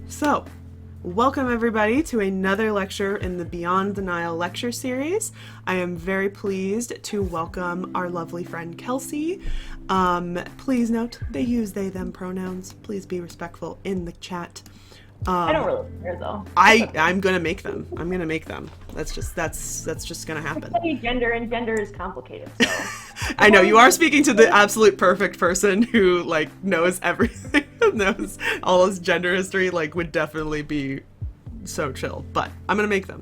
So, welcome everybody to another lecture in the Beyond the Nile lecture series. I am very pleased to welcome our lovely friend Kelsie. Please note they use they them pronouns. Please be respectful in the chat. I don't really care though. I'm gonna make them. I'm gonna make them. That's just gonna happen. I study gender, and gender is complicated. So I know you are speaking to the absolute perfect person who knows everything, knows all his gender history. Would definitely be so chill. But I'm gonna make them.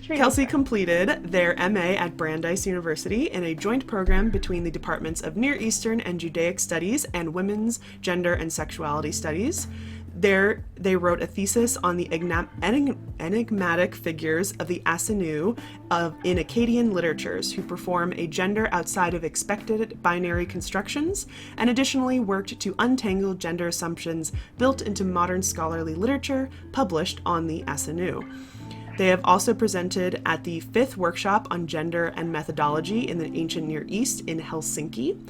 Kelsie completed their MA at Brandeis University in a joint program between the departments of Near Eastern and Judaic Studies and Women's Gender and Sexuality Studies. There, they wrote a thesis on the enigmatic figures of the Asinu in Akkadian literatures who perform a gender outside of expected binary constructions, and additionally worked to untangle gender assumptions built into modern scholarly literature published on the Asinu. They have also presented at the 5th Workshop on Gender and Methodology in the Ancient Near East in Helsinki.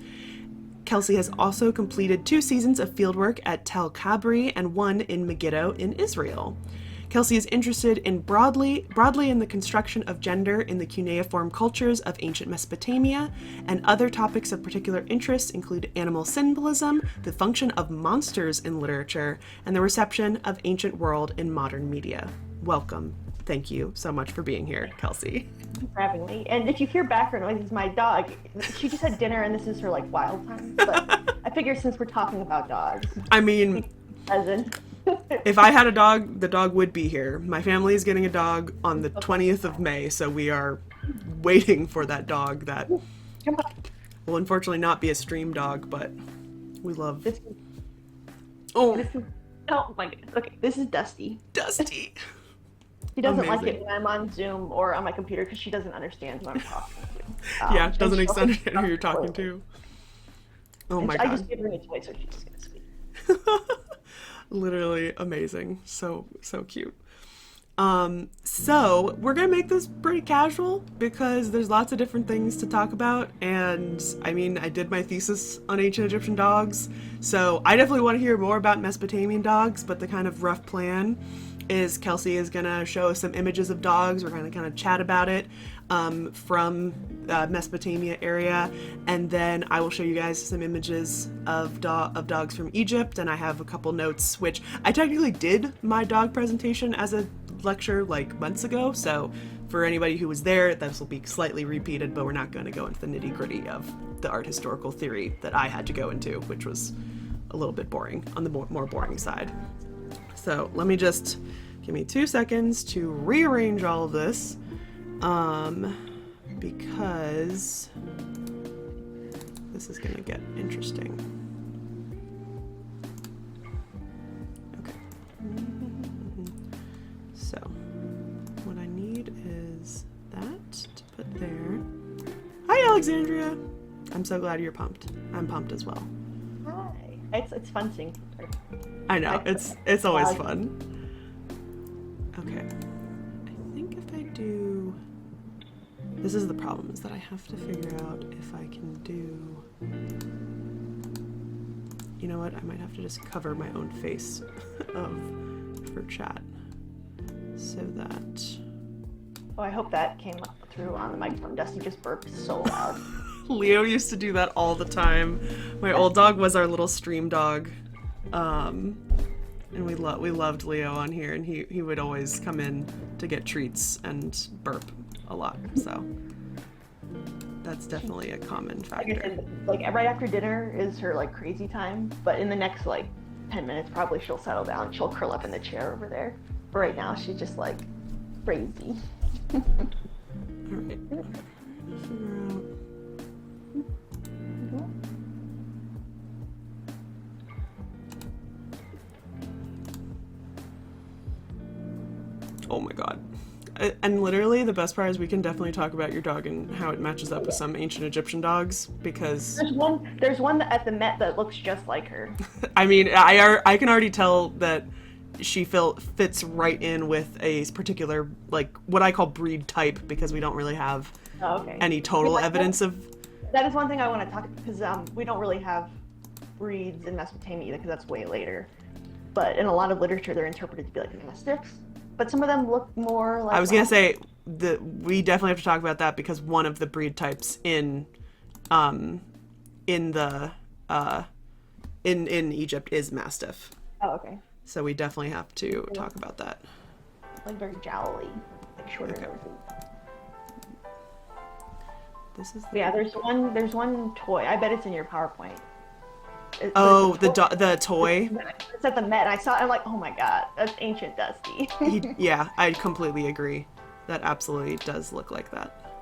Kelsie has also completed 2 seasons of fieldwork at Tel Kabri and 1 in Megiddo in Israel. Kelsie is interested in broadly in the construction of gender in the cuneiform cultures of ancient Mesopotamia, and other topics of particular interest include animal symbolism, the function of monsters in literature, and the reception of ancient world in modern media. Welcome. Thank you so much for being here, Kelsie. Thank you for having me. And if you hear background noises, my dog, she just had dinner and this is her wild time. But I figure since we're talking about dogs, I mean, present. If I had a dog, the dog would be here. My family is getting a dog on the 20th of May, so we are waiting for that dog that will unfortunately not be a stream dog, but we love. Oh my goodness. Okay, this is Dusty. Dusty. She doesn't like it when I'm on Zoom or on my computer because she doesn't understand who I'm talking to. Yeah, doesn't understand who you're talking to. Oh my god. I just gave her a toy, so she's just gonna speak. Literally amazing. So cute. So we're gonna make this pretty casual because there's lots of different things to talk about, and I mean, I did my thesis on ancient Egyptian dogs, so I definitely want to hear more about Mesopotamian dogs, but the kind of rough plan is Kelsie is gonna show us some images of dogs. We're gonna kind of chat about it from Mesopotamia area, and then I will show you guys some images of dogs from Egypt, and I have a couple notes, which I technically did my dog presentation as a lecture months ago, so for anybody who was there, this will be slightly repeated, but we're not going to go into the nitty-gritty of the art historical theory that I had to go into, which was a little bit boring, on the more boring side. So let me just give me 2 seconds to rearrange all of this, because this is gonna get interesting. Okay. So what I need is that to put there. Hi, Alexandria. I'm so glad you're pumped. I'm pumped as well. Hi. It's fun seeing her. I know, it's always fun. Okay, I think if I do, this is the problem, is that I have to figure out if I can do, you know what, I might have to just cover my own face for chat, so that. Oh, I hope that came up through on the microphone. Dusty just burped so loud. Leo used to do that all the time. My old dog was our little stream dog. And we loved Leo on here, and he would always come in to get treats and burp a lot, so that's definitely a common factor. Right after dinner is her crazy time, but in the next 10 minutes probably she'll settle down. She'll curl up in the chair over there. But right now she's just crazy. All right. Figure out. Oh my god. And literally the best part is we can definitely talk about your dog and how it matches up with some ancient Egyptian dogs, because there's one at the Met that looks just like her. I mean, I can already tell that she fits right in with a particular what I call breed type, because we don't really have any total evidence of. That is one thing I want to talk, because we don't really have breeds in Mesopotamia because that's way later. but in a lot of literature they're interpreted to be like mastiffs. But some of them look more like. I was gonna say we definitely have to talk about that because one of the breed types in the in Egypt is Mastiff. Oh, okay. So we definitely have to talk about that. Like very jowly, like shorter. Okay. Noses. This is Yeah, there's one toy. I bet it's in your PowerPoint. The toy. It's at the Met. And I saw it. I'm like, oh my god, that's Ancient Dusty. Yeah, I completely agree. That absolutely does look like that.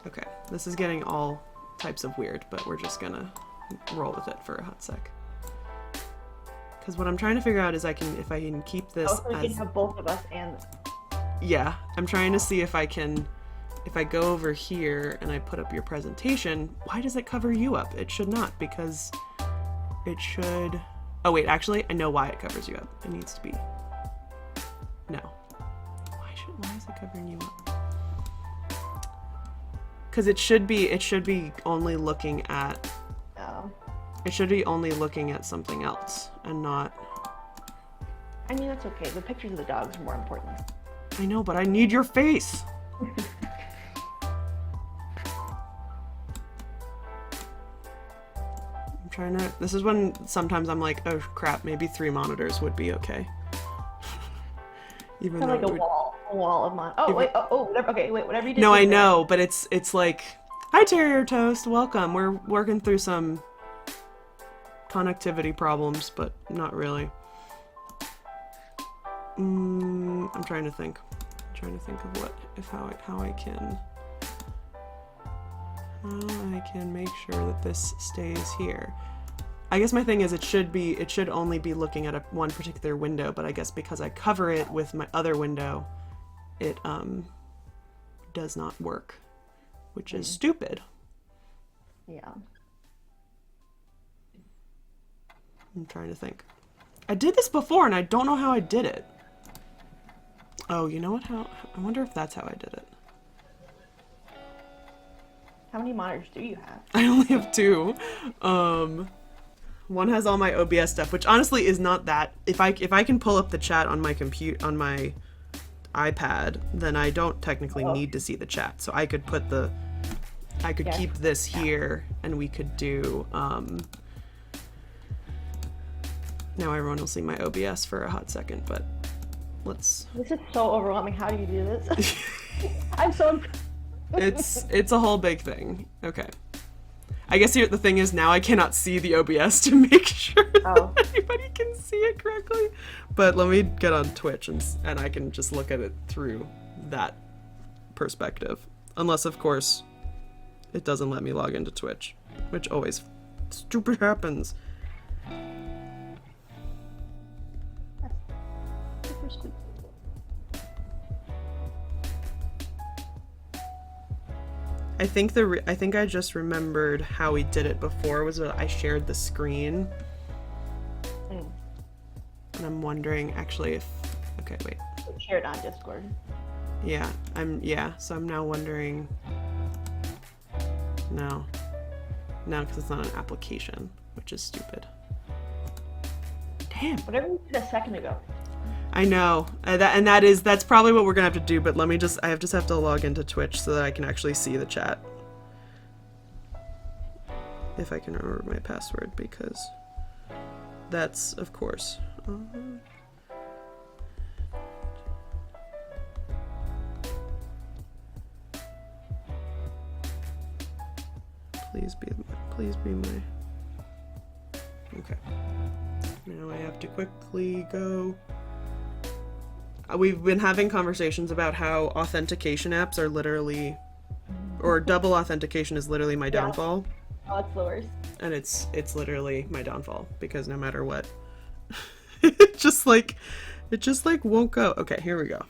Okay, this is getting all types of weird, but we're just gonna roll with it for a hot sec. Because what I'm trying to figure out is if I can keep this so you can have both of us and. Yeah, I'm trying to see if I go over here and I put up your presentation, why does it cover you up? It should not, because it should... Oh wait, actually, I know why it covers you up. It needs to be... No. Why is it covering you up? Because it should be only looking at... Oh. It should be only looking at something else, and not... I mean, that's okay. The pictures of the dogs are more important. I know, but I need your face! This is when sometimes I'm like, oh crap, maybe 3 monitors would be okay. Even kind of like a wall of mine. Oh wait, whatever you did. No, I know, but it's like, hi Terrier Toast, welcome. We're working through some connectivity problems, but not really. I'm trying to think. of how I can make sure that this stays here. I guess my thing is it should only be looking at one particular window, but I guess because I cover it with my other window, it does not work, which is stupid. Yeah. I'm trying to think. I did this before and I don't know how I did it. Oh, you know what? I wonder if that's how I did it. How many monitors do you have? I only have 2. One has all my OBS stuff, which honestly is not that. If I can pull up the chat on my on my iPad, then I don't technically need to see the chat. So I could keep this here, and we could do. Now everyone will see my OBS for a hot second, but let's. This is so overwhelming. How do you do this? I'm so. It's a whole big thing. Okay. I guess the thing is now I cannot see the OBS to make sure that anybody can see it correctly. But let me get on Twitch and I can just look at it through that perspective. Unless, of course, it doesn't let me log into Twitch, which always stupid happens. That's super sweet. I think I just remembered how we did it before was that I shared the screen. And I'm wondering actually if... Okay, wait. Shared on Discord. Yeah, so I'm now wondering... No, because it's not an application, which is stupid. Damn. Whatever you did a second ago. I know, that's probably what we're gonna have to do, but I just have to log into Twitch so that I can actually see the chat. If I can remember my password, because that's, of course. Please be my... Okay. Now I have to quickly go... We've been having conversations about how authentication apps are literally... Or double authentication is literally my downfall. Oh, it's the worst. And it's literally my downfall, because no matter what... it just won't go. Okay, here we go.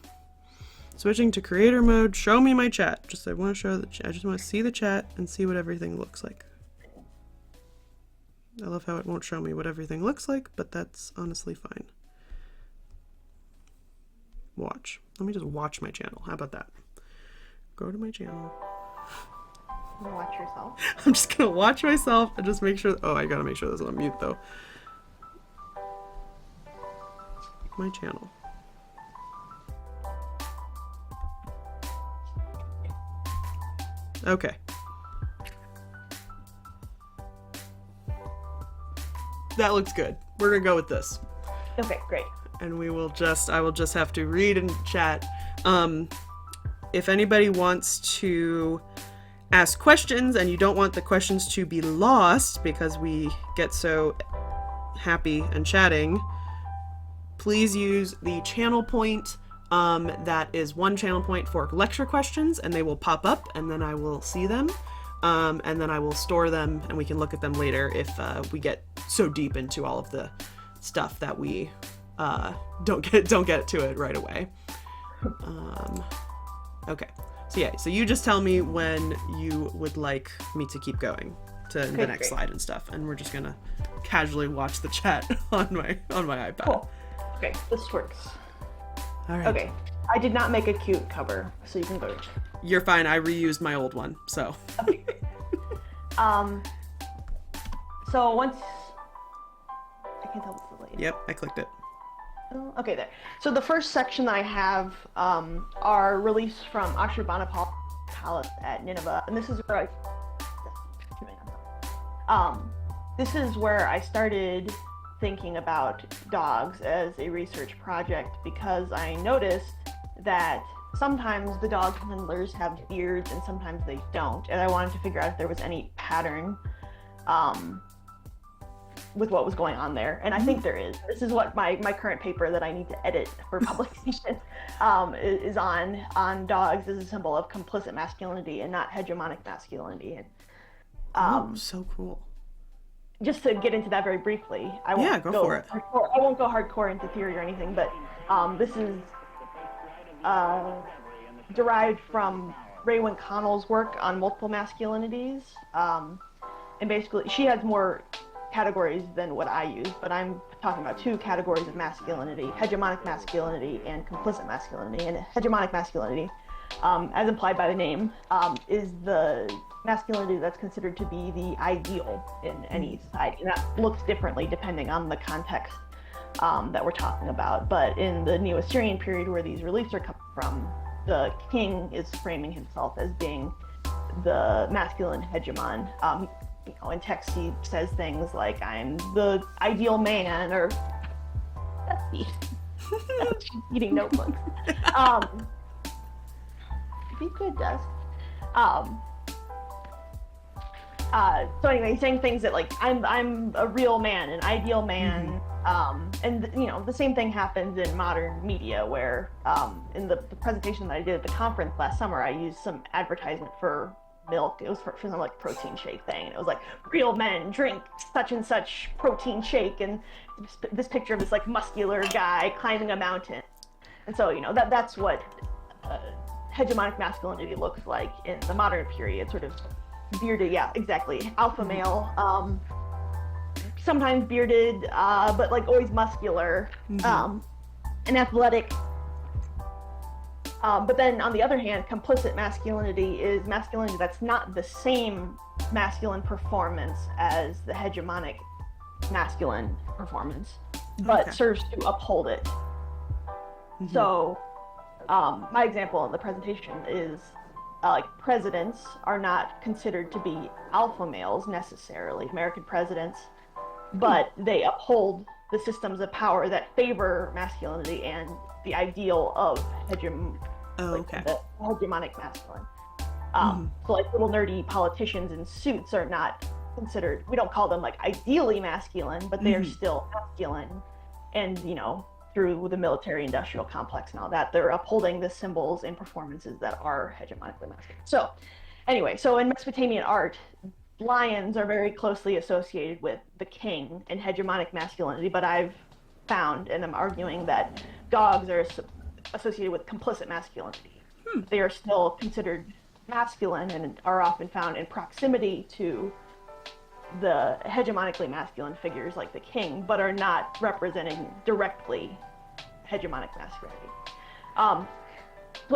Switching to creator mode, show me my chat. I want to show the chat. I just want to see the chat and see what everything looks like. I love how it won't show me what everything looks like, but that's honestly fine. Watch. Let me just watch my channel. How about that? Go to my channel. You wanna watch yourself? I'm just gonna watch myself and just make sure. Oh, I gotta make sure this is on mute though. my channel. Okay. That looks good. We're gonna go with this. Okay, great. And I will just have to read and chat. If anybody wants to ask questions and you don't want the questions to be lost because we get so happy and chatting, please use the channel point. That is one channel point for lecture questions, and they will pop up, and then I will see them, and then I will store them, and we can look at them later if we get so deep into all of the stuff that we don't get to it right away. Okay, so yeah, so you just tell me when you would like me to keep going to the next slide and stuff, and we're just gonna casually watch the chat on my iPad. Cool. Okay, this works. All right. Okay, I did not make a cute cover, so you can go. You're fine. I reused my old one, so. Okay, great. So once I can't tell what's delayed. Yep, I clicked it. Okay, there. So the first section that I have are reliefs from Ashurbanipal's palace at Nineveh, and this is where I started thinking about dogs as a research project, because I noticed that sometimes the dog handlers have beards and sometimes they don't, and I wanted to figure out if there was any pattern with what was going on there, and I think there is. This is what my current paper that I need to edit for publication is on dogs as a symbol of complicit masculinity and not hegemonic masculinity. And so cool. Just to get into that very briefly, I won't go hardcore into theory or anything, but this is derived from Raewyn Connell's work on multiple masculinities, and basically she has more categories than what I use, but I'm talking about two categories of masculinity: hegemonic masculinity and complicit masculinity. And hegemonic masculinity, as implied by the name, is the masculinity that's considered to be the ideal in any society, and that looks differently depending on the context that we're talking about. But in the Neo-Assyrian period, where these reliefs are coming from, the king is framing himself as being the masculine hegemon. In text he says things like, "I'm the ideal man," or "That's eating notebooks." Be good, Des. So anyway, he's saying things that like, I'm a real man, an ideal man. And the same thing happens in modern media, where in the presentation that I did at the conference last summer, I used some advertisement for milk. It was for some like protein shake thing, and it was like, "Real men drink such and such protein shake," and this picture of this like muscular guy climbing a mountain. And so that's what hegemonic masculinity looks like in the modern period, sort of bearded, yeah, exactly, alpha male, sometimes bearded, but like always muscular, and athletic. But then on the other hand, complicit masculinity is masculinity that's not the same masculine performance as the hegemonic masculine performance, but serves to uphold it. So my example in the presentation is like, presidents are not considered to be alpha males necessarily, American presidents, but they uphold the systems of power that favor masculinity and the ideal of the hegemonic masculine. So like little nerdy politicians in suits are not considered, we don't call them like ideally masculine, but they are still masculine. And through the military industrial complex and all that, they're upholding the symbols and performances that are hegemonically masculine. So anyway, so in Mesopotamian art, lions are very closely associated with the king and hegemonic masculinity, but I've found, and I'm arguing, that dogs are associated with complicit masculinity. They are still considered masculine and are often found in proximity to the hegemonically masculine figures like the king, but are not representing directly hegemonic masculinity. So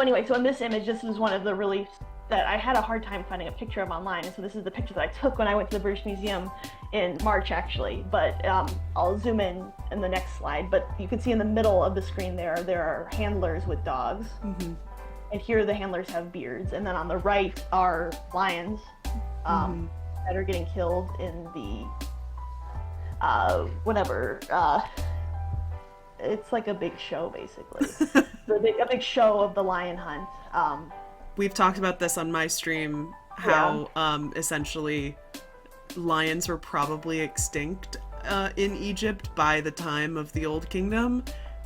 anyway, so in this image, this is one of the reliefs that I had a hard time finding a picture of online, and so this is the picture that I took when I went to the British Museum in March, actually. But I'll zoom in the next slide. But you can see in the middle of the screen there are handlers with dogs. Mm-hmm. And here the handlers have beards. And then on the right are lions that are getting killed in the, it's like a big show, basically. A big show of the lion hunt. We've talked about this on my stream, how essentially lions were probably extinct in Egypt by the time of the Old Kingdom.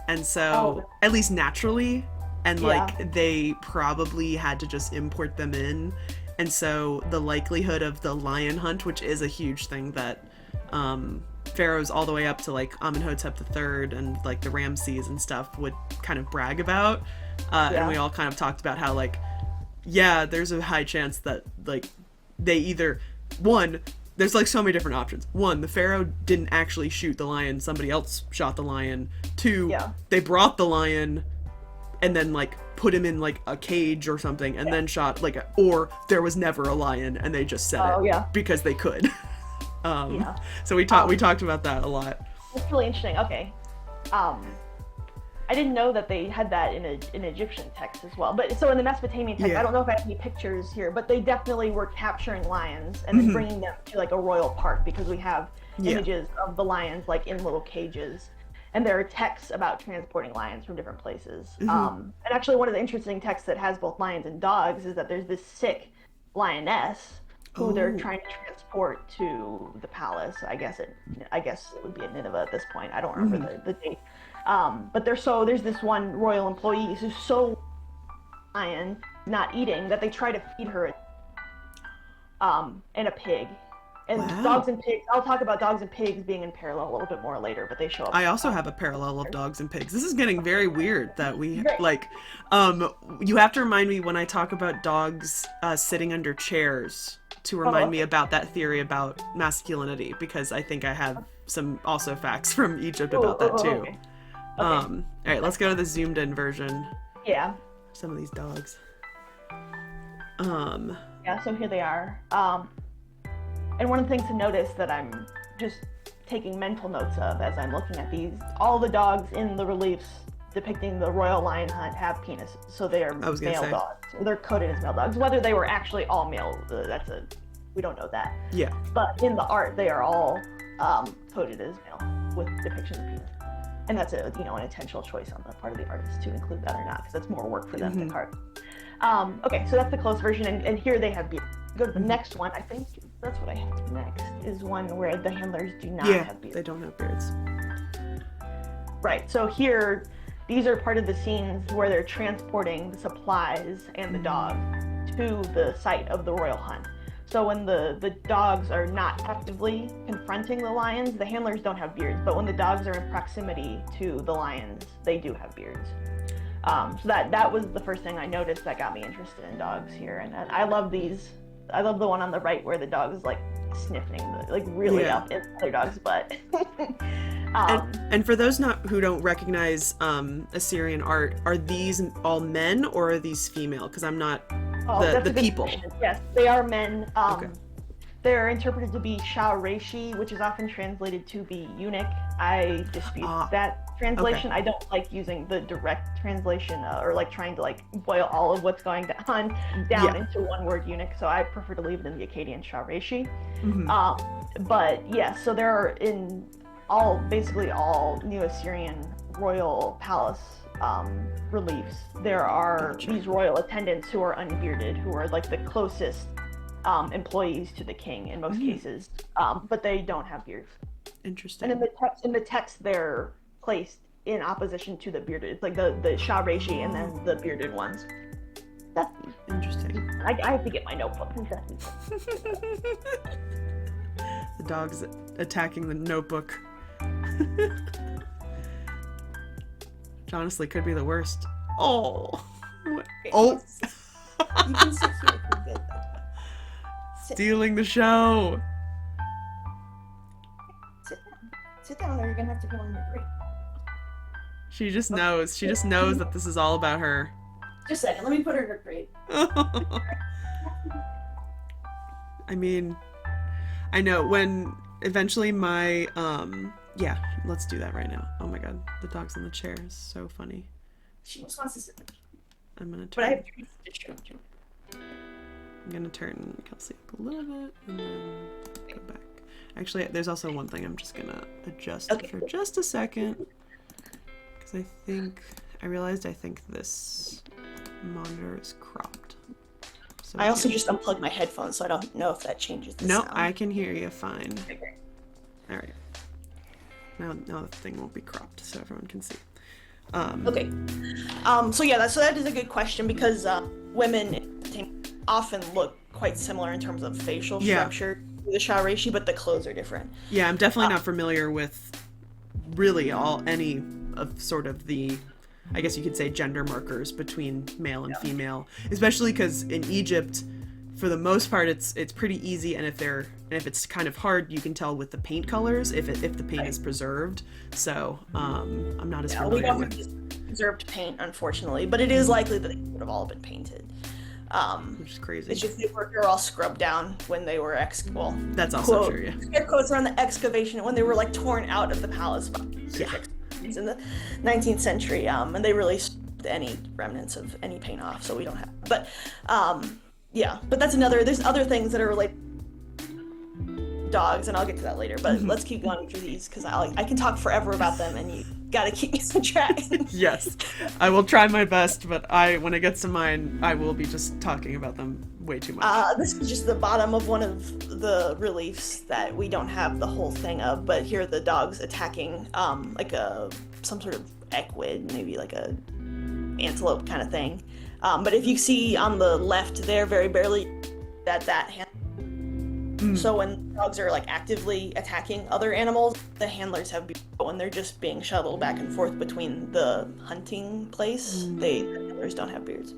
And so, at least naturally, and like they probably had to just import them in. And so the likelihood of the lion hunt, which is a huge thing that pharaohs all the way up to like Amenhotep III and like the Ramses and stuff would kind of brag about. And we all kind of talked about how like, yeah, there's a high chance that like they either, one, there's like so many different options. One, the pharaoh didn't actually shoot the lion, somebody else shot the lion. Two, they brought the lion and then like put him in like a cage or something and then shot like or there was never a lion and they just said because they could. So we talked about that a lot. That's really interesting. Okay. I didn't know that they had that in Egyptian text as well. But so in the Mesopotamian text, I don't know if I have any pictures here, but they definitely were capturing lions and then bringing them to like a royal park, because we have images of the lions like in little cages. And there are texts about transporting lions from different places. And actually one of the interesting texts that has both lions and dogs is that there's this sick lioness who they're trying to transport to the palace. I guess it would be at Nineveh at this point. I don't remember the date. But there's this one royal employee who's so lion not eating that they try to feed her and a pig. And dogs and pigs, I'll talk about dogs and pigs being in parallel a little bit more later, but they show up. I also have a parallel of dogs and pigs. This is getting very weird that we like you have to remind me when I talk about dogs sitting under chairs to remind me about that theory about masculinity, because I think I have some also facts from Egypt about that too. Okay. All right, let's go to the zoomed in version. Yeah. Some of these dogs. Yeah, so here they are. And one of the things to notice that I'm just taking mental notes of as I'm looking at these, all the dogs in the reliefs depicting the royal lion hunt have penises, so they are male dogs. They're coded as male dogs. Whether they were actually all male, we don't know that. Yeah. But in the art, they are all coded as male with depictions of penis. And that's an intentional choice on the part of the artist to include that or not, because that's more work for them to carve. Okay, so that's the close version, and here they have beards. Go to the next one. I think that's what I have next, is one where the handlers do not have beards. They don't have beards. Right, so here, these are part of the scenes where they're transporting the supplies and the dog to the site of the royal hunt. So when the dogs are not actively confronting the lions, the handlers don't have beards, but when the dogs are in proximity to the lions, they do have beards. So that was the first thing I noticed that got me interested in dogs here, and I love these. I love the one on the right where the dog is like sniffing, really up in other dog's butt. And for those who don't recognize Assyrian art, are these all men or are these female? Because I'm not the people. Question. Yes, they are men. They're interpreted to be Sha'reshi, which is often translated to be eunuch. I dispute that translation. I don't like using the direct translation or like trying to like boil all of what's going on down into one word eunuch. So I prefer to leave it in the Akkadian Sha'reshi. But yeah, so there are in basically all Neo-Assyrian royal palace reliefs, there are these royal attendants who are unbearded, who are like the closest employees to the king in most cases, but they don't have beards. Interesting. And in the text, they're placed in opposition to the bearded. It's like the Sha'reshi and then the bearded ones. That's interesting. I have to get my notebook. The dog's attacking the notebook. Which honestly could be the worst. Oh. Oh. You can sit here for a bit. Stealing the show. Sit down or you're gonna have to go on your break. She just knows. She just knows that this is all about her. Just a second, let me put her in her crate. I mean, I know when eventually my yeah, let's do that right now. Oh my god, the dog's on the chair is so funny. She just wants to sit there. I'm gonna But I turn. have treats to show you. I'm gonna turn Kelsie up a little bit and then go back. Actually, there's also one thing I'm just gonna adjust Okay. for just a second because I realized I think this monitor is cropped. So I also here- just unplugged my headphones, so I don't know if that changes the no, sound. I can hear you fine. Okay, great. All right. Now the thing won't be cropped, so everyone can see. Okay. So yeah, that is a good question because women often look quite similar in terms of facial Yeah. structure to the Sharashi, but the clothes are different. Yeah, I'm definitely not familiar with really any of sort of the, I guess you could say, gender markers between male and female, especially because in Egypt, for the most part, it's pretty easy, and if it's kind of hard, you can tell with the paint colors if the paint is preserved. So I'm not as We familiar don't with, have just preserved paint, unfortunately, but it is likely that they would have all been painted. which is crazy. It's just they were all scrubbed down when they were That's also quote, true. Yeah. air quotes around the excavation when they were like torn out of the palace Yeah. in the 19th century, and they really stripped any remnants of any paint off, so we don't have. But yeah, but that's there's other things that are related to dogs, and I'll get to that later. But let's keep going through these because I can talk forever about them, and you gotta keep me on track. Yes, I will try my best, but when it gets to mine, I will be just talking about them way too much. This is just the bottom of one of the reliefs that we don't have the whole thing of, but here are the dogs attacking like some sort of equid, maybe like a antelope kind of thing. But if you see on the left there, very barely that hand. So when dogs are like actively attacking other animals, the handlers have beards. But when they're just being shuttled back and forth between the hunting place, the handlers don't have beards.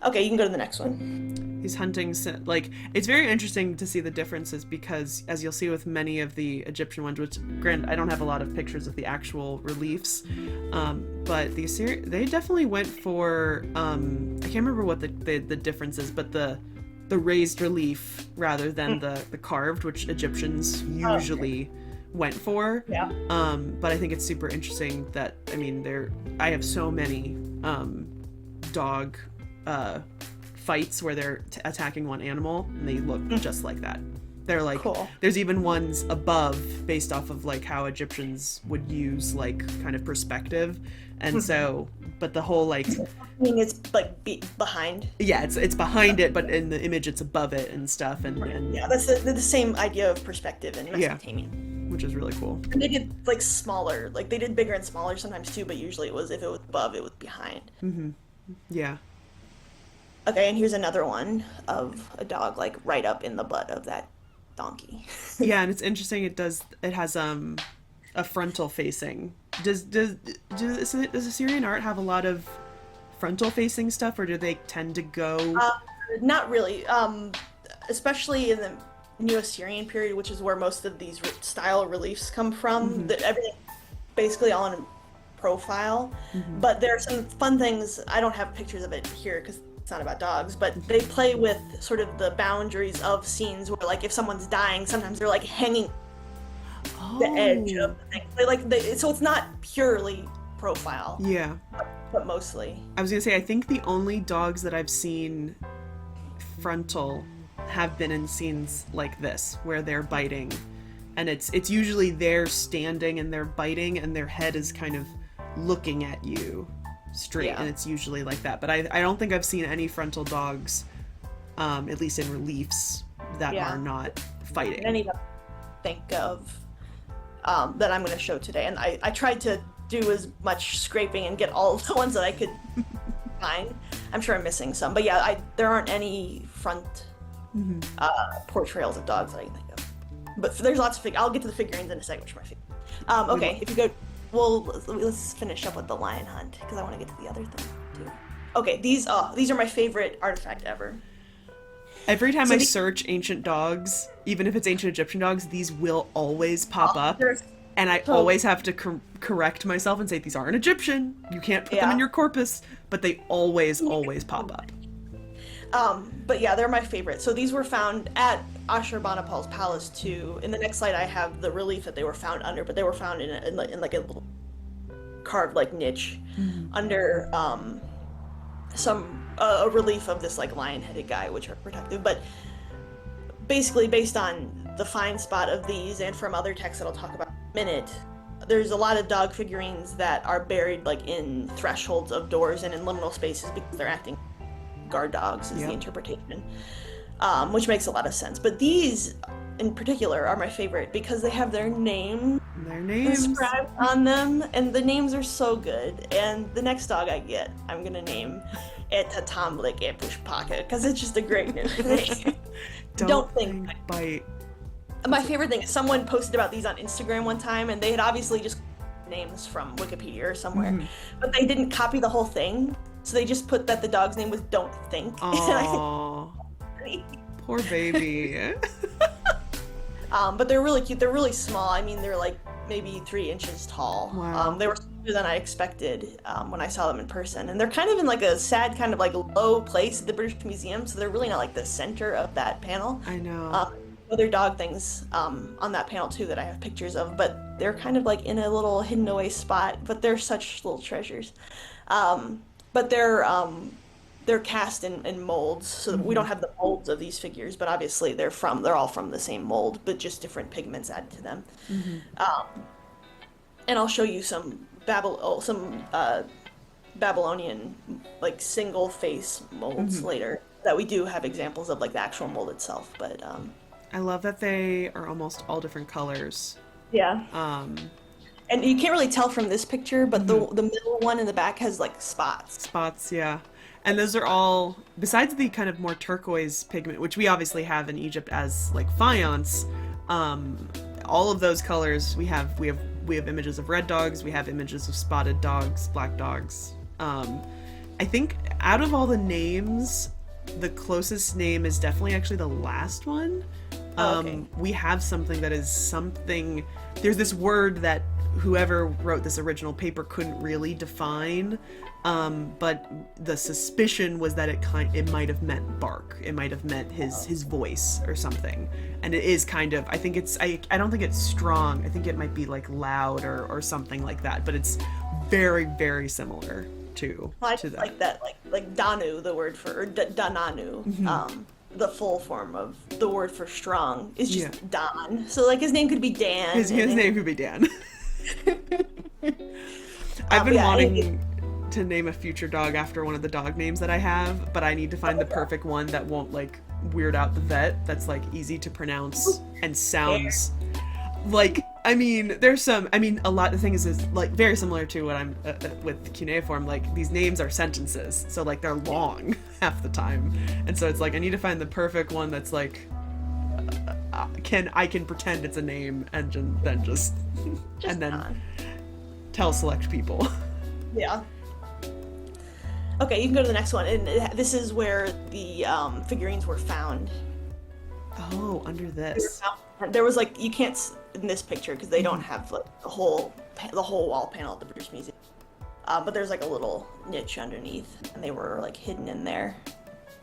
Okay, you can go to the next one. These hunting, like, it's very interesting to see the differences because, as you'll see with many of the Egyptian ones, which, granted, I don't have a lot of pictures of the actual reliefs, but the Assyrian, they definitely went for, I can't remember what the difference is, but the raised relief rather than the carved, which Egyptians usually went for. Yeah. But I think it's super interesting that, I mean, I have so many dog fights where they're attacking one animal and they look just like that. They're like, Cool. There's even ones above based off of like how Egyptians would use like kind of perspective. And so, but the whole like, I mean, it's like behind. yeah, it's behind it, but in the image it's above it and stuff. And Yeah, that's the same idea of perspective in Mesopotamia. which is really cool. And they did like smaller, like they did bigger and smaller sometimes too, but usually if it was above, it was behind. Yeah. Okay, and here's another one of a dog like right up in the butt of that donkey. Yeah, and it's interesting. It has a frontal facing. Does Assyrian art have a lot of frontal facing stuff, or do they tend to go? Not really, especially in the Neo-Assyrian period, which is where most of these style reliefs come from. Everything basically all in profile, but there are some fun things. I don't have pictures of it here because it's not about dogs, but they play with sort of the boundaries of scenes where, like, if someone's dying, sometimes they're like hanging the edge of the thing. So it's not purely profile, Yeah. but mostly. I was gonna say, I think the only dogs that I've seen frontal have been in scenes like this, where they're biting, and it's usually they're standing and they're biting, and their head is kind of looking at you straight, Yeah. and it's usually like that. But I don't think I've seen any frontal dogs, at least in reliefs, that Yeah. are not fighting. Any that I think of that I'm going to show today, and I tried to do as much scraping and get all the ones that I could find. I'm sure I'm missing some, but yeah, there aren't any front portrayals of dogs that I can think of. But there's lots of I'll get to the figurines in a second, which are my favorite. Okay, if you go, well, let's finish up with the lion hunt because I want to get to the other thing too. Okay, these are my favorite artifact ever. Every time I search ancient dogs, even if it's ancient Egyptian dogs, these will always pop up. And I always have to correct myself and say, these aren't Egyptian. You can't put them in your corpus. But they always pop up. But yeah, they're my favorite. So these were found at Ashurbanipal's palace too. In the next slide, I have the relief that they were found under, but they were found in like a little carved like niche under some a relief of this like lion-headed guy, which are protective. But basically, based on the find spot of these and from other texts that I'll talk about in a minute, there's a lot of dog figurines that are buried like in thresholds of doors and in liminal spaces because they're acting guard dogs is the interpretation, which makes a lot of sense. But these in particular are my favorite because they have their names inscribed on them, and the names are so good. And the next dog I get, I'm gonna name Etatamlik Epushpaka because it's just a great name. Don't think bite. My favorite thing is someone posted about these on Instagram one time, and they had obviously just names from Wikipedia or somewhere, but they didn't copy the whole thing. So they just put that the dog's name was Don't Think. Oh, poor baby. But they're really cute. They're really small. I mean, they're like maybe 3 inches tall. Wow. They were smaller than I expected when I saw them in person. And they're kind of in like a sad kind of like low place at the British Museum. So they're really not like the center of that panel. I know. Other dog things on that panel too that I have pictures of. But they're kind of like in a little hidden away spot. But they're such little treasures. But they're cast in molds, so we don't have the molds of these figures, but obviously they're all from the same mold, but just different pigments added to them. And I'll show you some Babylonian like single face molds later that we do have examples of, like the actual mold itself. But I love that they are almost all different colors. Yeah. And you can't really tell from this picture, but the middle one in the back has like spots. Spots, yeah. And those are all, besides the kind of more turquoise pigment, which we obviously have in Egypt as like faience, all of those colors we have images of red dogs, we have images of spotted dogs, black dogs. I think out of all the names, the closest name is definitely actually the last one. We have something that is something, there's this word that whoever wrote this original paper couldn't really define, but the suspicion was that it might have meant bark. It might have meant his voice or something. And it is kind of, I don't think it's strong. I think it might be like loud or something like that, but it's very, very similar to that. Like that, like Danu, the word for, or Dananu, the full form of the word for strong is just Don. So like his name could be Dan. His name could be Dan. I've been wanting to name a future dog after one of the dog names that I have, but I need to find the perfect one that won't like weird out the vet, that's like easy to pronounce and sounds like, a lot of things is like very similar to what I'm with cuneiform, like these names are sentences, so like they're long half the time, and so it's like I need to find the perfect one that's like I can pretend it's a name and then just and then tell select people. Yeah. Okay, you can go to the next one, and this is where the figurines were found. Oh, under this. There was like, you can't in this picture because they don't have like the whole wall panel at the British Museum, but there's like a little niche underneath, and they were like hidden in there.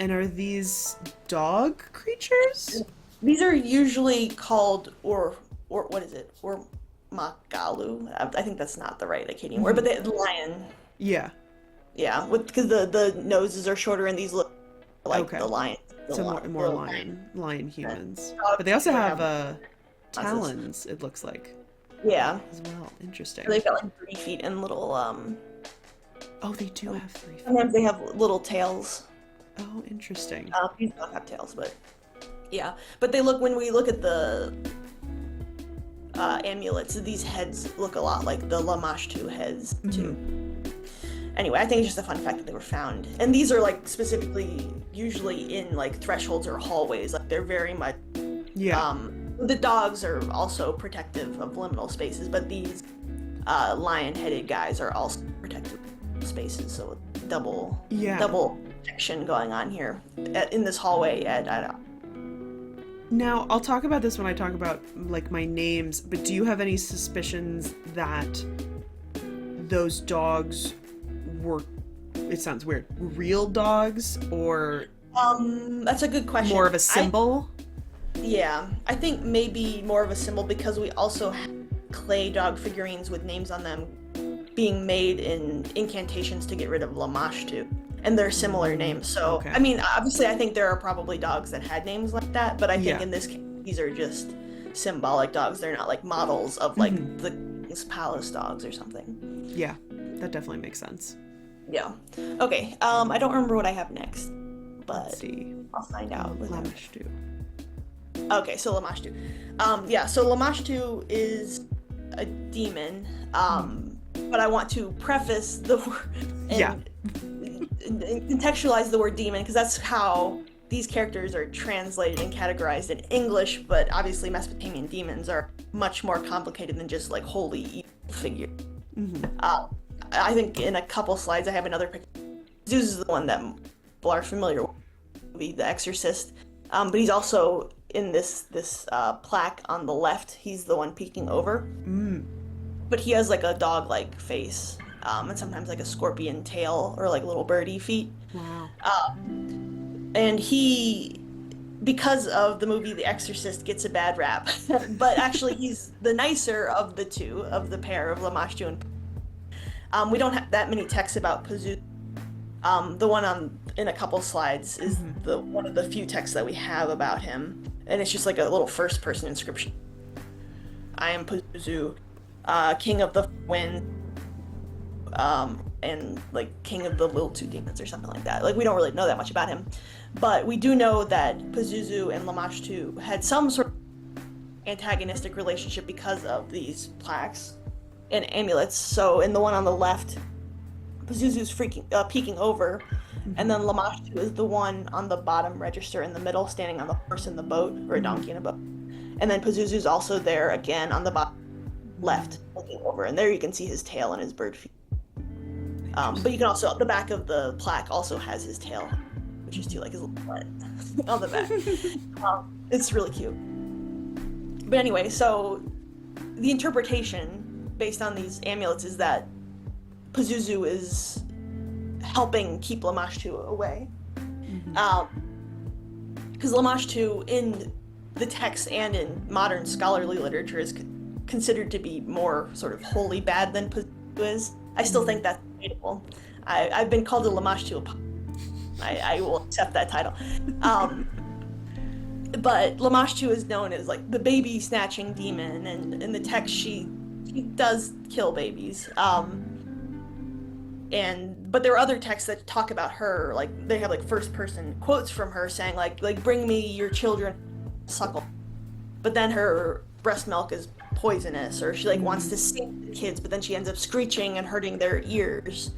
And are these dog creatures? These are usually called or what is it? Or Makalu. I think that's not the right Akkadian word, but the lion. Yeah. Yeah, because the noses are shorter, and these look like the lion. So more lion humans. But they also have talons, it looks like. Yeah. As well. Interesting. They've got like 3 feet and little Oh, they do have 3 feet. Sometimes they have little tails. Oh, interesting. These don't have tails, but yeah. But when we look at the amulets, these heads look a lot like the Lamashtu heads too. Anyway, I think it's just a fun fact that they were found. And these are like specifically usually in like thresholds or hallways. Like they're very much the dogs are also protective of liminal spaces, but these lion-headed guys are also protective of spaces. So double protection going on here in this hallway at Now, I'll talk about this when I talk about like my names, but do you have any suspicions that those dogs were, it sounds weird, real dogs, or That's a good question. More of a symbol? Yeah, I think maybe more of a symbol because we also have clay dog figurines with names on them being made in incantations to get rid of Lamashtu. And they're similar names. So, Okay. I mean, obviously, I think there are probably dogs that had names like that, but I think Yeah. in this case, these are just symbolic dogs. They're not like models of like the king's palace dogs or something. Yeah, that definitely makes sense. Yeah. Okay. I don't remember what I have next, but Let's see. I'll find out. Lamashtu. Okay, so Lamashtu. Yeah, so Lamashtu is a demon. But I want to preface the word and contextualize the word demon because that's how these characters are translated and categorized in English, but obviously Mesopotamian demons are much more complicated than just like holy evil figure. I think in a couple slides I have another picture. Zeus is the one that people are familiar with, The Exorcist, but he's also in this plaque on the left. He's the one peeking over, but he has like a dog-like face. And sometimes like a scorpion tail or like little birdie feet. Wow. And he, because of the movie The Exorcist, gets a bad rap. But actually he's the nicer of the two, of the pair of Lamashtu and we don't have that many texts about Pazuzu. The one in a couple slides is one of the few texts that we have about him. And it's just like a little first-person inscription. I am Pazuzu, king of the wind. And like king of the little two demons or something like that. Like we don't really know that much about him, but we do know that Pazuzu and Lamashtu had some sort of antagonistic relationship because of these plaques and amulets. So in the one on the left, Pazuzu's peeking over, and then Lamashtu is the one on the bottom register in the middle, standing on the horse in the boat or a donkey in a boat, and then Pazuzu's also there again on the bottom left, looking over, and there you can see his tail and his bird feet. But you can also, the back of the plaque also has his tail, which is like his little butt on the back. It's really cute. But anyway, so the interpretation based on these amulets is that Pazuzu is helping keep Lamashtu away. Because Lamashtu in the text and in modern scholarly literature is considered to be more sort of wholly bad than Pazuzu is. I still think that's debatable. I've been called a Lamashtu. I will accept that title. But Lamashtu is known as like the baby snatching demon, and in the text she does kill babies. But there are other texts that talk about her, like they have like first person quotes from her saying like bring me your children suckle. But then her breast milk is poisonous, or she like wants to sting the kids, but then she ends up screeching and hurting their ears.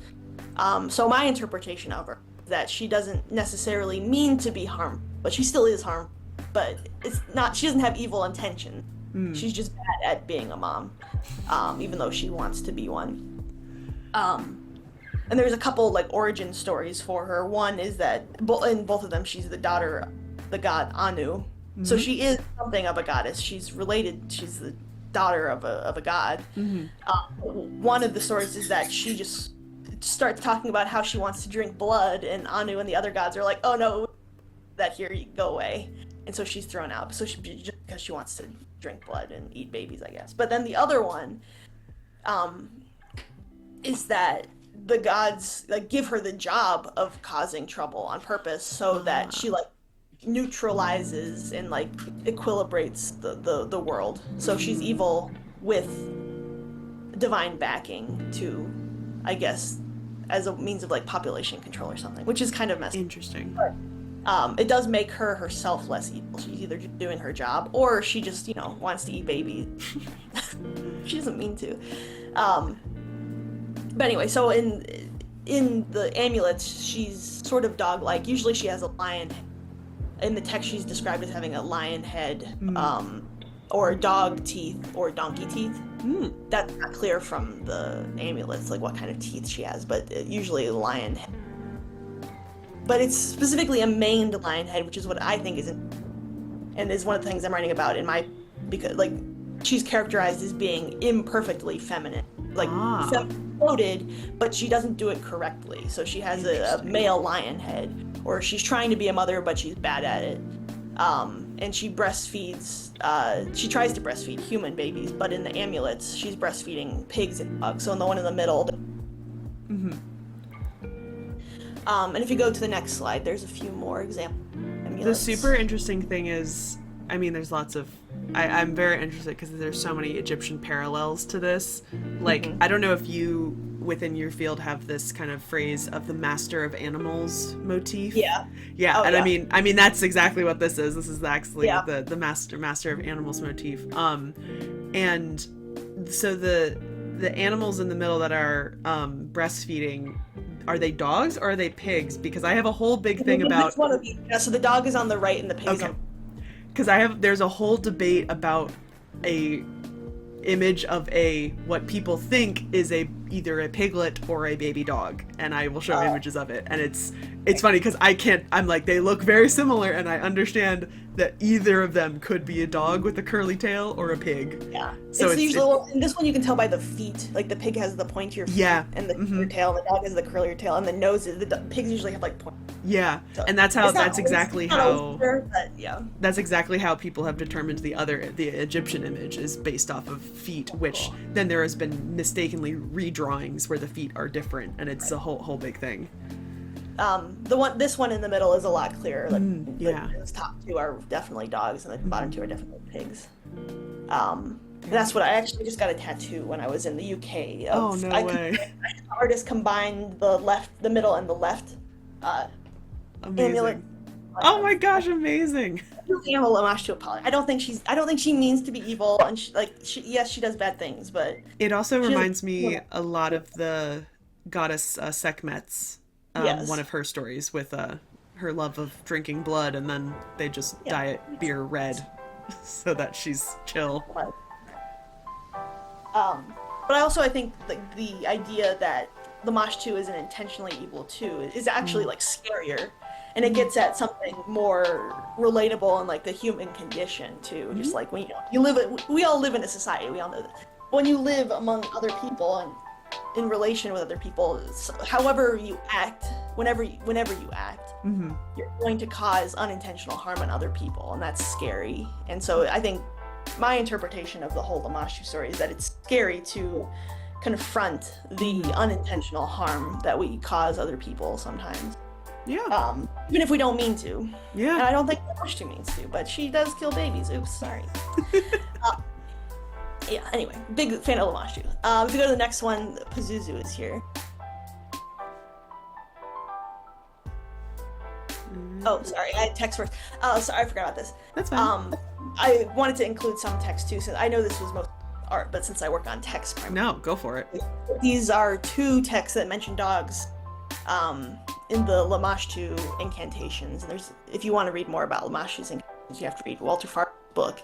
So my interpretation of her is that she doesn't necessarily mean to be harmful, but she still is harmful. But it's not. She doesn't have evil intention. She's just bad at being a mom, even though she wants to be one. And there's a couple like origin stories for her. One is that in both of them, she's the daughter of the god Anu. So she is something of a goddess. She's related. She's the daughter of a god. One of the stories is that she just starts talking about how she wants to drink blood, and Anu and the other gods are like, "Oh no, that here, you go away." And so she's thrown out. So just because she wants to drink blood and eat babies, I guess. But then the other one is that the gods like give her the job of causing trouble on purpose, so that she like neutralizes and like equilibrates the world. So she's evil with divine backing to, I guess, as a means of like population control or something, which is kind of messy. Interesting. It does make her herself less evil. She's either doing her job or she just, wants to eat babies. She doesn't mean to. But anyway, so in the amulets, she's sort of dog-like. Usually she has a lion head. In the text, she's described as having a lion head, or dog teeth, or donkey teeth. That's not clear from the amulets, like what kind of teeth she has, but usually a lion head. But it's specifically a maned lion head, which is what I think and is one of the things I'm writing about because like she's characterized as being imperfectly feminine, like exploded, but she doesn't do it correctly. So she has a male lion head, or she's trying to be a mother, but she's bad at it. And she breastfeeds, she tries to breastfeed human babies, but in the amulets, she's breastfeeding pigs and dogs. So in the one in the middle. Mm-hmm. And if you go to the next slide, there's a few more examples. The super interesting thing is, I mean, there's lots of, I'm very interested because there's so many Egyptian parallels to this. Like, I don't know if you, within your field, have this kind of phrase of the master of animals motif. Yeah. Yeah, Oh, and yeah. I mean that's exactly what this is. This is actually Yeah. the master of animals motif. And so the animals in the middle that are breastfeeding, are they dogs or are they pigs? Because I have a whole big thing about. Which one of you? Yeah, so the dog is on the right and the pig is Okay. on. Because there's a whole debate about a image of what people think is either a piglet or a baby dog, and I will show images of it, and it's funny because I'm like, they look very similar, and I understand that either of them could be a dog with a curly tail or a pig. Yeah. So it's usually, well, in this one you can tell by the feet. Like the pig has the pointier feet, Yeah. and the curlier tail, and the dog has the curlier tail, and the nose is, pigs usually have like point. Yeah, So and that's exactly how but yeah. that's exactly how people have determined the Egyptian image is based off of feet, which then there has been mistakenly redrawings where the feet are different, and it's a whole big thing. This one in the middle is a lot clearer. Like yeah. the top two are definitely dogs, and the bottom two are definitely pigs. That's what I actually just got a tattoo when I was in the UK. Oh, no way. The artist combined the middle, and the left. Amazing. Amulet. Oh my gosh, amazing. I'm a homage to Apollo. I don't think she means to be evil, and yes, she does bad things, but It also she reminds doesn't- me a lot of the goddess Sekhmet's, Yes. one of her stories with her love of drinking blood, and then they just dye it beer red so that she's chill. But I think the idea that Lamashtu isn't intentionally evil too is actually like scarier, and it gets at something more relatable and like the human condition too. Just like when we all live in a society, we all know that. When you live among other people and in relation with other people, however you act, whenever you act, you're going to cause unintentional harm on other people, and that's scary. And so I think my interpretation of the whole Lamashtu story is that it's scary to confront the unintentional harm that we cause other people sometimes. Yeah. Even if we don't mean to. Yeah. And I don't think Lamashtu means to, but she does kill babies. Oops, sorry. Yeah, anyway, big fan of Lamashtu. If we go to the next one, Pazuzu is here. Oh, sorry, I had text first. Sorry, I forgot about this. That's fine. I wanted to include some text too, since I know this was most art, but since I work on text primarily. No, go for it. These are two texts that mention dogs in the Lamashtu incantations. And if you want to read more about Lamashtu's incantations, you have to read Walter Farr's book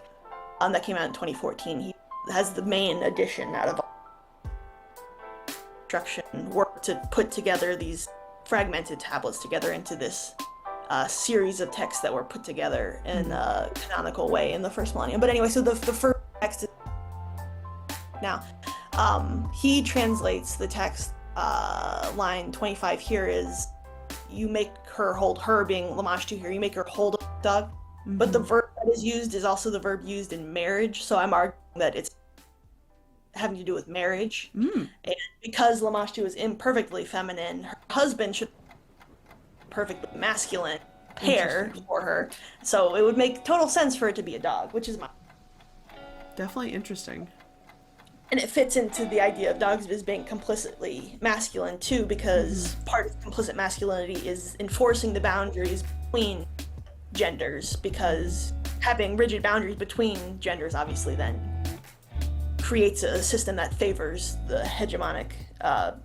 that came out in 2014. He has the main edition out of instruction work to put together these fragmented tablets together into this series of texts that were put together in a canonical way in the first millennium. But anyway, so the first text is now. He translates the text, line 25 here is, you make her hold, her being Lamashtu here, you make her hold a dog. But the verb that is used is also the verb used in marriage, so I'm arguing that it's having to do with marriage. And because Lamashtu is imperfectly feminine, her husband should be perfectly masculine pair for her. So it would make total sense for it to be a dog, which is my... Definitely interesting. And it fits into the idea of dogs as being complicitly masculine too, because part of complicit masculinity is enforcing the boundaries between genders, because having rigid boundaries between genders obviously then creates a system that favors the hegemonic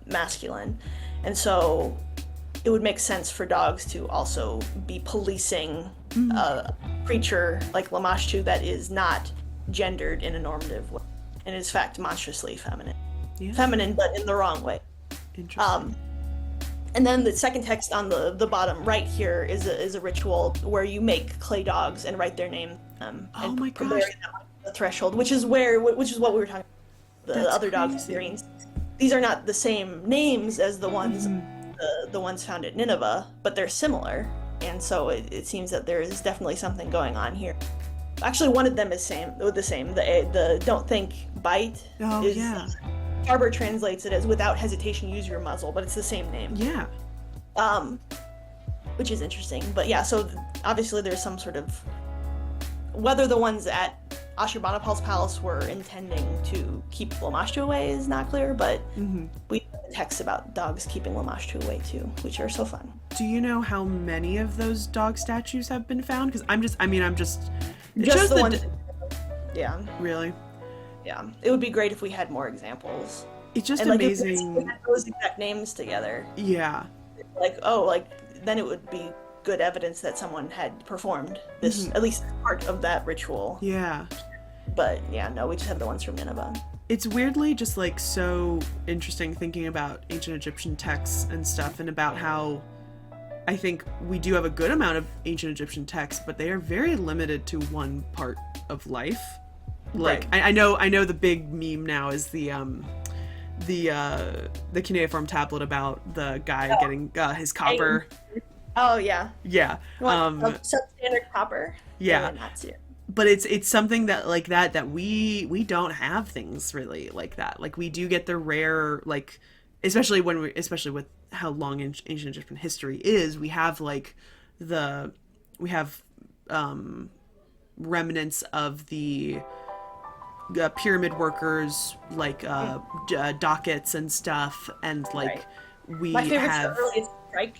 masculine. And so it would make sense for dogs to also be policing a creature like Lamashtu that is not gendered in a normative way, and is in fact monstrously feminine. Yeah. Feminine, but in the wrong way. Interesting. And then the second text on the bottom right here is a ritual where you make clay dogs and write their name and Oh my bury gosh. them on the threshold, which is what we were talking about, the That's other dog crazy. experience. these are not the same names as the ones the ones found at Nineveh, but they're similar, and so it seems that there is definitely something going on here. Actually, one of them is the same. The don't think bite. Oh, is, yeah. Barber translates it as without hesitation use your muzzle, but it's the same name. Yeah. Which is interesting. But yeah, so obviously there's some sort of, whether the ones at Ashurbanipal's palace were intending to keep Lamashtu away is not clear, but we have texts about dogs keeping Lamashtu away too, which are so fun. Do you know how many of those dog statues have been found? Because Just the ones. Yeah. Really? Yeah. It would be great if we had more examples. It's just and, like, amazing. If we had those exact names together. Yeah. Then it would be good evidence that someone had performed this, at least part of that ritual. Yeah. But yeah, no, we just have the ones from Nineveh. It's weirdly just like so interesting thinking about ancient Egyptian texts and stuff, and about how I think we do have a good amount of ancient Egyptian texts, but they are very limited to one part of life. Like, right. I know the big meme now is the cuneiform tablet about the guy getting his copper. Oh yeah. Yeah. Substandard copper. Yeah. But it's something that like that we don't have things really like that. Like we do get the rare, like especially with how long ancient Egyptian history is, we have remnants of the pyramid workers, like dockets and stuff, and like we my favorite have early strike.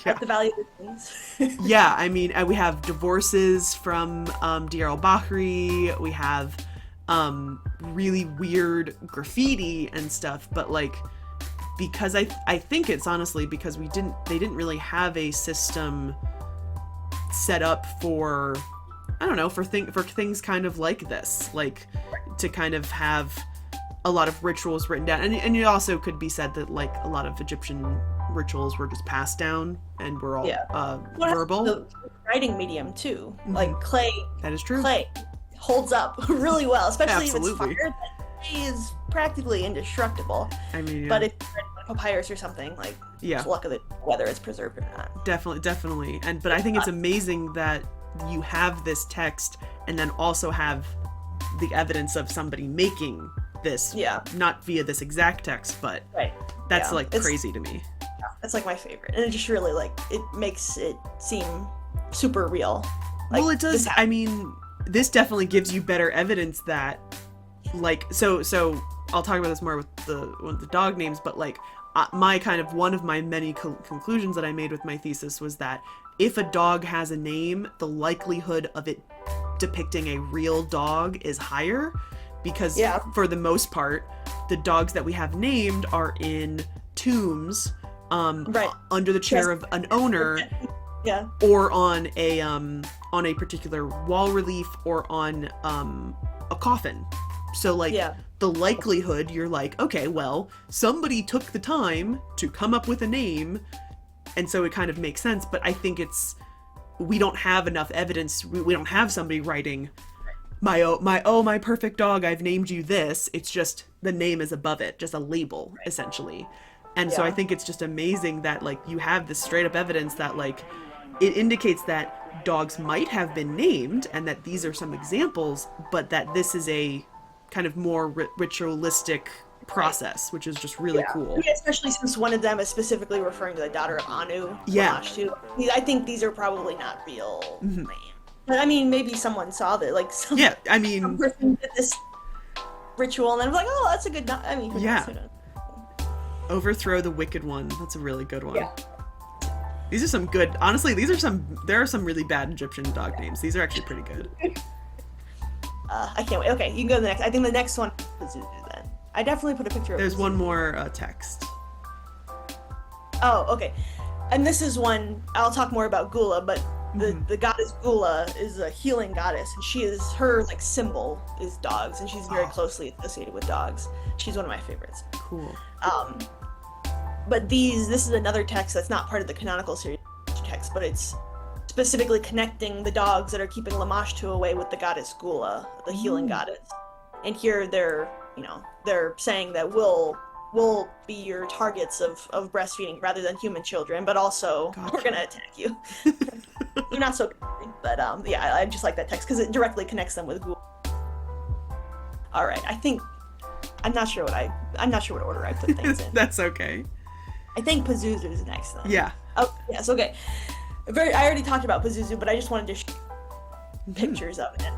At the Valley of the Kings. Yeah, I mean, we have divorces from Deir el-Bahri. We have really weird graffiti and stuff. But like, because I think it's honestly because they didn't really have a system set up for, I don't know, for things kind of like this, like to kind of have a lot of rituals written down, and it also could be said that like a lot of Egyptian rituals were just passed down and were all verbal. The writing medium too, like clay. That is true. Clay holds up really well, especially Absolutely. if it's fire. Clay is practically indestructible. I mean, yeah. But if you write papyrus or something, like it's luck of it whether it's preserved or not. Definitely. But I think it's amazing that you have this text and then also have the evidence of somebody making this, not via this exact text, but that's like crazy to me. Yeah, that's like my favorite, and it just really like it makes it seem super real. Like, well, it does. I mean, this definitely gives you better evidence that, like, so I'll talk about this more with the dog names, but like my kind of one of my many conclusions that I made with my thesis was that if a dog has a name, the likelihood of it depicting a real dog is higher. Because for the most part, the dogs that we have named are in tombs, under the chair of an owner, or on a particular wall relief, or on a coffin. So like the likelihood, you're like, okay, well, somebody took the time to come up with a name, and so it kind of makes sense. But I think we don't have enough evidence. We don't have somebody writing, my perfect dog, I've named you this. It's just the name is above it, just a label, essentially. And so I think it's just amazing that like you have this straight up evidence that like it indicates that dogs might have been named and that these are some examples, but that this is a kind of more ritualistic process, which is just really cool. Yeah, especially since one of them is specifically referring to the daughter of Anu. Lamashtu. I think these are probably not real names. But I mean, maybe someone saw that, like some person did this ritual and then was like, oh, that's a good. Overthrow the Wicked One. That's a really good one. Yeah. These are some good. Honestly, there are some really bad Egyptian dog names. These are actually pretty good. I can't wait. Okay, you can go to the next. I think the next one is Zuzu then. I definitely put a picture of There's Zuzu. one more text. Oh, okay. And this is one. I'll talk more about Gula, but. The goddess Gula is a healing goddess, and her like symbol is dogs, and she's very closely associated with dogs. She's one of my favorites. Cool. But this is another text that's not part of the canonical series text, but it's specifically connecting the dogs that are keeping Lamashtu away with the goddess Gula, the healing goddess. And here they're saying that we'll will be your targets of breastfeeding rather than human children, but also Gotcha. we're gonna attack you. You're not so good, but yeah, I just like that text because it directly connects them with Google. All right, I'm not sure what order I put things in. That's okay. I think Pazuzu is next though. Yeah. Oh yes, okay. I already talked about Pazuzu, but I just wanted to show pictures of him.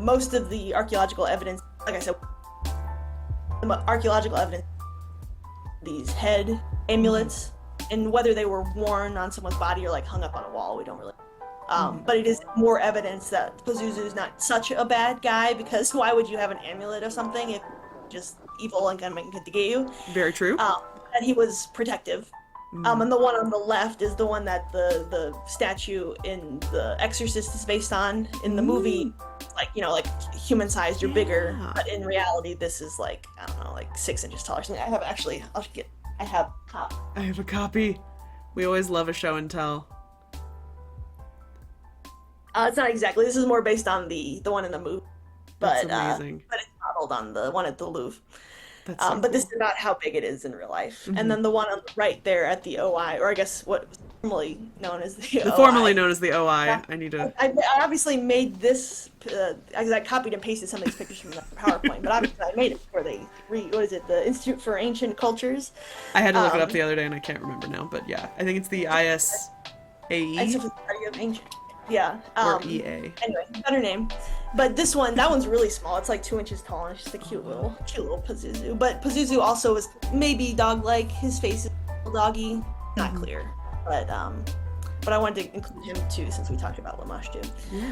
Most of the archaeological evidence, like I said, these head amulets, and whether they were worn on someone's body or like hung up on a wall, we don't really. But it is more evidence that Pazuzu is not such a bad guy, because why would you have an amulet or something if just evil and gonna get you? Very true. And he was protective. And the one on the left is the one that the statue in The Exorcist is based on. In the movie, like, you know, like human-sized or bigger, but in reality, this is like, I don't know, like 6 inches taller. So I have I have a copy. We always love a show and tell. It's not exactly. This is more based on the one in the movie, but That's amazing. But it's modeled on the one at the Louvre. That's so But this cool. is about how big it is in real life. And then the one on the right there at the OI, or I guess what was formerly known as the OI. Formerly known as the OI. Yeah. I need to. I obviously made this, I copied and pasted some of these pictures from the PowerPoint, but obviously I made it for the Institute for Ancient Cultures. I had to look it up the other day and I can't remember now, but yeah, I think it's the ISAE Institute for the Study of Ancient. Yeah. or EA. Anyway, better name. But that one's really small. It's like 2 inches tall, and it's just a cute little Pazuzu. But Pazuzu also is maybe dog-like. His face is a little doggy, not clear. But I wanted to include him too, since we talked about Lamash too. Yeah.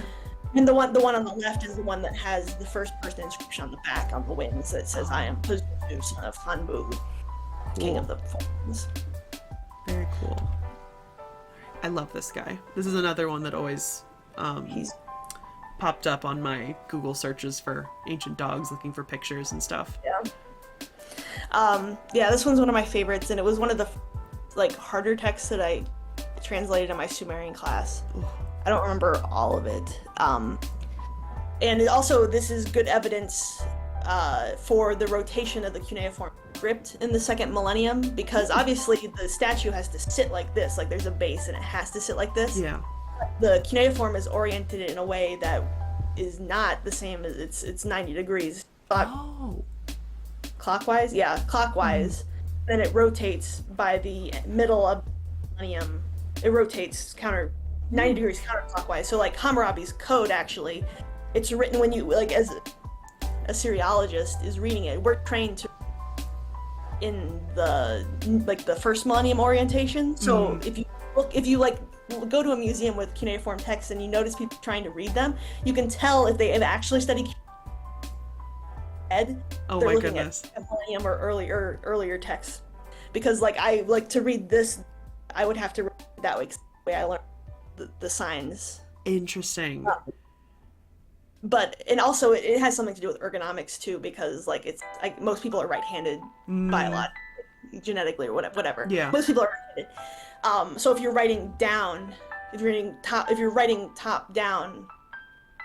And the one on the left is the one that has the first person inscription on the back on the wings that says, "I am Pazuzu, son of Hanbu, king of the forms." Very cool. I love this guy. This is another one that always He's popped up on my Google searches for ancient dogs, looking for pictures and stuff. yeah, this one's one of my favorites, and it was one of the like harder texts that I translated in my Sumerian class. I don't remember all of it. And it also, this is good evidence for the rotation of the cuneiform script in the second millennium, because obviously the statue has to sit like this, like there's a base and it has to sit like this. Yeah. The cuneiform is oriented in a way that is not the same as it's 90 degrees. Oh. Clockwise? Yeah, clockwise. Then it rotates by the middle of the millennium. It rotates 90 degrees counterclockwise. So like Hammurabi's code, actually, it's written when you, like, as a Syriologist is reading it, we're trained to in the first millennium orientation. So if you go to a museum with cuneiform texts and you notice people trying to read them, you can tell if they have actually studied ed. Oh They're my looking goodness. at millennium or earlier texts, because like I like to read this, I would have to read it that way, 'cause the way I learned the signs. Interesting. But and also it has something to do with ergonomics too, because like it's like most people are right-handed biologically, genetically or whatever. Yeah. Most people are right-handed. So if you're writing down, if you're writing top down,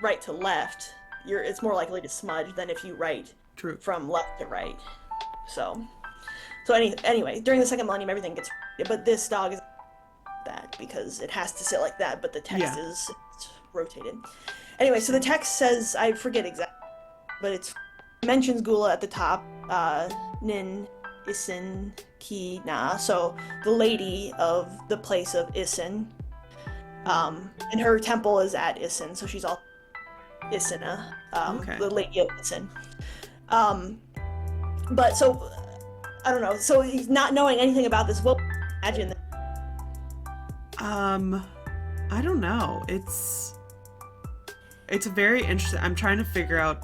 right to left, it's more likely to smudge than if you write True. from left to right. So anyway, during the second millennium, everything gets, but this dog is that because it has to sit like that, but the text is rotated. Anyway, so the text says, I forget exactly, but it mentions Gula at the top, Nin Isin Ki Na, so the lady of the place of Isin, and her temple is at Isin, so she's all Isina, the lady of Isin. But so, I don't know, so he's not knowing anything about this, what would you imagine that? I don't know. It's very interesting. I'm trying to figure out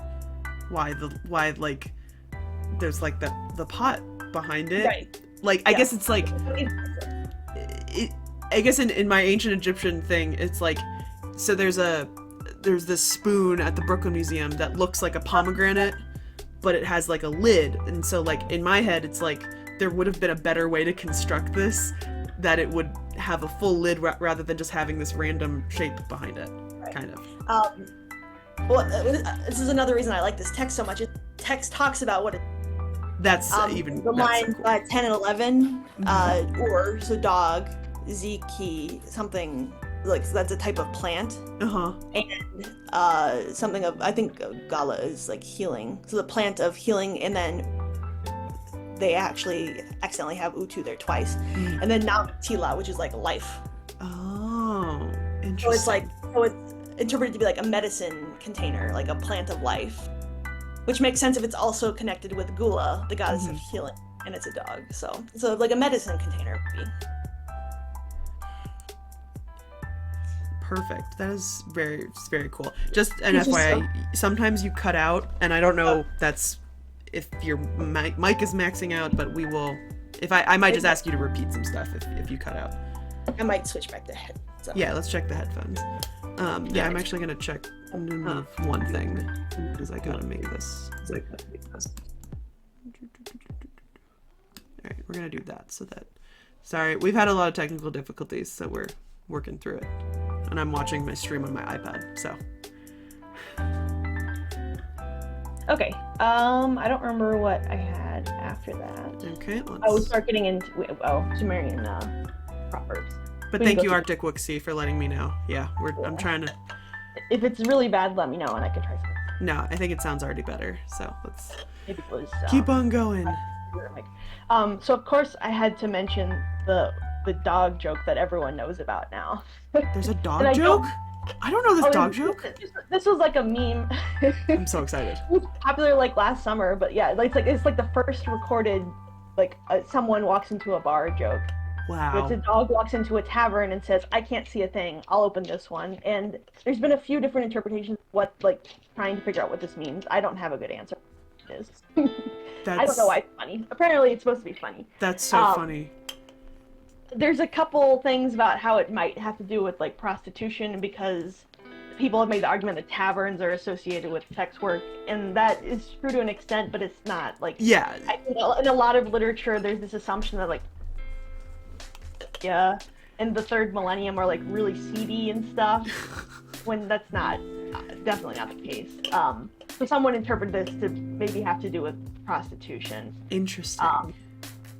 why like there's like the pot behind it. Right. Like I guess it's like I guess in my ancient Egyptian thing, it's like so there's this spoon at the Brooklyn Museum that looks like a pomegranate, but it has like a lid, and so like in my head it's like there would have been a better way to construct this, that it would have a full lid rather than just having this random shape behind it, kind of. Well, this is another reason I like this text so much. Text talks about what it That's even the that's so line cool. 10 and 11, or so dog, ziki, something like so that's a type of plant, Uh-huh. and something of I think gala is like healing. So the plant of healing, and then they actually accidentally have utu there twice, and then now tila, which is like life. Oh, interesting. So it's like it's interpreted to be like a medicine container, like a plant of life, which makes sense if it's also connected with Gula, the goddess of healing, and it's a dog. So like a medicine container would be. Perfect. That is very, very cool. Just an It's just FYI, sometimes you cut out, and I don't know that's if your mic is maxing out, but we will. If I might just ask you to repeat some stuff if you cut out. I might switch back to head. So. Yeah, let's check the headphones. Yeah, I'm actually gonna check one thing because I gotta make this. All right, we're gonna do that so that. Sorry, we've had a lot of technical difficulties, so we're working through it. And I'm watching my stream on my iPad, so. Okay. I don't remember what I had after that. Okay, let's. I would start getting into Sumerian proverbs. But we thank can you, go Arctic Wixie, for letting me know. Yeah, I'm trying to. If it's really bad, let me know and I can try something. No, I think it sounds already better, so let's Maybe it was. keep on going. So of course I had to mention the dog joke that everyone knows about now. There's a And dog I joke? I don't know this dog joke. This was like a meme. I'm so excited. It was popular like last summer, but yeah, it's like the first recorded like someone walks into a bar joke. Wow. It's a dog walks into a tavern and says, "I can't see a thing. I'll open this one." And there's been a few different interpretations of what like trying to figure out what this means. I don't have a good answer. It is. I don't know why it's funny. Apparently, it's supposed to be funny. That's so funny. There's a couple things about how it might have to do with like prostitution, because people have made the argument that taverns are associated with sex work, and that is true to an extent, but it's not. Like, Yeah. I think in a lot of literature, there's this assumption that like, yeah, in the third millennium are like really seedy and stuff, when that's not definitely not the case. So someone interpreted this to maybe have to do with prostitution. Interesting.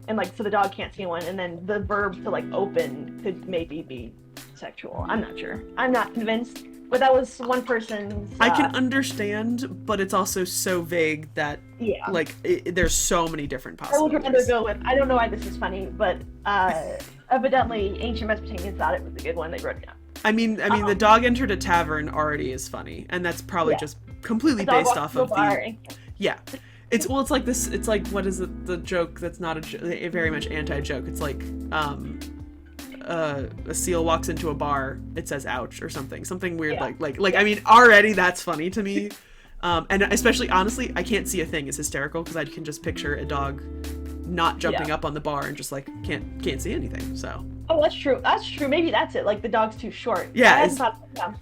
And like, so the dog can't see one, and then the verb to like open could maybe be sexual. I'm not sure. I'm not convinced. But that was one person's. I can understand, but it's also so vague that like there's so many different possibilities. I would rather go with. I don't know why this is funny, but evidently ancient Mesopotamians thought it was a good one. They wrote it down. I mean, the dog entered a tavern already is funny, and that's probably just completely based off of the. Yeah. It's like this. It's like, what is it? The joke that's not a very much anti-joke. It's like a seal walks into a bar. It says "ouch" or something weird. Like. I mean, already that's funny to me. And especially honestly, I can't see a thing is hysterical because I can just picture a dog not jumping up on the bar and just like can't see anything. So. Oh, that's true. That's true. Maybe that's it. Like the dog's too short. Yeah.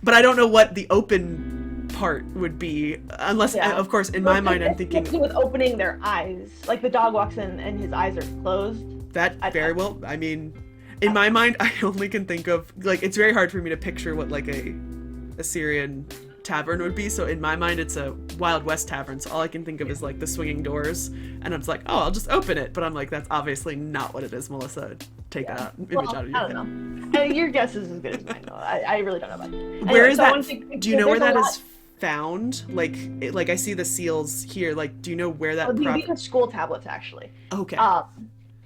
But I don't know what the open part would be, unless of course in my mind I'm thinking with opening their eyes, like the dog walks in and his eyes are closed. That very well. I mean, in my mind, I only can think of like it's very hard for me to picture what like a Assyrian tavern would be. So in my mind, it's a Wild West tavern. So all I can think of is like the swinging doors, and I'm just like, oh, I'll just open it. But I'm like, that's obviously not what it is, Melissa. Take that image out of your head. I don't know. Your guess is as good as mine, though. I really don't know about it. Where is that? Do you know where that is found? Like I see the seals here. Like, do you know where that? These are school tablets, actually. Okay.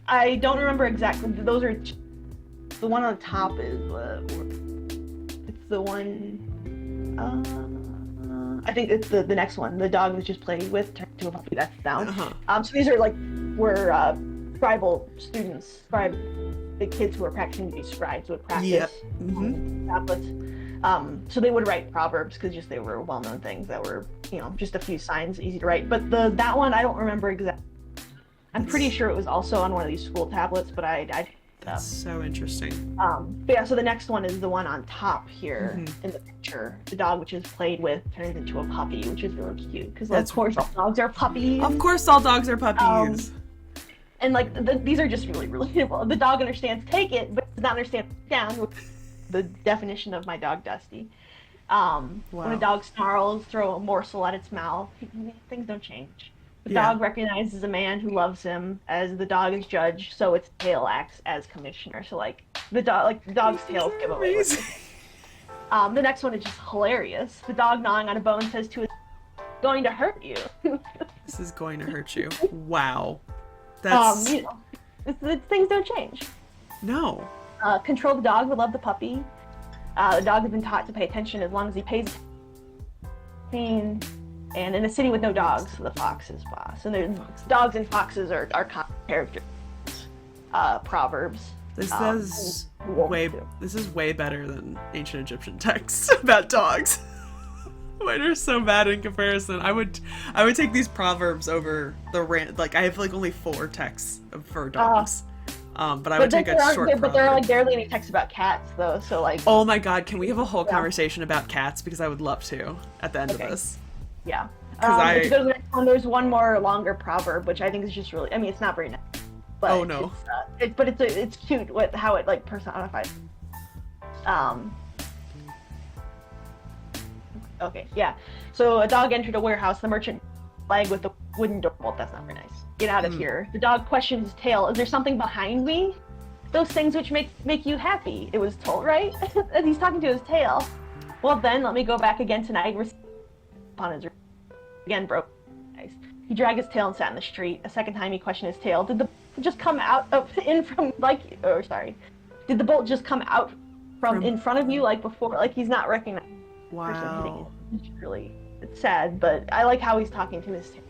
I don't remember exactly. Those are the one on the top is it's the one. I think it's the next one. The dog was just played with turned into a puppy. That's down. So these are like where scribal students, the kids who are practicing to be scribes would practice tablets. So they would write proverbs because they were well-known things that were, just a few signs, easy to write. But that one I don't remember exactly. I'm pretty sure it was also on one of these school tablets, but That's so interesting. But yeah, so the next one is the one on top here in the picture. The dog, which is played with, turns into a puppy, which is really cute because of course all dogs are puppies. Of course, all dogs are puppies. And like these are just really relatable. The dog understands take it, but does not understand down. The definition of my dog Dusty. When a dog snarls, throw a morsel at its mouth. Things don't change. The Yeah. dog recognizes a man who loves him as the dog is judge, so its tail acts as commissioner. So the dog's tails give away. Amazing. The next one is just hilarious. The dog gnawing on a bone says to it, "Going to hurt you." This is going to hurt you. Wow. That's Things don't change. no. Control the dog would love the puppy. The dog has been taught to pay attention as long as he pays attention. And in a city with no dogs, the fox is boss. And there's dogs and foxes are common characters. Proverbs. This is wolves way too. this is way better than ancient Egyptian texts about dogs. Mine are so bad in comparison. I would take these proverbs over the I have only 4 texts for dogs. But I would take a short proverb. But there are barely any texts about cats though, so Oh my god, can we have a whole conversation about cats? Because I would love to at the end of this. yeah. 'Cause If you go to the next one, there's one more longer proverb, which I think is just really, it's not very nice. But Oh, no. it's cute with how it personifies. Okay, yeah. So a dog entered a warehouse. The merchant flag with the wooden door. Well, that's not very nice. Get out of here. The dog questioned his tail. Is there something behind me? Those things which make you happy. It was told, right? And he's talking to his tail. Well, then let me go back again tonight. Upon his again broke. Nice. He dragged his tail and sat in the street. A second time he questioned his tail. Did the just come out in from Did the bolt just come out from in front of you like before? Like he's not recognizing. Wow. It's sad, but I like how he's talking to his tail.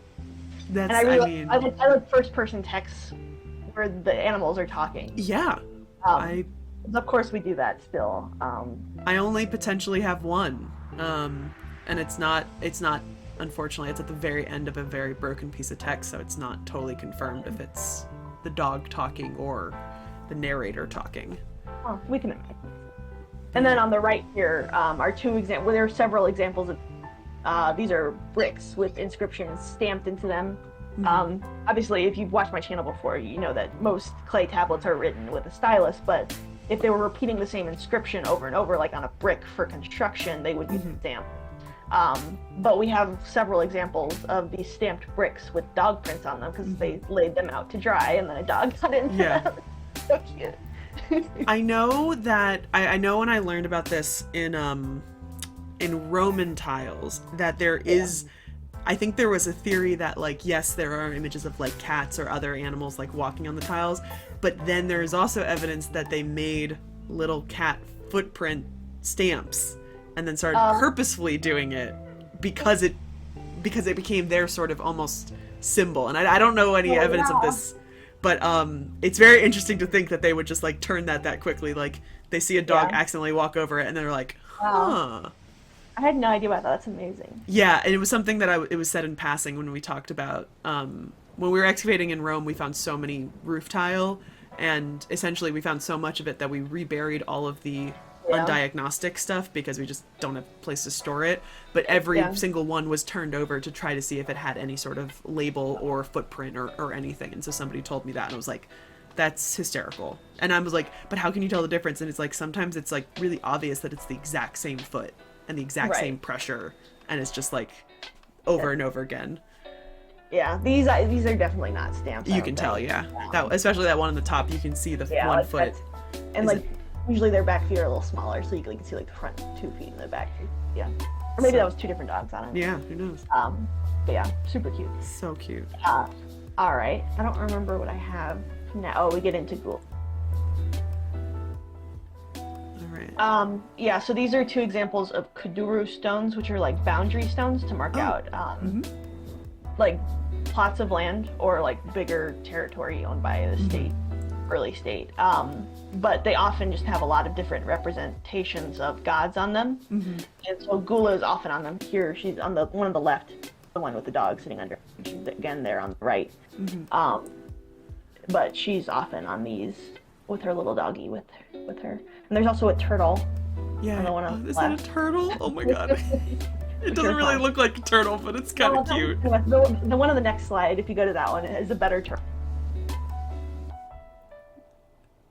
That's And I like first person texts where the animals are talking. Yeah. Of course we do that still. I only potentially have one. And it's not unfortunately it's at the very end of a very broken piece of text, so it's not totally confirmed if it's the dog talking or the narrator talking. Oh, we can imagine. And then on the right here are 2 examples. Well, there are several examples of these are bricks with inscriptions stamped into them. Mm-hmm. Obviously, if you've watched my channel before, you know that most clay tablets are written with a stylus, but if they were repeating the same inscription over and over, like on a brick for construction, they would use a stamp. But we have several examples of these stamped bricks with dog prints on them because they laid them out to dry and then a dog got into them. So cute. I know that I know when I learned about this in Roman tiles that there is I think there was a theory that yes, there are images of cats or other animals walking on the tiles, but then there is also evidence that they made little cat footprint stamps and then started purposefully doing it because it became their sort of almost symbol. And I don't know any evidence of this, but it's very interesting to think that they would just turn that quickly. They see a dog accidentally walk over it and they're like, huh. I had no idea about that. That's amazing. Yeah, and it was something that it was said in passing when we talked about when we were excavating in Rome. We found so many roof tile, and essentially we found so much of it that we reburied all of the undiagnostic stuff because we just don't have a place to store it. But every single one was turned over to try to see if it had any sort of label or footprint or anything. And so somebody told me that, and I was like, that's hysterical. And I was like, but how can you tell the difference? And it's sometimes it's really obvious that it's the exact same foot and the exact same pressure, and it's just over and over again. Yeah, these are definitely not stamps. You can tell, that especially that one on the top, you can see the 1 foot. And usually their back feet are a little smaller, so you can see the front 2 feet and the back 2. Yeah, or maybe that was 2 different dogs on it. Yeah, who knows? But yeah, super cute. So cute. All right, I don't remember what I have now. Oh, we get into Google. Yeah, so these are 2 examples of Kuduru stones, which are boundary stones to mark out plots of land or bigger territory owned by the state, early state. But they often just have a lot of different representations of gods on them. And so Gula is often on them. Here, she's on the one on the left, the one with the dog sitting under. She's again there on the right. But she's often on these with her little doggy with her. And there's also a turtle. Yeah. On the one on the is left. that a turtle? Oh my god. It doesn't really look like a turtle, but it's kind of cute. The one on the next slide, if you go to that one, is a better turtle.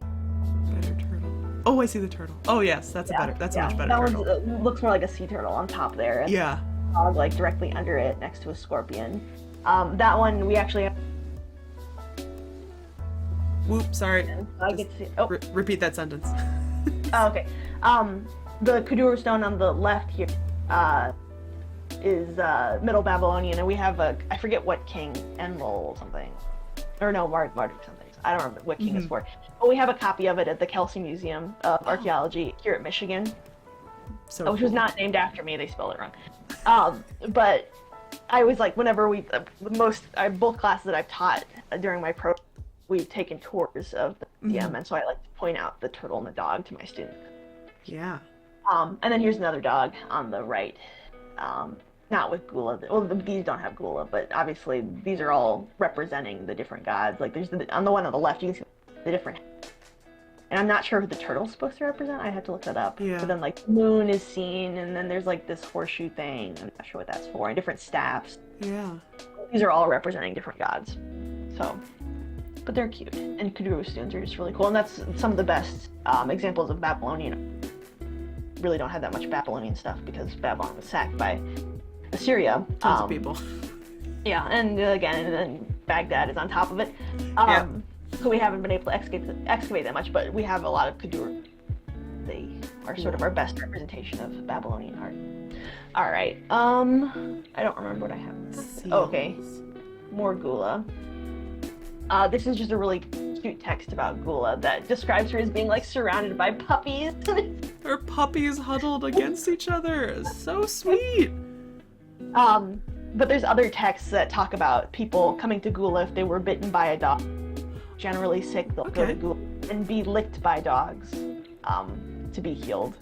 Better turtle. Oh, I see the turtle. Oh yes, that's a much better that turtle. That one looks more like a sea turtle on top there. And Yeah. dog directly under it next to a scorpion. That one we actually have. Whoop, sorry. I get to see. Oh, Repeat that sentence. oh, okay. The Kuduro stone on the left here is Middle Babylonian, and we have I forget what king, Enlil something, or no, Marduk something. I don't remember what king is for. But we have a copy of it at the Kelsie Museum of Archaeology here at Michigan, which was not named after me. They spelled it wrong. But I was like, whenever both classes that I've taught during my program, we've taken tours of the museum, and so I like to point out the turtle and the dog to my students. Yeah. And then here's another dog on the right. Not with Gula. Well, these don't have Gula, but obviously these are all representing the different gods. Like there's on the one on the left, you can see the different. And I'm not sure who the turtle's supposed to represent. I have to look that up. Yeah. But then like the moon is seen, and then there's like this horseshoe thing. I'm not sure what that's for. And different staffs. Yeah. These are all representing different gods. So, but they're cute. And Kuduro stones are just really cool. And that's some of the best examples of Babylonian. Really don't have that much Babylonian stuff because Babylon was sacked by Assyria. Tons of people. Yeah, and again, and then Baghdad is on top of it. So we haven't been able to excavate that much, but we have a lot of Kuduro. They are sort of our best representation of Babylonian art. All right. I don't remember what I have. Oh, okay. More Gula. This is just a really cute text about Gula that describes her as being like surrounded by puppies. Her puppies huddled against each other. So sweet. But there's other texts that talk about people coming to Gula if they were bitten by a dog. Generally sick, they'll go to Gula and be licked by dogs to be healed.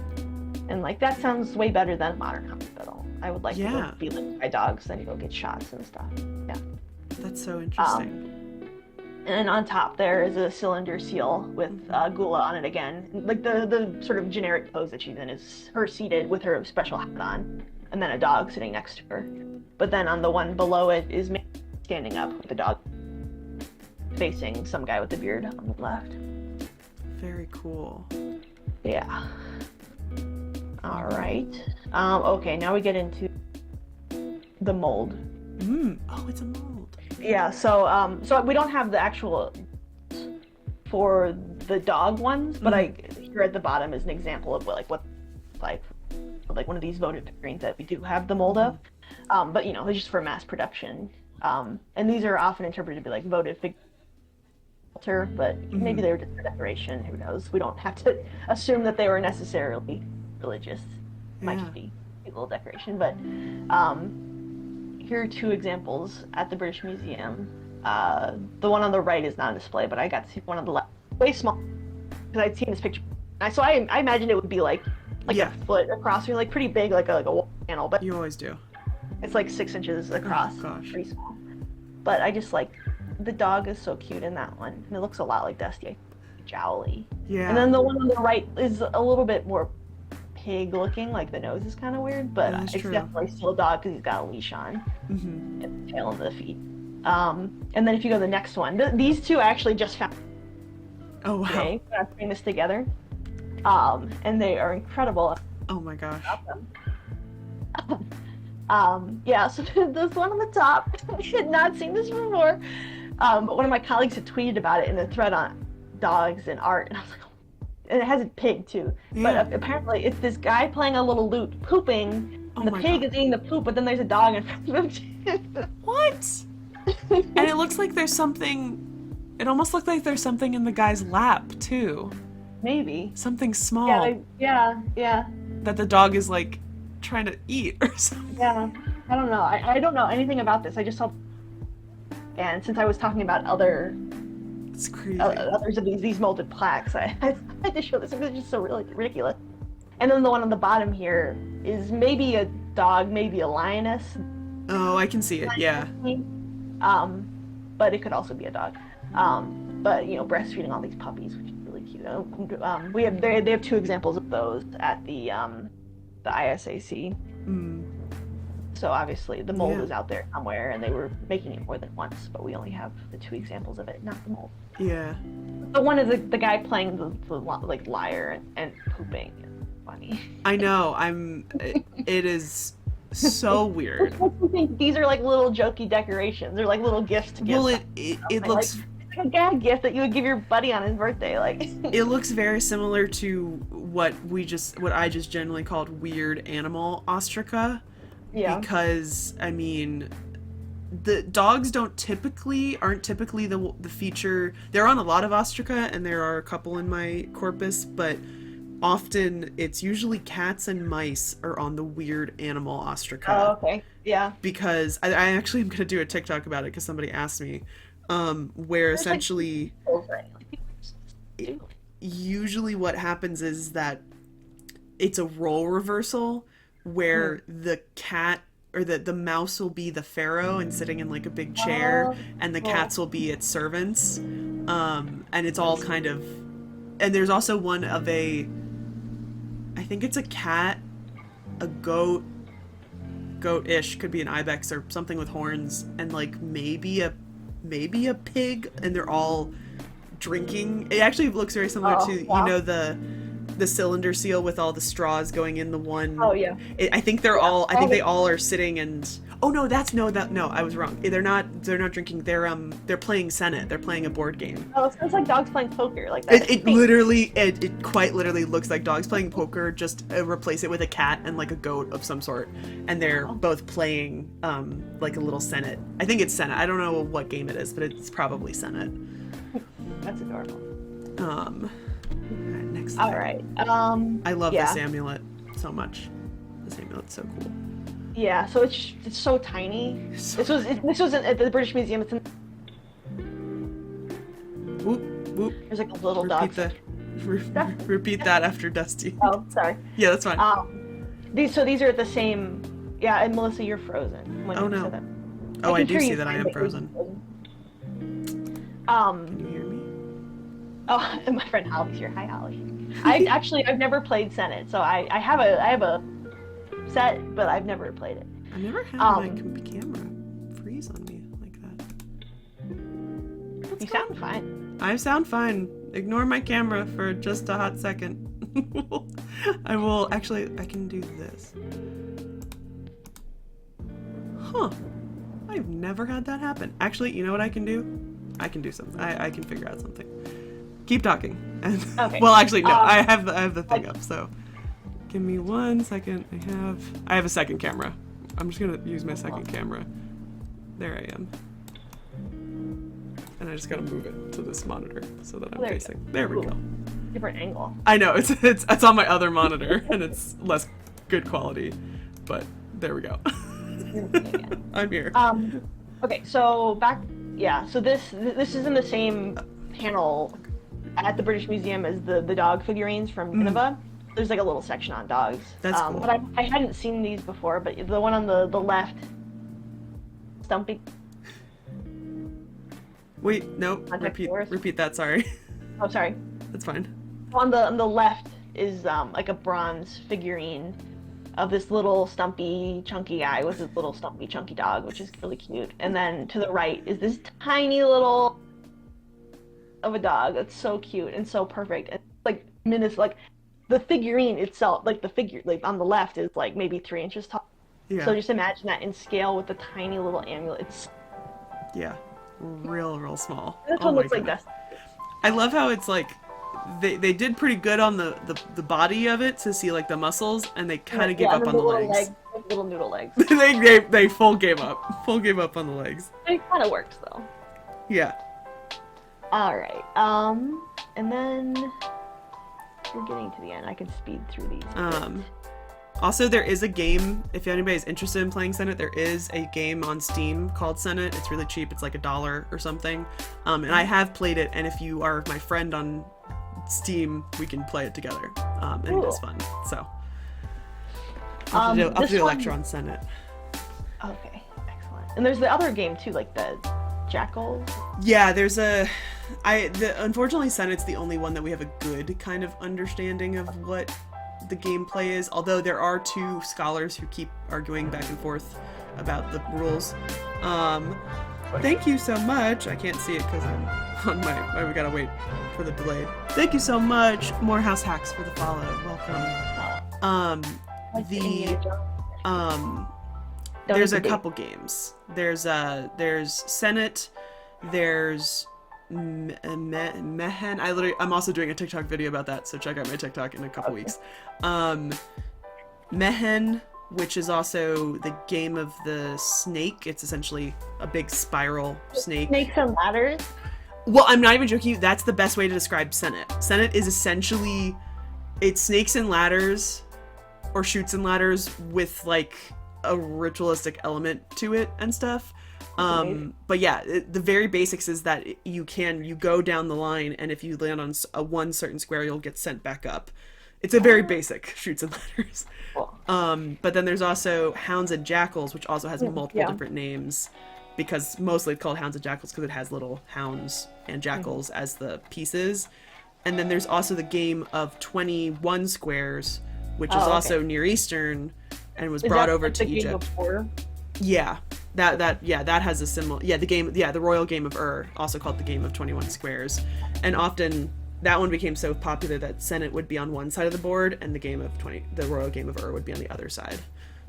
And like that sounds way better than a modern hospital. I would like to go be licked by dogs than to go get shots and stuff. Yeah. That's so interesting. And on top there is a cylinder seal with Gula on it again. Like the sort of generic pose that she's in is her seated with her special hat on, and then a dog sitting next to her. But then on the one below it is standing up with the dog facing some guy with a beard on the left. Very cool. Yeah. All right. Okay, now we get into the mold. Oh, it's a mold. Yeah, so we don't have the actual for the dog ones, but here at the bottom is an example of what one of these votive figurines that we do have the mold of. But you know, they're just for mass production. And these are often interpreted to be like votive figures, but maybe they were just for decoration. Who knows? We don't have to assume that they were necessarily religious. Might just be a little decoration, but. Here are two examples at the British Museum. The one on the right is not on display, but I got to see one on the left, way small, because I'd seen this picture. So I imagined it would be like a foot across, or like pretty big, like a wall panel. But you always do. It's like 6 inches across. Oh, gosh. Pretty small. But I just like the dog is so cute in that one, and it looks a lot like Dusty, jowly. Yeah. And then the one on the right is a little bit more pig looking, like the nose is kind of weird, but it's definitely still a dog because he's got a leash on and the tail and the feet. And then if you go to the next one, these two I actually just found. Oh wow! Today, I'm putting this together, and they are incredible. Oh my gosh! Yeah. So this one on the top, I had not seen this before. But one of my colleagues had tweeted about it in a thread on dogs and art, and I was like. And it has a pig too, but apparently it's this guy playing a little lute, pooping, and the pig is eating the poop, but then there's a dog in front of him. What? And it looks like there's something, it almost looked like there's something in the guy's lap too. Maybe. Something small. Yeah. That the dog is like trying to eat or something. Yeah, I don't know. I don't know anything about this. I just saw, and since I was talking about other It's crazy. Others of these molded plaques. I had to show this because it's just so really ridiculous. And then the one on the bottom here is maybe a dog, maybe a lioness. Oh, I can see it. Yeah. But it could also be a dog. But you know, breastfeeding all these puppies, which is really cute. They have two examples of those at the ISAC. So obviously the mold is out there somewhere, and they were making it more than once, but we only have the two examples of it, not the mold. Yeah. The one is the guy playing the like lyre and pooping. It's funny. I know. It is So weird. It makes me think these are like little jokey decorations. They're like little gifts to give. Well, someone. it looks Like a gag gift that you would give your buddy on his birthday. Like it looks very similar to what I just generally called weird animal ostraca. yeah. Because I mean, the dogs aren't typically the feature. They're on a lot of ostraca, and there are a couple in my corpus, but often it's usually cats and mice are on the weird animal ostraca. Oh, okay. Yeah. Because I actually am going to do a TikTok about it because somebody asked me, where There's, like, essentially usually what happens is that it's a role reversal where the cat or the mouse will be the pharaoh and sitting in like a big chair, and the cats will be its servants, and it's all kind of, and there's also one of I think it's a cat, a goat-ish, could be an ibex or something with horns, and like maybe a pig, and they're all drinking. It actually looks very similar to wow. you know the cylinder seal with all the straws going in the one. Oh yeah. I think they're all. I think they all are sitting and. Oh no, no, I was wrong. They're not drinking. They're playing Senate. They're playing a board game. Oh, it sounds like dogs playing poker, like that. It quite literally looks like dogs playing poker. Just replace it with a cat and like a goat of some sort, and they're both playing like a little Senate. I think it's Senate. I don't know what game it is, but it's probably Senate. That's adorable. Next. All right. I love yeah. this amulet so much. This amulet's so cool. Yeah, so it's so tiny. This was at the British Museum. It's in. Whoop whoop. There's like a little dog. Repeat that after Dusty. Oh, sorry. Yeah, that's fine. These are the same. Yeah, and Melissa, you're frozen. When Oh you no. said that. Oh, I can do hear see you that I fine, am but you're frozen. Can you hear me? Oh, and my friend Holly's here. Hi, Holly. I've never played Senate, so I have a set, but I've never played it. I've never had my camera freeze on me like that. You sound fine. I sound fine. Ignore my camera for just a hot second. I will actually. I can do this. Huh. I've never had that happen. Actually, you know what I can do? I can do something. I can figure out something. Keep talking. And Okay. well, actually, no. I have the thing up. So, give me 1 second. I have a second camera. I'm just gonna use my second camera. There I am. And I just gotta move it to this monitor so that I'm There you facing. There we go. Different angle. I know it's on my other monitor and it's less good quality, but there we go. I'm here. Okay, so back. Yeah, so this is in the same panel at the British Museum as the dog figurines from Nineveh. There's like a little section on dogs. That's cool. But I hadn't seen these before, but the one on the left, Stumpy. Wait, no, repeat that, sorry. Oh, sorry. That's fine. On the left is like a bronze figurine of this little stumpy, chunky guy with his little stumpy, chunky dog, which is really cute. And then to the right is this tiny little of a dog that's so cute and so perfect. And like the figurine itself, like the figure, like on the left is like maybe 3 inches tall. Yeah. So just imagine that in scale with the tiny little amulet. It's real small. this one looks like this. I love how it's like they did pretty good on the body of it to see like the muscles, and they kind of give up on the legs. Little noodle legs. they full gave up on the legs. It kind of works though. Yeah. All right. And then we're getting to the end. I can speed through these. Also, there is a game, if anybody's interested in playing Senate, there is a game on Steam called Senate. It's really cheap. It's like $1 or something. And I have played it, and if you are my friend on Steam, we can play it together. And it is fun. So, I'll have to do a lecture on Senate. Okay, excellent. And there's the other game too, like the Jackal. Yeah, there's unfortunately, Senate's the only one that we have a good kind of understanding of what the gameplay is, although there are 2 scholars who keep arguing back and forth about the rules. Thank you so much. I can't see it because I'm on my... we gotta wait for the delay. Thank you so much. Morehouse Hacks for the follow. Welcome. There's a couple games. There's Senate. There's Mehen. I'm also doing a TikTok video about that, so check out my TikTok in a couple weeks. Mehen, which is also the game of the snake. It's essentially a big spiral snake. Snakes and ladders? Well, I'm not even joking. That's the best way to describe Senate. Senate is essentially, it's snakes and ladders, or shoots and ladders with like a ritualistic element to it and stuff. But yeah, the very basics is that you go down the line, and if you land on one certain square, you'll get sent back up. It's a very basic shoots and ladders. Cool. But then there's also Hounds and Jackals, which also has multiple different names, because mostly it's called Hounds and Jackals because it has little hounds and jackals as the pieces. And then there's also the game of 21 squares, which is also Near Eastern and was brought over to Egypt. Yeah, that has a similar, the royal game of also called the game of 21 squares. And often that one became so popular that Senate would be on one side of the board and the royal game of would be on the other side.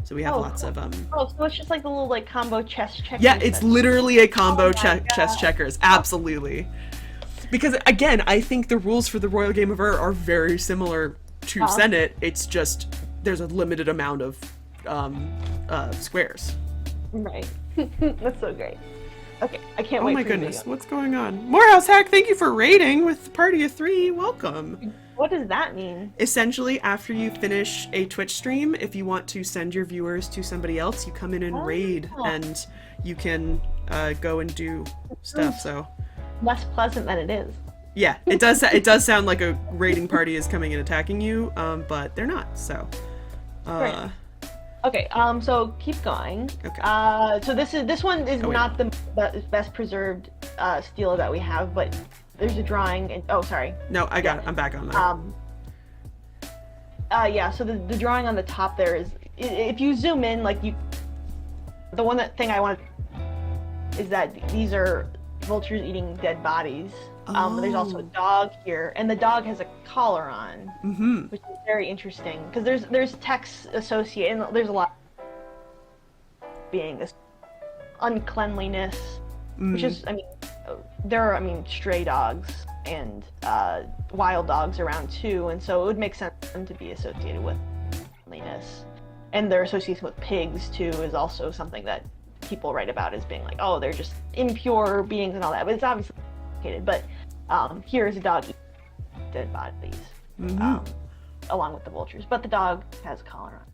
So we have lots of Oh, so it's just like the little like combo chess checkers. Yeah, it's literally a combo chess checkers. Absolutely. Because again, I think the rules for the royal game of are very similar to Senate. It's just there's a limited amount of squares. Right. That's so great. Okay, I can't wait. Oh my goodness, what's going on? Morehouse Hack, thank you for raiding with Party of 3. Welcome. What does that mean? Essentially, after you finish a Twitch stream, if you want to send your viewers to somebody else, you come in and raid, and you can go and do stuff. So less pleasant than it is. Yeah, it does. It does sound like a raiding party is coming and attacking you, but they're not. So. Right. Okay, so keep going. Okay. So this one is not the best preserved stela that we have, but there's a drawing. Sorry. No, I got it. I'm back on there. So the drawing on the top there is, if you zoom in, like thing I want is that these are vultures eating dead bodies. There's also a dog here, and the dog has a collar on, which is very interesting because there's text associated, and there's a lot being this uncleanliness, which is, there are stray dogs and wild dogs around too, and so it would make sense for them to be associated with cleanliness, and their association with pigs too is also something that people write about as being like, oh, they're just impure beings and all that, but it's obviously complicated. But here is a dog eating dead bodies, along with the vultures. But the dog has a collar on.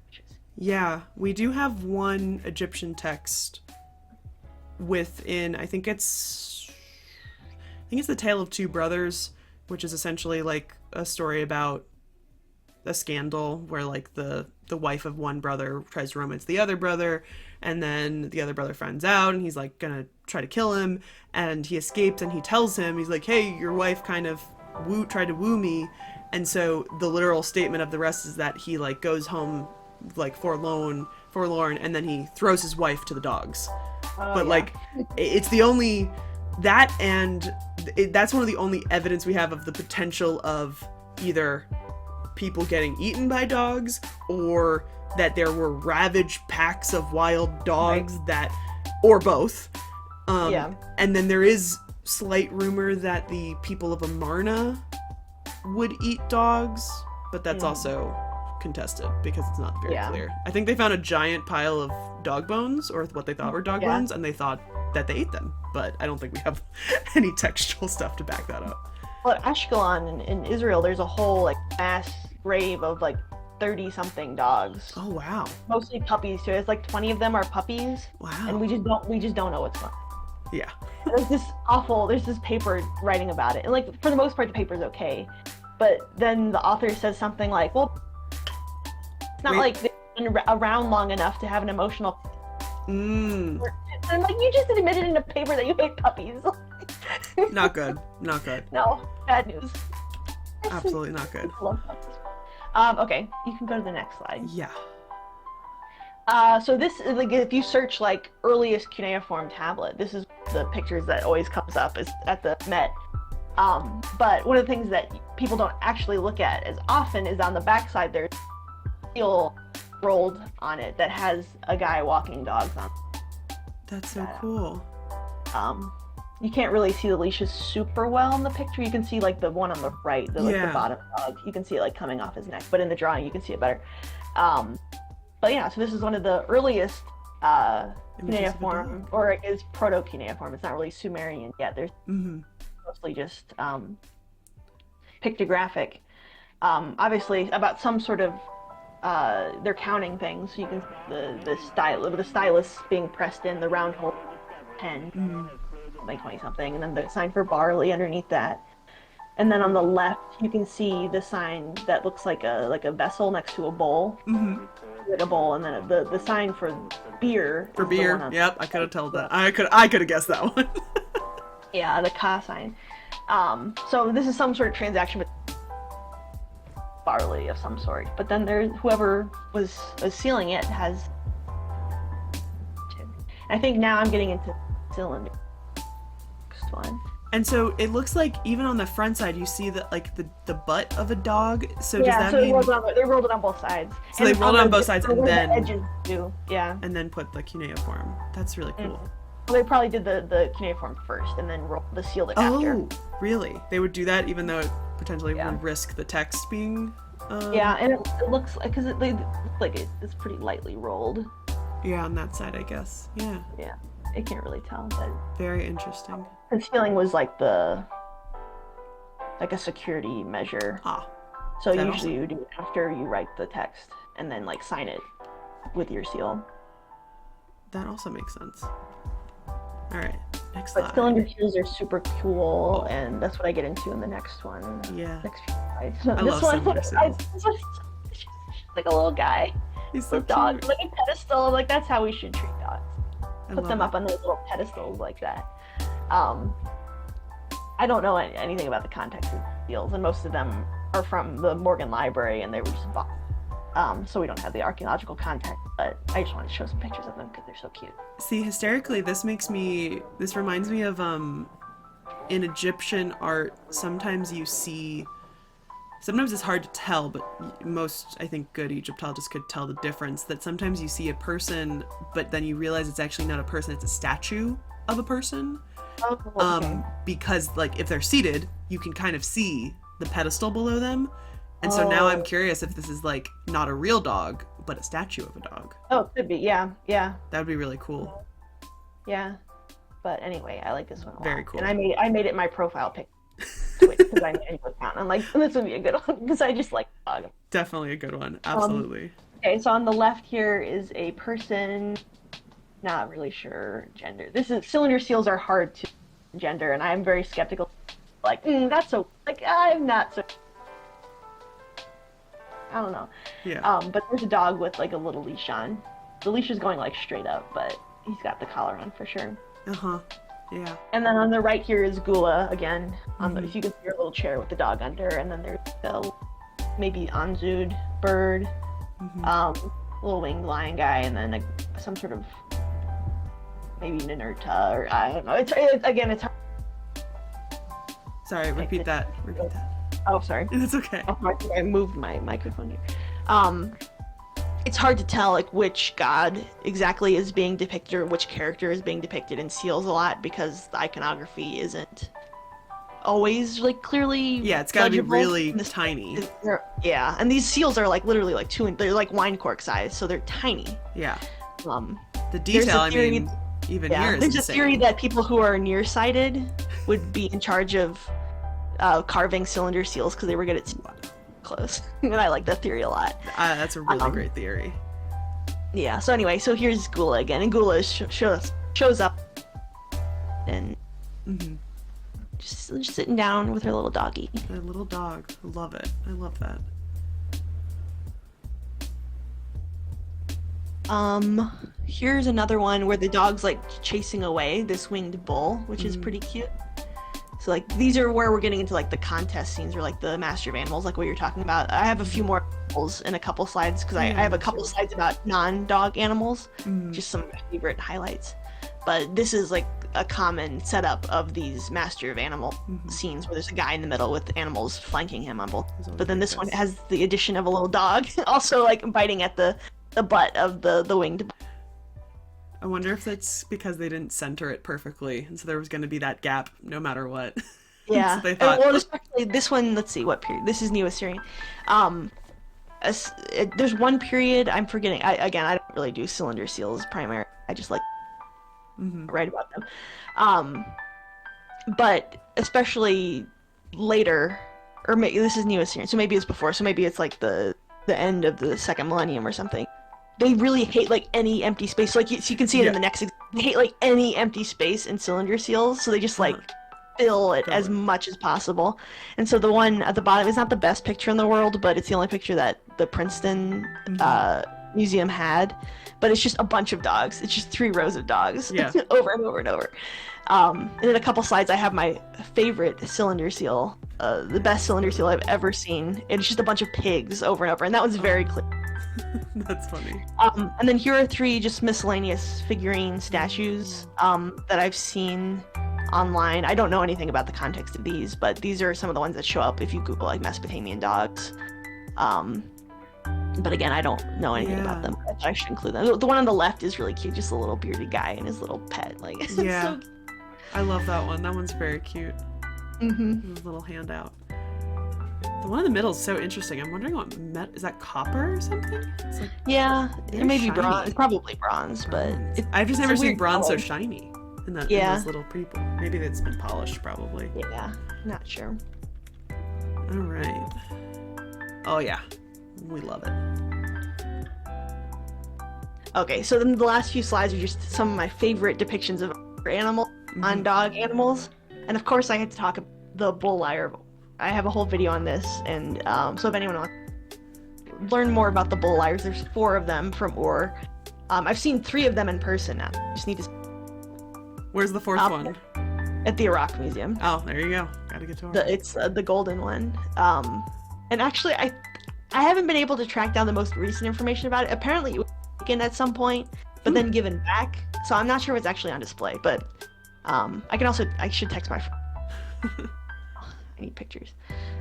Yeah, we do have one Egyptian text within. I think it's the Tale of Two Brothers, which is essentially like a story about a scandal where like the wife of one brother tries to romance the other brother, and then the other brother finds out and he's like gonna try to kill him, and he escapes, and he tells him, he's like, hey, your wife kind of tried to woo me. And so the literal statement of the rest is that he like goes home like forlorn, and then he throws his wife to the dogs. Like it's the only that, and that's one of the only evidence we have of the potential of either people getting eaten by dogs or that there were ravaged packs of wild dogs or both. And then there is slight rumor that the people of Amarna would eat dogs, but that's also contested because it's not very clear. I think they found a giant pile of dog bones, or what they thought were dog bones, and they thought that they ate them, but I don't think we have any textual stuff to back that up. Well, at Ashkelon in Israel, there's a whole like mass grave of like 30 something dogs. Oh wow. Mostly puppies too. It's like 20 of them are puppies. Wow. And we just don't know what's going on. Yeah. There's this paper writing about it, and like for the most part the paper's okay, but then the author says something like, well, it's not like they've been around long enough to have an emotional and I'm like, you just admitted in a paper that you hate puppies. Not good. No, bad news. Absolutely not good. I love puppies. Okay, you can go to the next slide. Yeah. So this is like, if you search like earliest cuneiform tablet, this is the pictures that always comes up is at the Met. But one of the things that people don't actually look at as often is on the backside there's seal rolled on it that has a guy walking dogs on. That's so cool. You can't really see the leashes super well in the picture. You can see like the one on the right, the bottom dog. You can see it like coming off his neck, but in the drawing you can see it better. But yeah, so this is one of the earliest cuneiform, or it is proto-cuneiform. It's not really Sumerian yet. There's mostly just pictographic. Obviously, about some sort of they're counting things. So you can see the stylus being pressed in the round hole 10, like 20 something, and then the sign for barley underneath that. And then on the left, you can see the sign that looks like a vessel next to a bowl. Like a bowl, and then the sign for beer. For beer, yep, I could have told that. I could have guessed that one. Yeah, the ka sign. So this is some sort of transaction with barley of some sort. But then there's whoever was sealing it has. I think now I'm getting into cylinder. Next one. And so it looks like even on the front side, you see the butt of a dog. So does that so mean they rolled it on both sides? So they rolled it on both sides and then the edges too. Yeah. And then put the cuneiform. That's really cool. Well, they probably did the cuneiform first and then sealed it after. Oh, really? They would do that even though it potentially would risk the text being. Yeah, and it looks like because it's pretty lightly rolled. Yeah, on that side, I guess. Yeah. Yeah, I can't really tell, but very interesting. Concealing was like a security measure. So usually you do it after you write the text and then like sign it with your seal. That also makes sense. All right, next slide. But cylinder seals are super cool, and that's what I get into in the next one. Yeah. Next few slides. I love cylinder seals. Like a little guy. He's so with dogs, like a pedestal. Like that's how we should treat dogs. Put them up it. on those little pedestals like that. I don't know anything about the context of seals, and most of them are from the Morgan Library, and they were just bought. So we don't have the archaeological context, but I just wanted to show some pictures of them because they're so cute. See, hysterically, this reminds me of, in Egyptian art, sometimes it's hard to tell, but most, I think, good Egyptologists could tell the difference, that sometimes you see a person, but then you realize it's actually not a person, it's a statue of a person. Oh, okay. Because, like, if they're seated, you can kind of see the pedestal below them. And so now I'm curious if this is, like, not a real dog, but a statue of a dog. Oh, it could be, yeah. That would be really cool. Yeah. But anyway, I like this one a lot. Very cool. And I made it my profile pic because I made a new account. I'm like, this would be a good one because I just like dog. Definitely a good one. Absolutely. Okay, so on the left here is a person, not really sure gender. Cylinder seals are hard to gender, and I'm very skeptical. Like, that's so, like, I'm not so. I don't know. Yeah. But there's a dog with like a little leash on. The leash is going like straight up, but he's got the collar on for sure. Yeah. And then on the right here is Gula again. You can see her little chair with the dog under, and then there's the maybe Anzud bird, little winged lion guy, and then some sort of maybe Ninurta, or I don't know. It's hard. Sorry, repeat that. Oh, sorry. It's okay. I moved my microphone here. It's hard to tell like which god exactly is being depicted or which character is being depicted in seals a lot because the iconography isn't always like clearly. Yeah, it's got to be really tiny. Yeah, and these seals are like literally like they're like wine cork size, so they're tiny. Yeah. The detail, even here is there's insane. a theory that people who are nearsighted would be in charge of carving cylinder seals because they were good at close. And I like that theory a lot. That's a really great theory. Yeah, so anyway, so here's Gula again, and Gula shows up and just sitting down with her little doggy. Her little dog. I love it. I love that. Here's another one where the dog's like chasing away this winged bull, which is pretty cute. So like these are where we're getting into like the contest scenes or like the master of animals, like what you're talking about. I have a few more animals in a couple slides because I have a couple slides about non-dog animals, just some of my favorite highlights. But this is like a common setup of these master of animal scenes where there's a guy in the middle with animals flanking him on both. But then this one has the addition of a little dog, also like biting at the the butt of the winged. I wonder if that's because they didn't center it perfectly, and so there was going to be that gap no matter what. Yeah. So they thought, Well, especially this one. Let's see what period. This is New Assyrian. Um, there's one period I'm forgetting. I don't really do cylinder seals primary. I just like write about them. But especially later, or maybe this is New Assyrian, so maybe it's before. So maybe it's like the end of the second millennium or something. They really hate like any empty space. So, like so you can see it in the next. They hate like any empty space in cylinder seals. So they just like fill it as much as possible. And so the one at the bottom is not the best picture in the world, but it's the only picture that the Princeton museum had. But it's just a bunch of dogs. It's just 3 rows of dogs over and over and over. And in a couple slides, I have my favorite cylinder seal, the best cylinder seal I've ever seen. It's just a bunch of pigs over and over, and that one's very clear. That's funny. And then here are 3 just miscellaneous figurine statues that I've seen online. I don't know anything about the context of these, but these are some of the ones that show up if you Google like Mesopotamian dogs. But again, I don't know anything about them. I should include them. The one on the left is really cute, just a little bearded guy and his little pet. Like, it's so cute. I love that one. That one's very cute. His little handout. The one in the middle is so interesting. I'm wondering what is that copper or something? It's like it may be bronze. It's probably bronze, but I've just never seen bronze so color. shiny in those little people. Maybe it's been polished, probably. Yeah, not sure. All right. Oh yeah, we love it. Okay, so then the last few slides are just some of my favorite depictions of animals on dog animals, and of course I had to talk about the bull lyre. I have a whole video on this, and so if anyone wants to learn more about the bull lyres, there's 4 of them from Ur. I've seen 3 of them in person now. Just need to. Where's the 4th one? At the Iraq Museum. Oh, there you go. Gotta get to it. It's the golden one. And actually, I haven't been able to track down the most recent information about it. Apparently, it was taken at some point, but then given back. So I'm not sure if it's actually on display. But I should text my friend. I need pictures.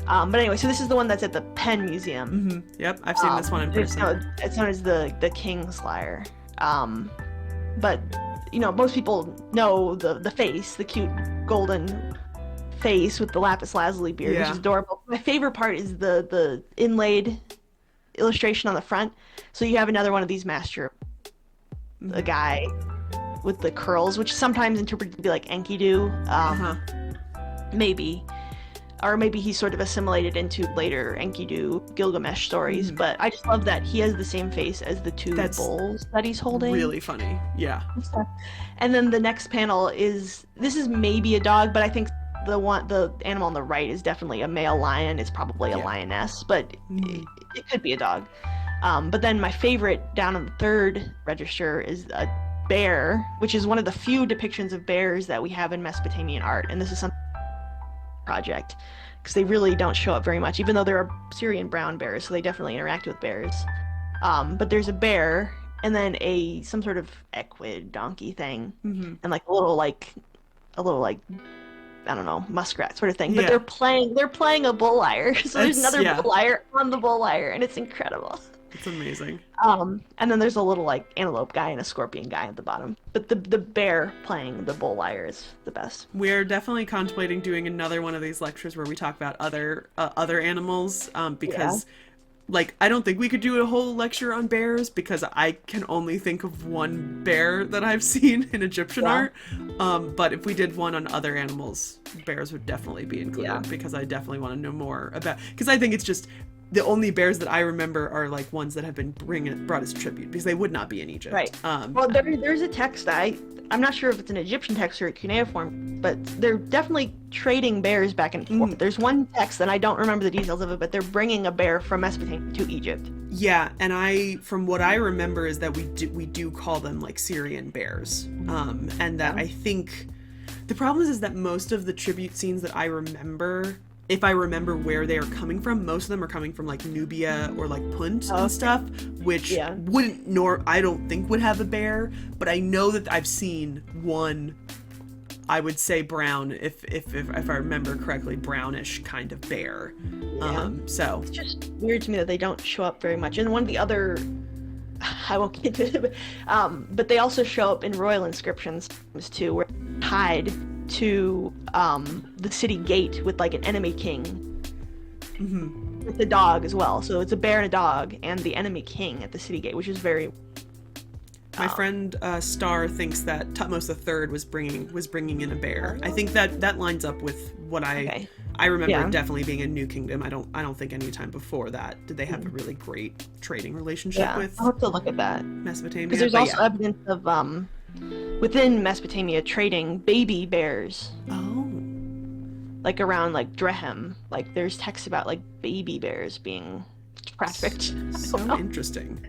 But anyway, so this is the one that's at the Penn Museum. Yep, I've seen this one in person. It's known as the King's Lyre. But most people know the face, the cute golden face with the lapis lazuli beard, which is adorable. My favorite part is the inlaid illustration on the front. So you have another one of these master, a guy with the curls, which sometimes interpreted to be like Enkidu. Maybe. Or maybe he's sort of assimilated into later Enkidu Gilgamesh stories, but I just love that he has the same face as the 2 bulls that he's holding. Really funny, yeah. And then the next panel this is maybe a dog, but I think the animal on the right is definitely a male lion. It's probably a lioness, but it could be a dog. But then my favorite down on the 3rd register is a bear, which is one of the few depictions of bears that we have in Mesopotamian art, and this is something project because they really don't show up very much, even though there are Syrian brown bears, so they definitely interact with bears. But there's a bear and then some sort of equid donkey thing, and like a little like I don't know, muskrat sort of thing. But they're playing a bull lyre, so there's another bull lyre on the bull lyre, and it's incredible. It's amazing. And then there's a little like antelope guy and a scorpion guy at the bottom. But the bear playing the bull lyre is the best. We're definitely contemplating doing another one of these lectures where we talk about other animals, because like I don't think we could do a whole lecture on bears because I can only think of one bear that I've seen in Egyptian art. But if we did one on other animals, bears would definitely be included because I definitely want to know more about, because I think it's just the only bears that I remember are like ones that have been brought as tribute because they would not be in Egypt. Right. Well, there's a text I'm not sure if it's an Egyptian text or a cuneiform, but they're definitely trading bears back and forth. There's one text, and I don't remember the details of it, but they're bringing a bear from Mesopotamia to Egypt. Yeah, and from what I remember is that we do call them like Syrian bears, and that I think the problem is that most of the tribute scenes that I remember, if I remember where they are coming from, most of them are coming from like Nubia or like Punt and stuff, which I don't think would have a bear, but I know that I've seen one, I would say brown, if I remember correctly, brownish kind of bear. So it's just weird to me that they don't show up very much. And one of the other I won't get into it, but they also show up in royal inscriptions too, where they're tied to the city gate with like an enemy king. With the dog as well. So it's a bear and a dog and the enemy king at the city gate, which is very. My friend Star thinks that Tutmos III was bringing in a bear. I think that lines up with what I remember definitely being a new kingdom. I don't think any time before that did they have a really great trading relationship with. I'll have to look at that. Mesopotamia. Because there's also evidence of within Mesopotamia trading baby bears. Oh. Like around like Drehem, like there's texts about like baby bears being trafficked. So interesting.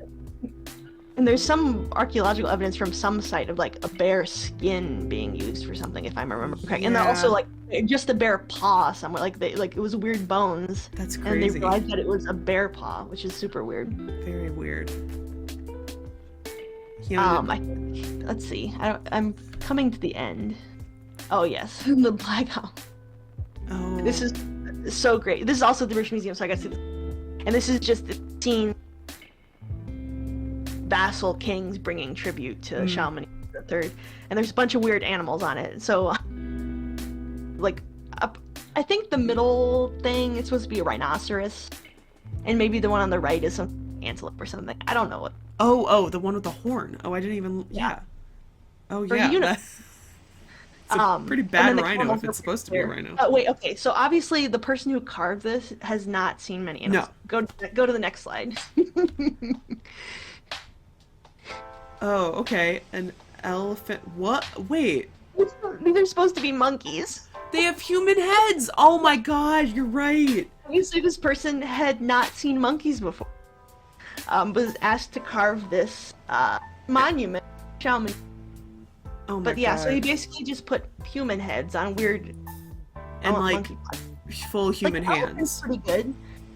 And there's some archaeological evidence from some site of like a bear skin being used for something, if I remember correctly. And then also like just a bear paw somewhere, like it was weird bones. That's crazy. And they realized that it was a bear paw, which is super weird. Very weird. Let's see. I'm coming to the end. Oh yes, the Black Owl. Oh. This is so great. This is also the British Museum, so I got to see this. And this is just the scene. Vassal kings bringing tribute to Shalmaneser III, and there's a bunch of weird animals on it. So, like, I think the middle thing is supposed to be a rhinoceros, and maybe the one on the right is some antelope or something. I don't know what. Oh, the one with the horn. Oh, I didn't even. Yeah. Oh yeah. It's a pretty bad rhino if it's supposed to be a rhino. Wait, okay. So obviously the person who carved this has not seen many animals. No. Go to the next slide. Oh, okay. An elephant. What? Wait. These are supposed to be monkeys. They have human heads. Oh my god, you're right. Obviously this person had not seen monkeys before. Was asked to carve this monument. Shalmaneser. Oh my But yeah, god. so he basically just put human heads on weird and like monkey full human like, hands. Pretty good.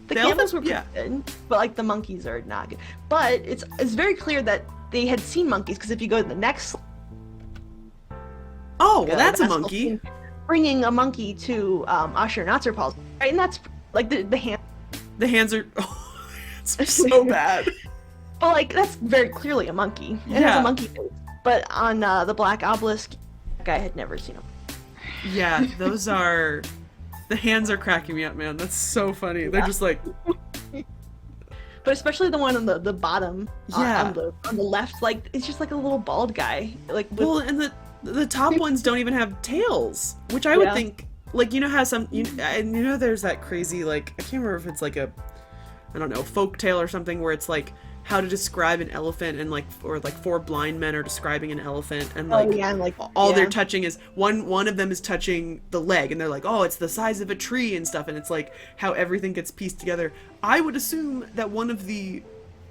The The camels were elephants- pretty good, but like the monkeys are not good. But it's very clear that they had seen monkeys, because if you go to the next Oh, well, that's a Vassal monkey. king bringing a monkey to Ashur-Natsir-Pal's, right? And that's like the hand. The hands are it's so bad. But like that's very clearly a monkey. It has a monkey face. But on the Black Obelisk, that guy had never seen him. Yeah, those are the hands are cracking me up, man. That's so funny. They're just like But especially the one on the bottom, Yeah. on the left, like it's just like a little bald guy, like with, well, and the top ones don't even have tails, which I would think, like, you know how there's that crazy, like, I can't remember if it's like a, I don't know, folk tale or something where it's like how to describe an elephant, and like, or like four blind men are describing an elephant, and like, all they're touching is one of them is touching the leg, and they're like, oh, it's the size of a tree and stuff, and it's like how everything gets pieced together. I would assume that one of the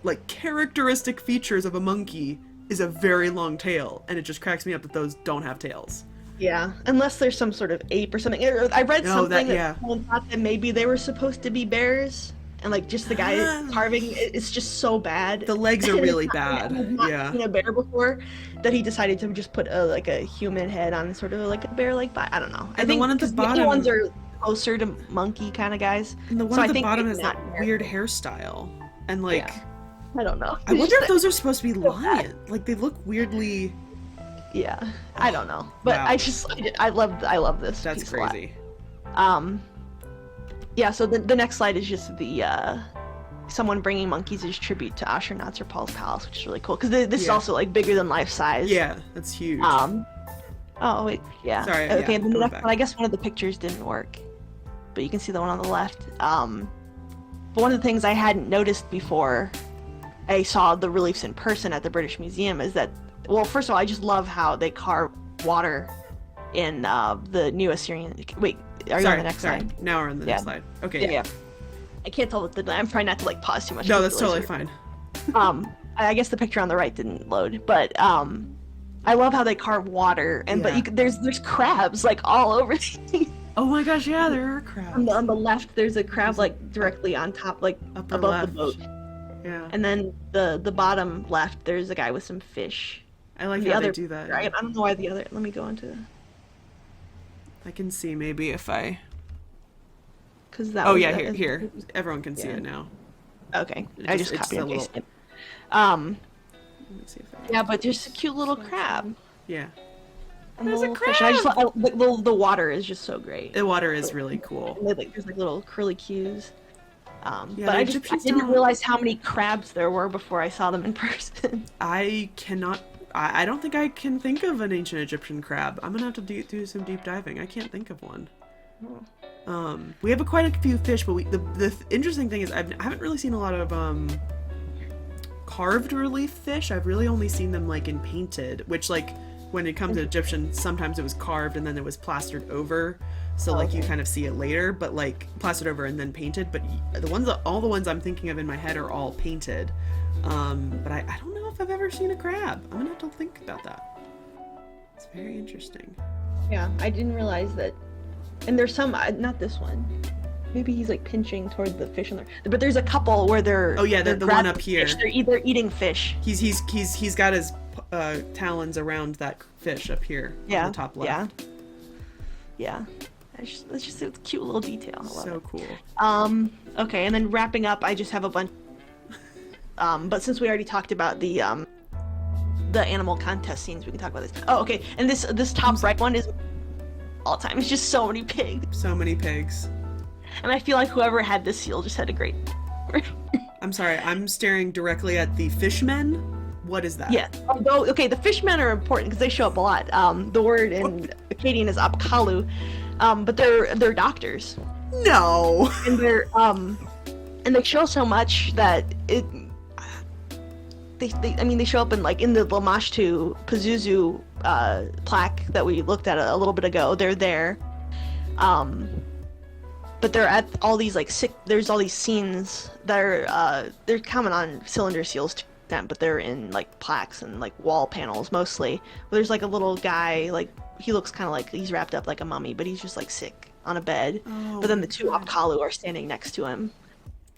like characteristic features of a monkey is a very long tail, and it just cracks me up that those don't have tails. Yeah, unless there's some sort of ape or something. I read something that someone thought that maybe they were supposed to be bears, and like just the guy carving, it's just so bad. The legs are really bad. I've not seen a bear before, that he decided to just put a human head on sort of like a bear-like body. I don't know. I think the one at the bottom, the other ones are closer to monkey kind of guys. And the one at the bottom has that weird hairstyle, and like. Yeah. I don't know. I wonder if those are supposed to be lions. Like, they look weirdly. Yeah, I don't know, but wow. I love this. That's piece crazy. A lot. Yeah. So the next slide is just the someone bringing monkeys as tribute to Ashur-Natsir-Pal's palace, which is really cool because this is also like bigger than life size. Yeah, that's huge. Oh wait, yeah. Sorry. Okay, yeah, the next one. I guess one of the pictures didn't work, but you can see the one on the left. But one of the things I hadn't noticed before I saw the reliefs in person at the British Museum is that, well, first of all, I just love how they carve water in the New Assyrian. Wait, are you on the next slide? Now we're on the next slide. Okay. Yeah. I can't tell the. I'm trying not to like pause too much. No, that's totally fine. I guess the picture on the right didn't load, but I love how they carve water, and but there's crabs like all over. Oh my gosh, yeah, there are crabs. On the left, there's a crab like directly on top, like upper above left. the boat. Yeah. And then the bottom left, there's a guy with some fish. I like how they do that. I don't know why the other. Let me go into. I can see maybe if I. Because that. Oh yeah, here. Everyone can see it now. Okay, I just copied and pasted it. Let me see if I Yeah, but there's a cute little crab. Yeah. And There's the a little fish. And I just crab! the water is just so great. The water is really cool. And there's like little curly cues. Yeah, But the I Egyptians didn't don't- realize how many crabs there were before I saw them in person. I cannot. I don't think I can think of an ancient Egyptian crab. I'm gonna have to do some deep diving. I can't think of one. We have quite a few fish, but the interesting thing is I haven't really seen a lot of carved relief fish. I've really only seen them like in painted, which like when it comes to Egyptian, sometimes it was carved and then it was plastered over. So like you kind of see it later, but like plastered over and then painted. But all the ones I'm thinking of in my head are all painted. But I don't know if I've ever seen a crab. I'm gonna have to think about that. It's very interesting. Yeah, I didn't realize that. And there's some, not this one. Maybe he's like pinching toward the fish in there. But there's a couple where they're. Oh yeah, they're the one grabbing up here. fish. They're either eating fish. He's got his talons around that fish up here Yeah. on the top left. Yeah. It's just a cute little detail. I love So it. cool. Okay, and then wrapping up, I just have a bunch. But since we already talked about the animal contest scenes, we can talk about this. Oh, okay. And this top right one is all time. It's just so many pigs, So many pigs. and I feel like whoever had this seal just had a great. I'm sorry, I'm staring directly at the fishmen. What is that? Yeah. Although, okay, the fishmen are important because they show up a lot. The word in Akkadian is apkalu, but they're doctors, No. and they show so much that it. They show up in the Lamashtu Pazuzu plaque that we looked at a little bit ago. They're there, but they're at all these there's all these scenes that are they're common on cylinder seals to them, but they're in like plaques and like wall panels mostly. There's like a little guy, like he looks kind of like he's wrapped up like a mummy, but he's just like sick on a bed. Oh, But then the two Apkalu are standing next to him,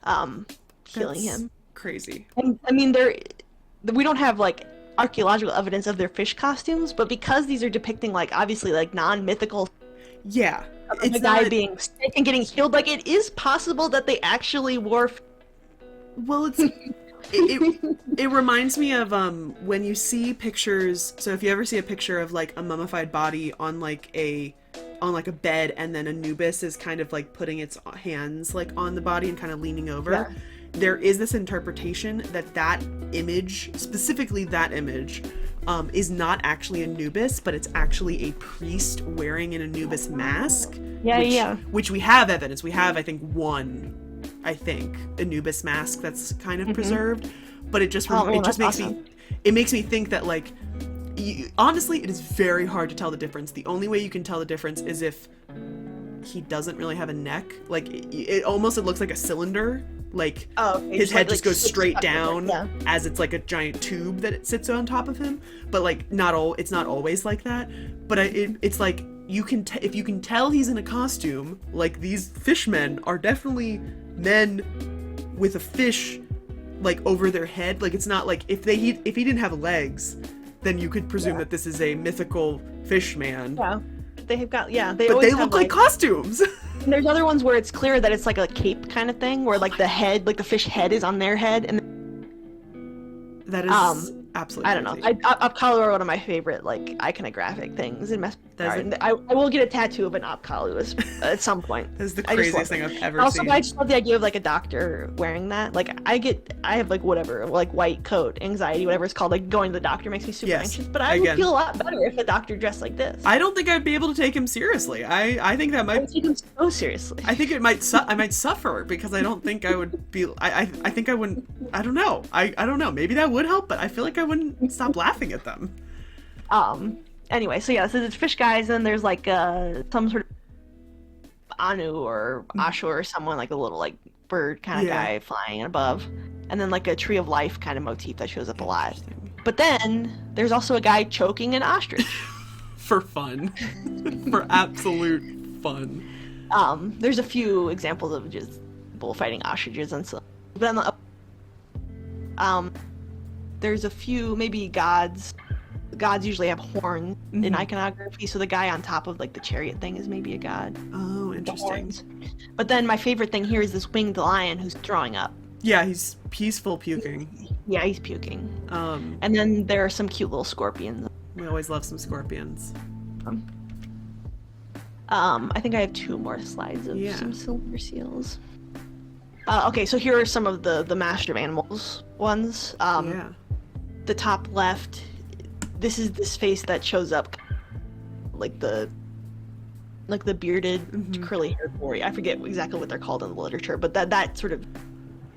healing That's him. crazy. And we don't have like archaeological evidence of their fish costumes, but because these are depicting like obviously like non-mythical Yeah. the It's guy not, being sick and getting healed, like it is possible that they actually wore. well, it's it reminds me of when you see pictures. So if you ever see a picture of like a mummified body on like a bed, and then Anubis is kind of like putting its hands like on the body and kind of leaning over. Yeah. There is this interpretation that image, specifically that image, is not actually Anubis, but it's actually a priest wearing an Anubis mask. Which we have evidence. We have, I think, one Anubis mask that's kind of preserved, but it just makes me think that like honestly it is very hard to tell the difference. The only way you can tell the difference is if he doesn't really have a neck. Like it looks like a cylinder. Like his head just goes straight down as it's like a giant tube that it sits on top of him. But like it's not always like that. But it's like if you can tell he's in a costume, like these fishmen are definitely men with a fish like over their head. Like it's not like if he didn't have legs, then you could presume that this is a mythical fish man. Yeah, they have got But they look like costumes. And there's other ones where it's clear that it's like a cape kind of thing, where like the head, like the fish head is on their head, and that is absolutely. I don't know. crazy. Apkalu are one of my favorite like iconographic things in Mesopotamia. I will get a tattoo of an Apkalu at some point. That's the I just craziest love thing I've ever Also, seen. I just love the idea of like a doctor wearing that. Like I have like whatever, like white coat anxiety, whatever it's called. Like going to the doctor makes me super Yes. anxious. But I would Again. feel a lot better if a doctor dressed like this. I don't think I'd be able to take him seriously. I think that I might. would take him so seriously. I think it might. I might suffer because I don't think I would be. I think I wouldn't. I don't know. I don't know. Maybe that would help, but I feel like I wouldn't stop laughing at them. Anyway, so there's fish guys, and then there's like some sort of Anu or Ashur or someone, like a little like bird kind of guy flying above, and then like a tree of life kind of motif that shows up a lot. But then there's also a guy choking an ostrich. For fun. For absolute fun. There's a few examples of just bullfighting ostriches and so. But there's a few maybe gods. Gods usually have horns in iconography, so the guy on top of like the chariot thing is maybe a god. Oh, The interesting. horns. But then my favorite thing here is this winged lion who's throwing up. Yeah, he's peaceful puking. Yeah, he's puking. Um, And then there are some cute little scorpions. we always love some scorpions. I think I have 2 more slides of Yeah. some silver seals. Okay, so here are some of the master of animals ones. Yeah. The top left, this is this face that shows up, like the bearded, curly-haired warrior. I forget exactly what they're called in the literature, but that sort of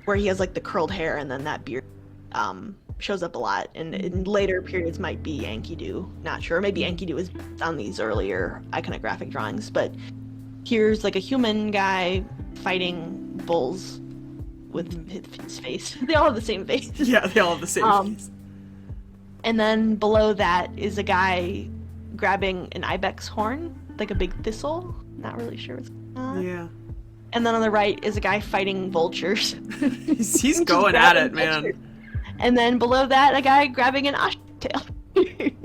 where he has like the curled hair and then that beard shows up a lot. And in later periods might be Enkidu, not sure. Maybe Enkidu is on these earlier iconographic drawings, but here's like a human guy fighting bulls with his face. They all have the same face. Yeah, they all have the same face. And then below that is a guy grabbing an ibex horn, like a big thistle. Not really sure what's going on. Yeah. And then on the right is a guy fighting vultures. He's Just going at it, grabbing man. vultures. And then below that, a guy grabbing an ostrich tail.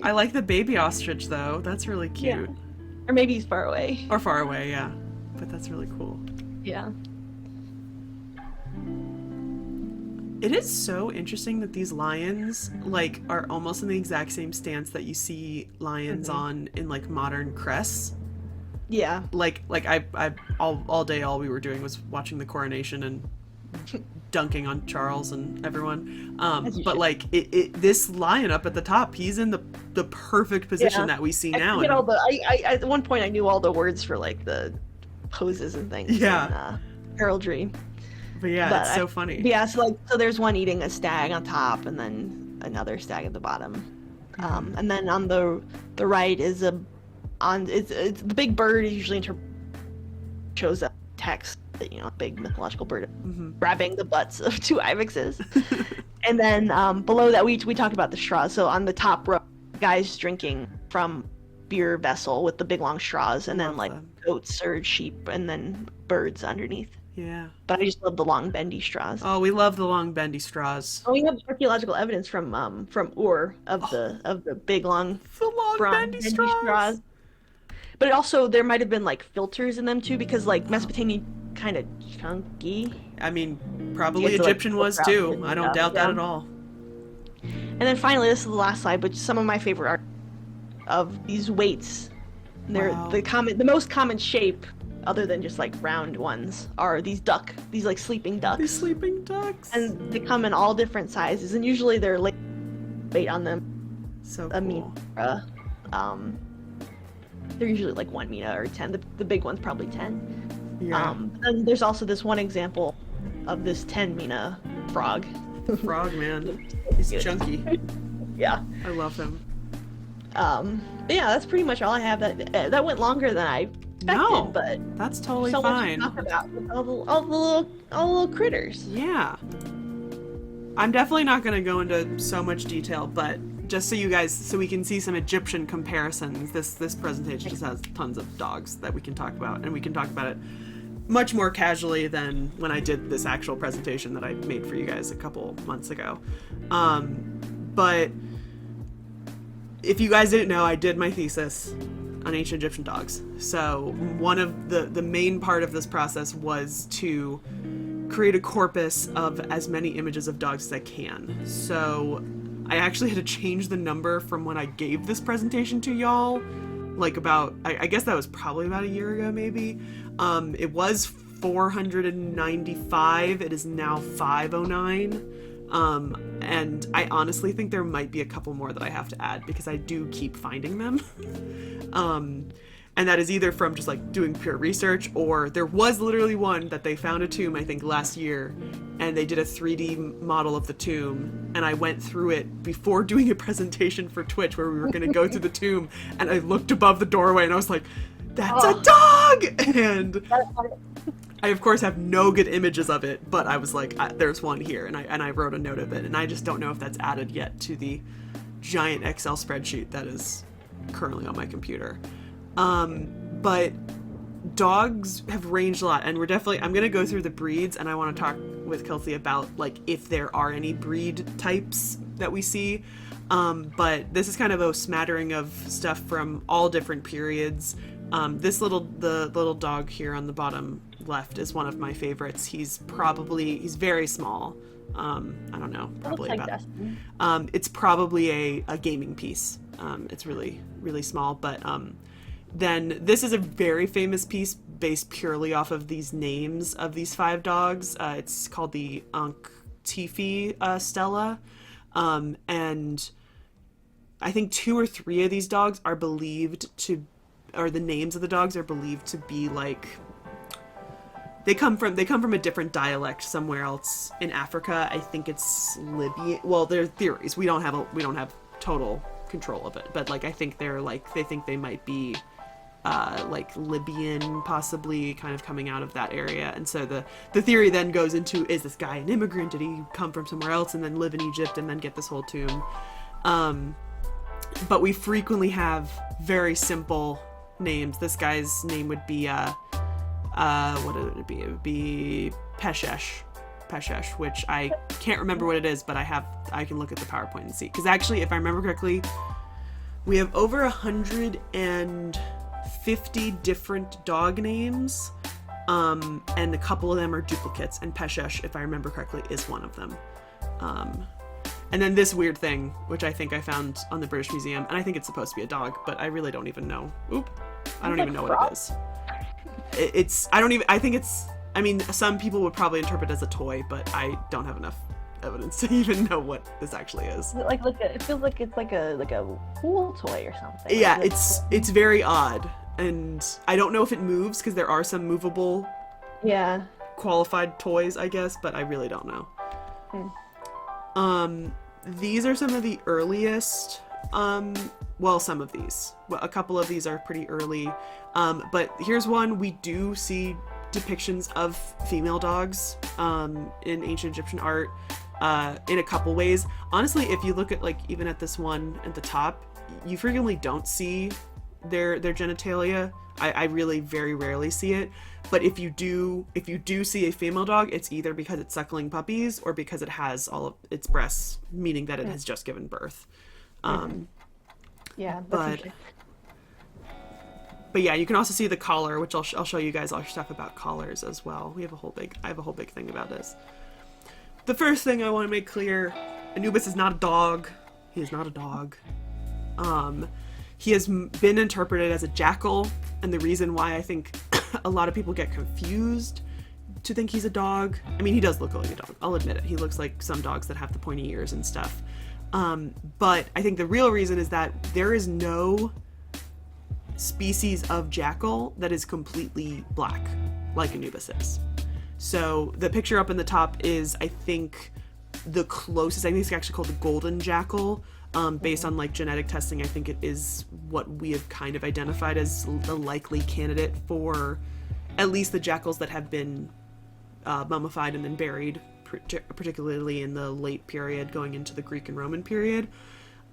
I like the baby ostrich, though. That's really cute. Yeah. Or maybe he's far away. Or far away, yeah. But that's really cool. Yeah. It is so interesting that these lions, like, are almost in the exact same stance that you see lions on in, like, modern crests. Yeah. Like I all day, all we were doing was watching the coronation and dunking on Charles and everyone. But like this lion up at the top, he's in the perfect position that we see now. forget all the, I at one point I knew all the words for like the poses and things. Yeah. In, heraldry. But yeah, But it's so funny. Yeah, so there's one eating a stag on top and then another stag at the bottom. And then on the right is it's the big bird is usually shows up text, you know, big mythological bird grabbing the butts of 2 ibexes. And then below that we talked about the straws. So on the top row, guys drinking from beer vessel with the big long straws, and then like goats or sheep, and then birds underneath. Yeah. But I just love the long bendy straws. Oh, we love the long bendy straws. Oh, we have archaeological evidence from Ur of the big long The long bronze bendy straws. But it also, there might have been like filters in them too, because like Mesopotamia kind of chunky. I mean, probably You have to, like, Egyptian was filter out too. the I don't stuff, doubt that yeah. at all. And then finally, this is the last slide, but some of my favorite art of these weights. They're Wow. the most common shape, other than just like round ones, are these like sleeping ducks. These sleeping ducks. And they come in all different sizes, and usually they're like weight on them. So I cool. mean, they're usually like 1 mina or 10. The big one's probably 10. Yeah. And there's also this one example of this 10 mina frog. Frog man. He's Good. chunky. Yeah. I love him. But yeah, that's pretty much all I have. That went longer than I expected, No, but that's totally so much to fine. talk about with all the little critters. Yeah. I'm definitely not going to go into so much detail, but just so you guys, so we can see some Egyptian comparisons, this presentation just has tons of dogs that we can talk about, and we can talk about it much more casually than when I did this actual presentation that I made for you guys a couple months ago. But if you guys didn't know, I did my thesis on ancient Egyptian dogs. So one of the main part of this process was to create a corpus of as many images of dogs as I can. So I actually had to change the number from when I gave this presentation to y'all, like about, I guess that was probably about a year ago maybe. It was 495, it is now 509. And I honestly think there might be a couple more that I have to add because I do keep finding them. And that is either from just like doing pure research, or there was literally one that they found a tomb, I think last year, and they did a 3D model of the tomb, and I went through it before doing a presentation for Twitch where we were going to go through the tomb, and I looked above the doorway and I was like, that's a dog! And I of course have no good images of it, but I was like, there's one here, and I wrote a note of it, and I just don't know if that's added yet to the giant Excel spreadsheet that is currently on my computer. But dogs have ranged a lot, and I'm going to go through the breeds, and I want to talk with Kelsie about like if there are any breed types that we see. But this is kind of a smattering of stuff from all different periods. The little dog here on the bottom left is one of my favorites. He's very small. I don't know, probably like about. Dustin. It's probably a gaming piece. It's really, really small. But then this is a very famous piece based purely off of these names of these 5 dogs. It's called the Ankh Tifi Stela. And I think 2 or 3 of these dogs are believed to, or the names of the dogs are believed to be like, they come from a different dialect somewhere else in Africa. I think it's Libyan. Well, they're theories. We don't have total control of it, but like I think they think they might be like Libyan, possibly kind of coming out of that area. And so the theory then goes into, is this guy an immigrant? Did he come from somewhere else and then live in Egypt and then get this whole tomb? But we frequently have very simple names. This guy's name would be what would it be? It would be Peshesh, which I can't remember what it is, but I can look at the PowerPoint and see. Because actually, if I remember correctly, we have over 150 different dog names, and a couple of them are duplicates, and Peshesh, if I remember correctly, is one of them. And then this weird thing, which I think I found on the British Museum, and I think it's supposed to be a dog, but I really don't even know. I don't even know what it is. I mean, some people would probably interpret it as a toy, but I don't have enough evidence to even know what this actually is. It feels like it's like a pool toy or something. Yeah, it's very odd, and I don't know if it moves, because there are some movable qualified toys, I guess, but I really don't know. These are some of the earliest, some of these. Well, a couple of these are pretty early, but here's one. We do see depictions of female dogs in ancient Egyptian art in a couple ways. Honestly, if you look at even at this one at the top, you frequently don't see their genitalia. I really very rarely see it. But if you do see a female dog, it's either because it's suckling puppies or because it has all of its breasts, meaning that it has just given birth. But yeah, you can also see the collar, which I'll show you guys all your stuff about collars as well. I have a whole big thing about this. The first thing I want to make clear, Anubis is not a dog. He is not a dog. He has been interpreted as a jackal, and the reason why I think a lot of people get confused to think he's a dog. I mean, he does look like a dog. I'll admit it. He looks like some dogs that have the pointy ears and stuff. But I think the real reason is that there is no species of jackal that is completely black like Anubis is. So the picture up in the top is, I think, the closest. I think it's actually called the golden jackal. Based on genetic testing, I think it is what we have kind of identified as the likely candidate for at least the jackals that have been mummified and then buried, particularly in the late period going into the Greek and Roman period.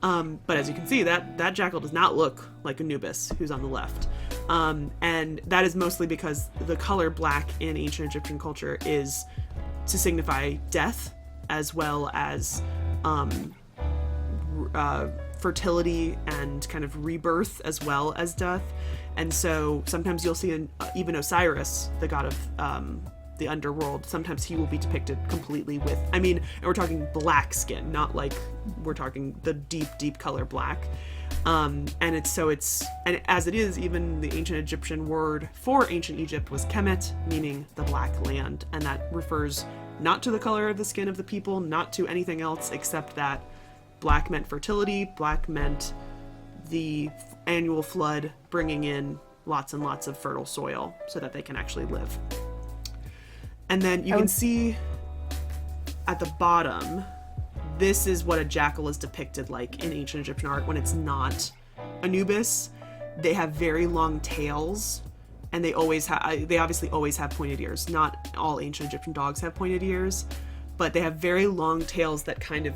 But as you can see, that jackal does not look like Anubis, who's on the left. And that is mostly because the color black in ancient Egyptian culture is to signify death, as well as fertility and kind of rebirth, as well as death. And so sometimes you'll see even Osiris, the god of the underworld, sometimes he will be depicted completely with, and we're talking black skin, not we're talking the deep color black. And as it is, even the ancient Egyptian word for ancient Egypt was Kemet, meaning the black land. And that refers not to the color of the skin of the people, not to anything else, except that black meant fertility, black meant the annual flood bringing in lots and lots of fertile soil so that they can actually live. And then you can see at the bottom, this is what a jackal is depicted like in ancient Egyptian art when it's not Anubis. They have very long tails, and they obviously always have pointed ears. Not all ancient Egyptian dogs have pointed ears, but they have very long tails that kind of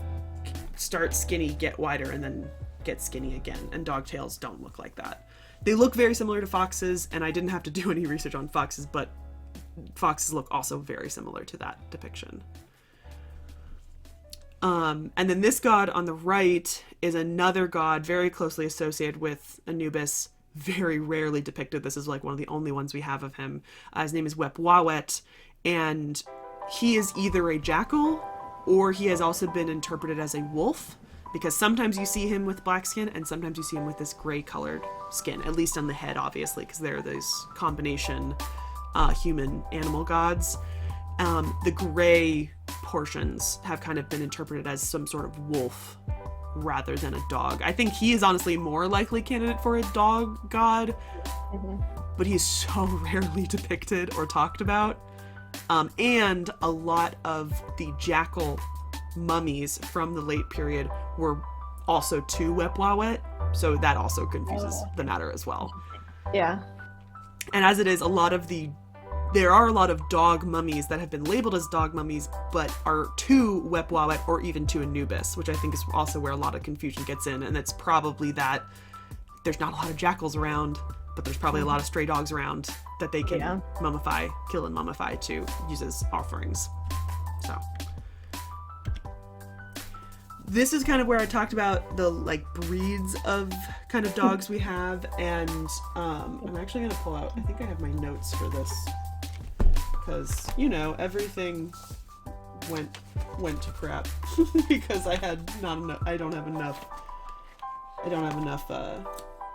start skinny, get wider, and then get skinny again. And dog tails don't look like that. They look very similar to foxes, and I didn't have to do any research on foxes, but foxes look also very similar to that depiction. And then this god on the right is another god very closely associated with Anubis, very rarely depicted. This is like one of the only ones we have of him. His name is Wep-Wawet, and he is either a jackal or he has also been interpreted as a wolf, because sometimes you see him with black skin and sometimes you see him with this gray colored skin, at least on the head, obviously, because they're those combination human animal gods. The gray portions have kind of been interpreted as some sort of wolf rather than a dog. I think he is honestly more likely candidate for a dog god, but he's so rarely depicted or talked about. And a lot of the jackal mummies from the late period were also to Wep-Wawet, so that also confuses the matter as well. Yeah. And as it is, there are a lot of dog mummies that have been labeled as dog mummies, but are to Wep-Wawet or even to Anubis, which I think is also where a lot of confusion gets in. And it's probably that there's not a lot of jackals around, but there's probably a lot of stray dogs around that they can kill and mummify to use as offerings. So this is kind of where I talked about the like breeds of kind of dogs we have, and I'm actually gonna pull out, I think I have my notes for this, because everything went to crap because I don't have enough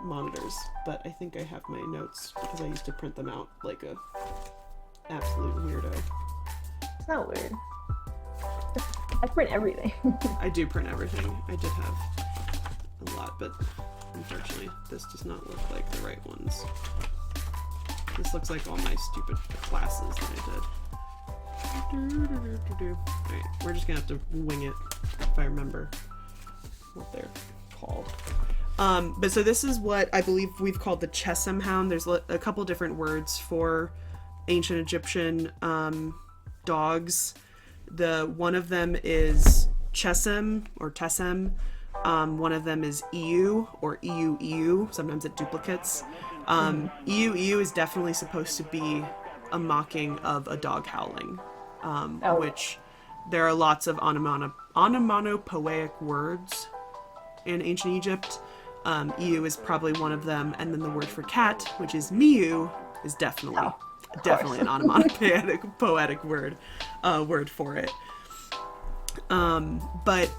monitors, but I think I have my notes because I used to print them out like a absolute weirdo. It's not weird. I print everything. I do print everything. I did have a lot, but unfortunately this does not look like the right ones. This looks like all my stupid classes that I did. Alright, we're just gonna have to wing it if I remember what they're called. But so this is what I believe we've called the Chessem hound. There's a couple different words for ancient Egyptian dogs. One of them is Chessem or Tessem. One of them is Iu or Iu. Sometimes it duplicates. Iu is definitely supposed to be a mocking of a dog howling, which there are lots of onomatopoeic words in ancient Egypt. Iu is probably one of them, and then the word for cat, which is miu, is definitely an onomatopoeic word for it. But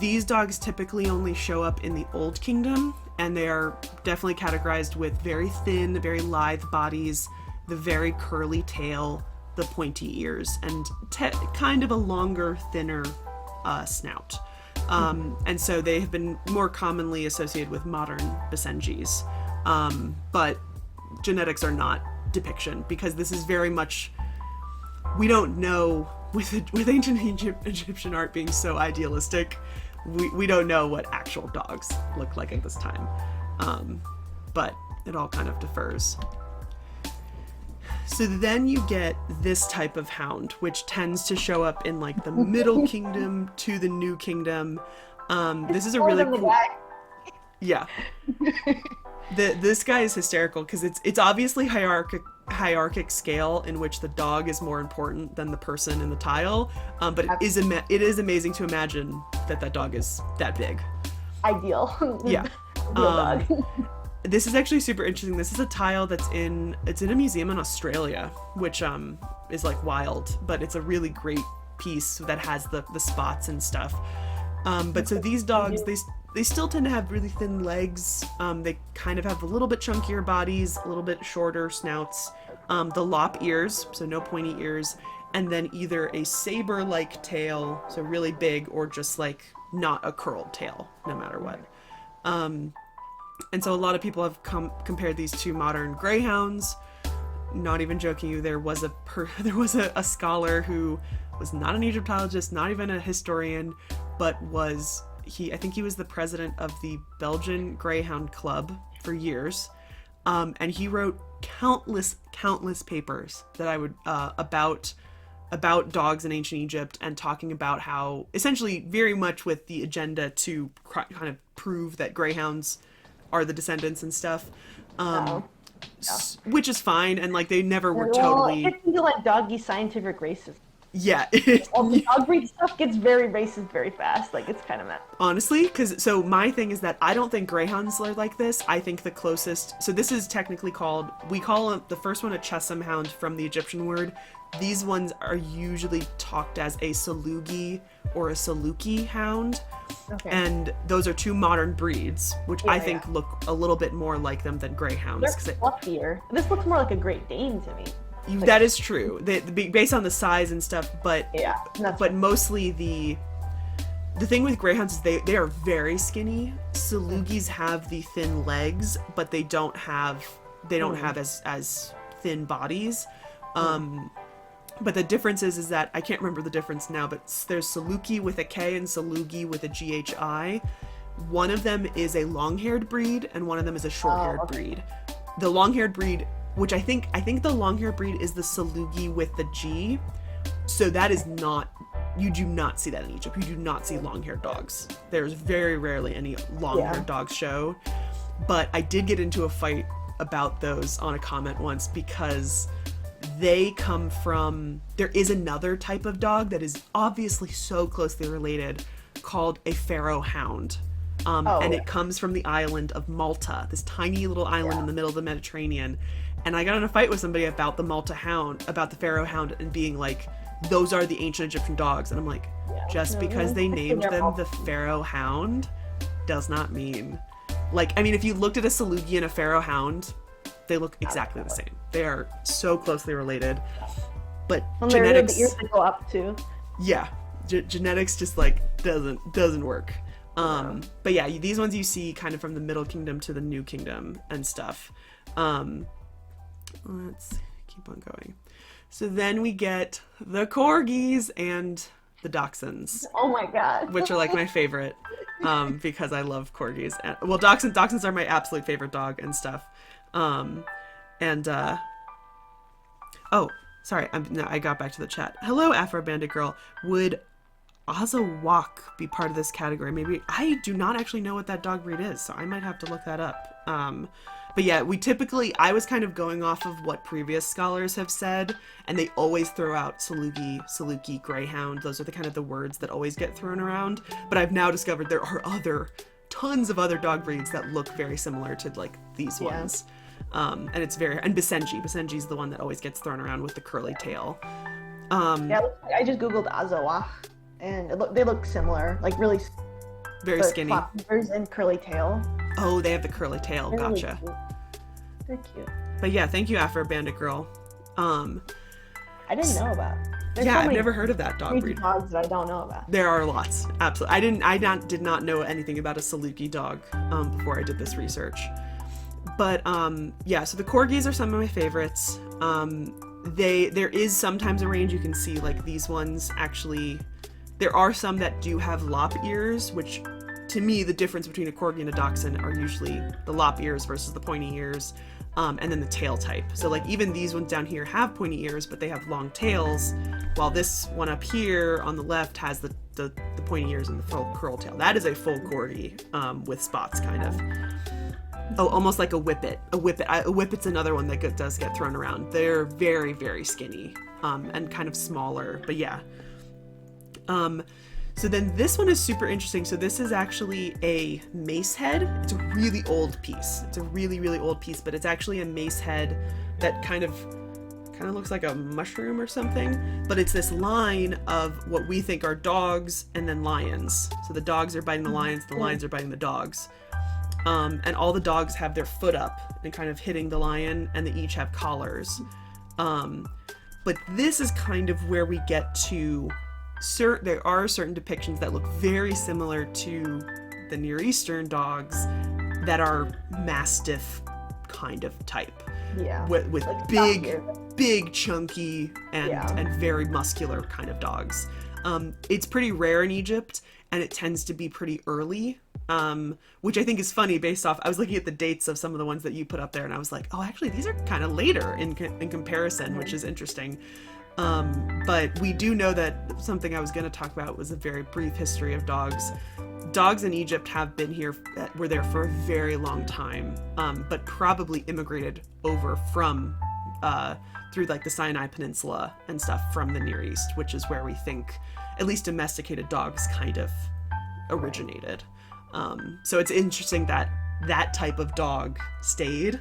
these dogs typically only show up in the Old Kingdom, and they are definitely categorized with very thin, very lithe bodies, the very curly tail, the pointy ears, and kind of a longer, thinner snout. And so they have been more commonly associated with modern Basenjis. But genetics are not depiction, because this is very much, we don't know, with ancient Egyptian art being so idealistic, we don't know what actual dogs look like at this time. But it all kind of differs. So then you get this type of hound, which tends to show up in like the Middle Kingdom to the New Kingdom. This is a really cool. Yeah. This guy is hysterical because it's obviously hierarchic scale in which the dog is more important than the person in the tile. But it is amazing to imagine that dog is that big. Ideal. Yeah. Ideal dog. This is actually super interesting. This is a tile it's in a museum in Australia, which is like wild, but it's a really great piece that has the spots and stuff. But so these dogs, they still tend to have really thin legs. They kind of have a little bit chunkier bodies, a little bit shorter snouts, the lop ears, so no pointy ears, and then either a saber-like tail, so really big, or just like not a curled tail, no matter what. And so a lot of people have compared these to modern greyhounds. Not even joking you, there was a scholar who was not an Egyptologist, not even a historian, but I think he was the president of the Belgian Greyhound Club for years. And he wrote countless papers that I would about dogs in ancient Egypt, and talking about how essentially very much with the agenda to kind of prove that greyhounds are the descendants and stuff, which is fine, and like they never were totally. It's into like doggy scientific racism. Yeah. All the dog breed stuff gets very racist very fast. Like, it's kind of mad. Honestly, so my thing is that I don't think greyhounds are like this. I think the closest, so this is technically called, we call the first one a Chesham hound from the Egyptian word. These ones are usually talked as a Saluki or a Saluki hound. Okay. And those are two modern breeds, which I think look a little bit more like them than greyhounds. They're fluffier. This looks more like a Great Dane to me. That is true. Based on the size and stuff, but Yeah. but mostly the thing with greyhounds is they are very skinny. Salukis have the thin legs, but they don't have as thin bodies. But the difference is that I can't remember the difference now, but there's Saluki with a K and Saluki with a GHI. One of them is a long-haired breed and one of them is a short-haired breed. The long-haired breed, which I think the long-haired breed is the Saluki with the G. So that is not, you do not see that in Egypt. You do not see long-haired dogs. There's very rarely any long-haired dogs show. But I did get into a fight about those on a comment once because they come from, there is another type of dog that is obviously so closely related called a pharaoh hound. And it comes from the island of Malta, this tiny little island in the middle of the Mediterranean. And I got in a fight with somebody about the Malta hound, about the pharaoh hound, and being like, those are the ancient Egyptian dogs. And I'm like, just because they named them the pharaoh hound does not mean, like, I mean, if you looked at a Saluki and a pharaoh hound, they look exactly the same. They are so closely related, but genetics, the ears that go up too. Yeah, genetics just like doesn't work. But yeah, these ones you see kind of from the Middle Kingdom to the New Kingdom and stuff. Let's keep on going. So then we get the corgis and the dachshunds. Oh my god. Which are like my favorite, because I love corgis. Well, dachshunds are my absolute favorite dog and stuff. Oh, sorry, I got back to the chat. Hello, Afro Bandit Girl. Would Azawak be part of this category? Maybe. I do not actually know what that dog breed is, so I might have to look that up. But yeah, I was kind of going off of what previous scholars have said, and they always throw out Saluki, Greyhound. Those are the kind of the words that always get thrown around. But I've now discovered there are tons of other dog breeds that look very similar to like these ones. And it's and Basenji is the one that always gets thrown around with the curly tail. I just googled Azawak, and they look similar, like really very skinny. Ears and curly tail. Oh, they have the curly tail. They're Gotcha. Really They're cute. But yeah, thank you, Afro Bandit Girl. I didn't know about. I've never heard of that dog breed. Dogs that I don't know about. There are lots. Absolutely. I did not know anything about a Saluki dog before I did this research. But yeah, so the corgis are some of my favorites. There is sometimes a range. You can see like these ones actually. There are some that do have lop ears, which to me the difference between a corgi and a dachshund are usually the lop ears versus the pointy ears. And then the tail type. So like even these ones down here have pointy ears, but they have long tails, while this one up here on the left has the pointy ears and the full curl tail. That is a full corgi with spots, kind of. Oh, almost like a whippet. A whippet's another one that does get thrown around. They're very, very skinny and kind of smaller, but yeah. So then this one is super interesting. So this is actually a mace head. It's a really old piece. It's a really, really old piece, but it's actually a mace head that kind of looks like a mushroom or something. But it's this line of what we think are dogs and then lions. So the dogs are biting the lions are biting the dogs. And all the dogs have their foot up and kind of hitting the lion, and they each have collars. But this is kind of where we get to there are certain depictions that look very similar to the Near Eastern dogs that are Mastiff kind of type. Yeah. With like big, chunky, and very muscular kind of dogs. It's pretty rare in Egypt, and it tends to be pretty early, which I think is funny based off, I was looking at the dates of some of the ones that you put up there, and I was like, oh, actually, these are kind of later in comparison, which is interesting. But we do know that something I was going to talk about was a very brief history of dogs. Dogs in Egypt have been here, were there for a very long time, but probably immigrated over from through like the Sinai Peninsula and stuff from the Near East, which is where we think at least domesticated dogs kind of originated. So it's interesting that that type of dog stayed.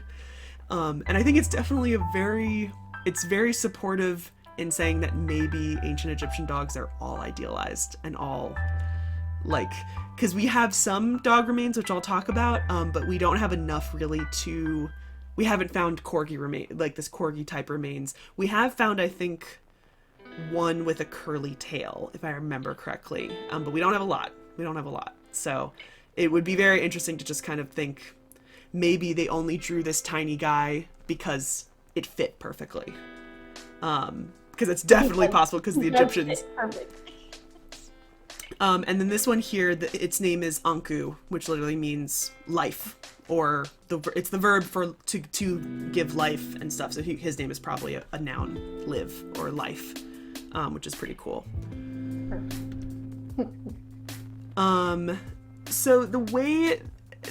And I think it's definitely it's very supportive in saying that maybe ancient Egyptian dogs are all idealized and all like, because we have some dog remains, which I'll talk about, but we don't have enough really we haven't found like this corgi type remains. We have found, I think, one with a curly tail, if I remember correctly, but we don't have a lot. So it would be very interesting to just kind of think maybe they only drew this tiny guy because it fit perfectly. Because it's definitely possible because the Egyptians. Perfect. And then this one here, its name is Anku, which literally means life, or it's the verb for to give life and stuff. So his name is probably a noun, live or life, which is pretty cool. So the way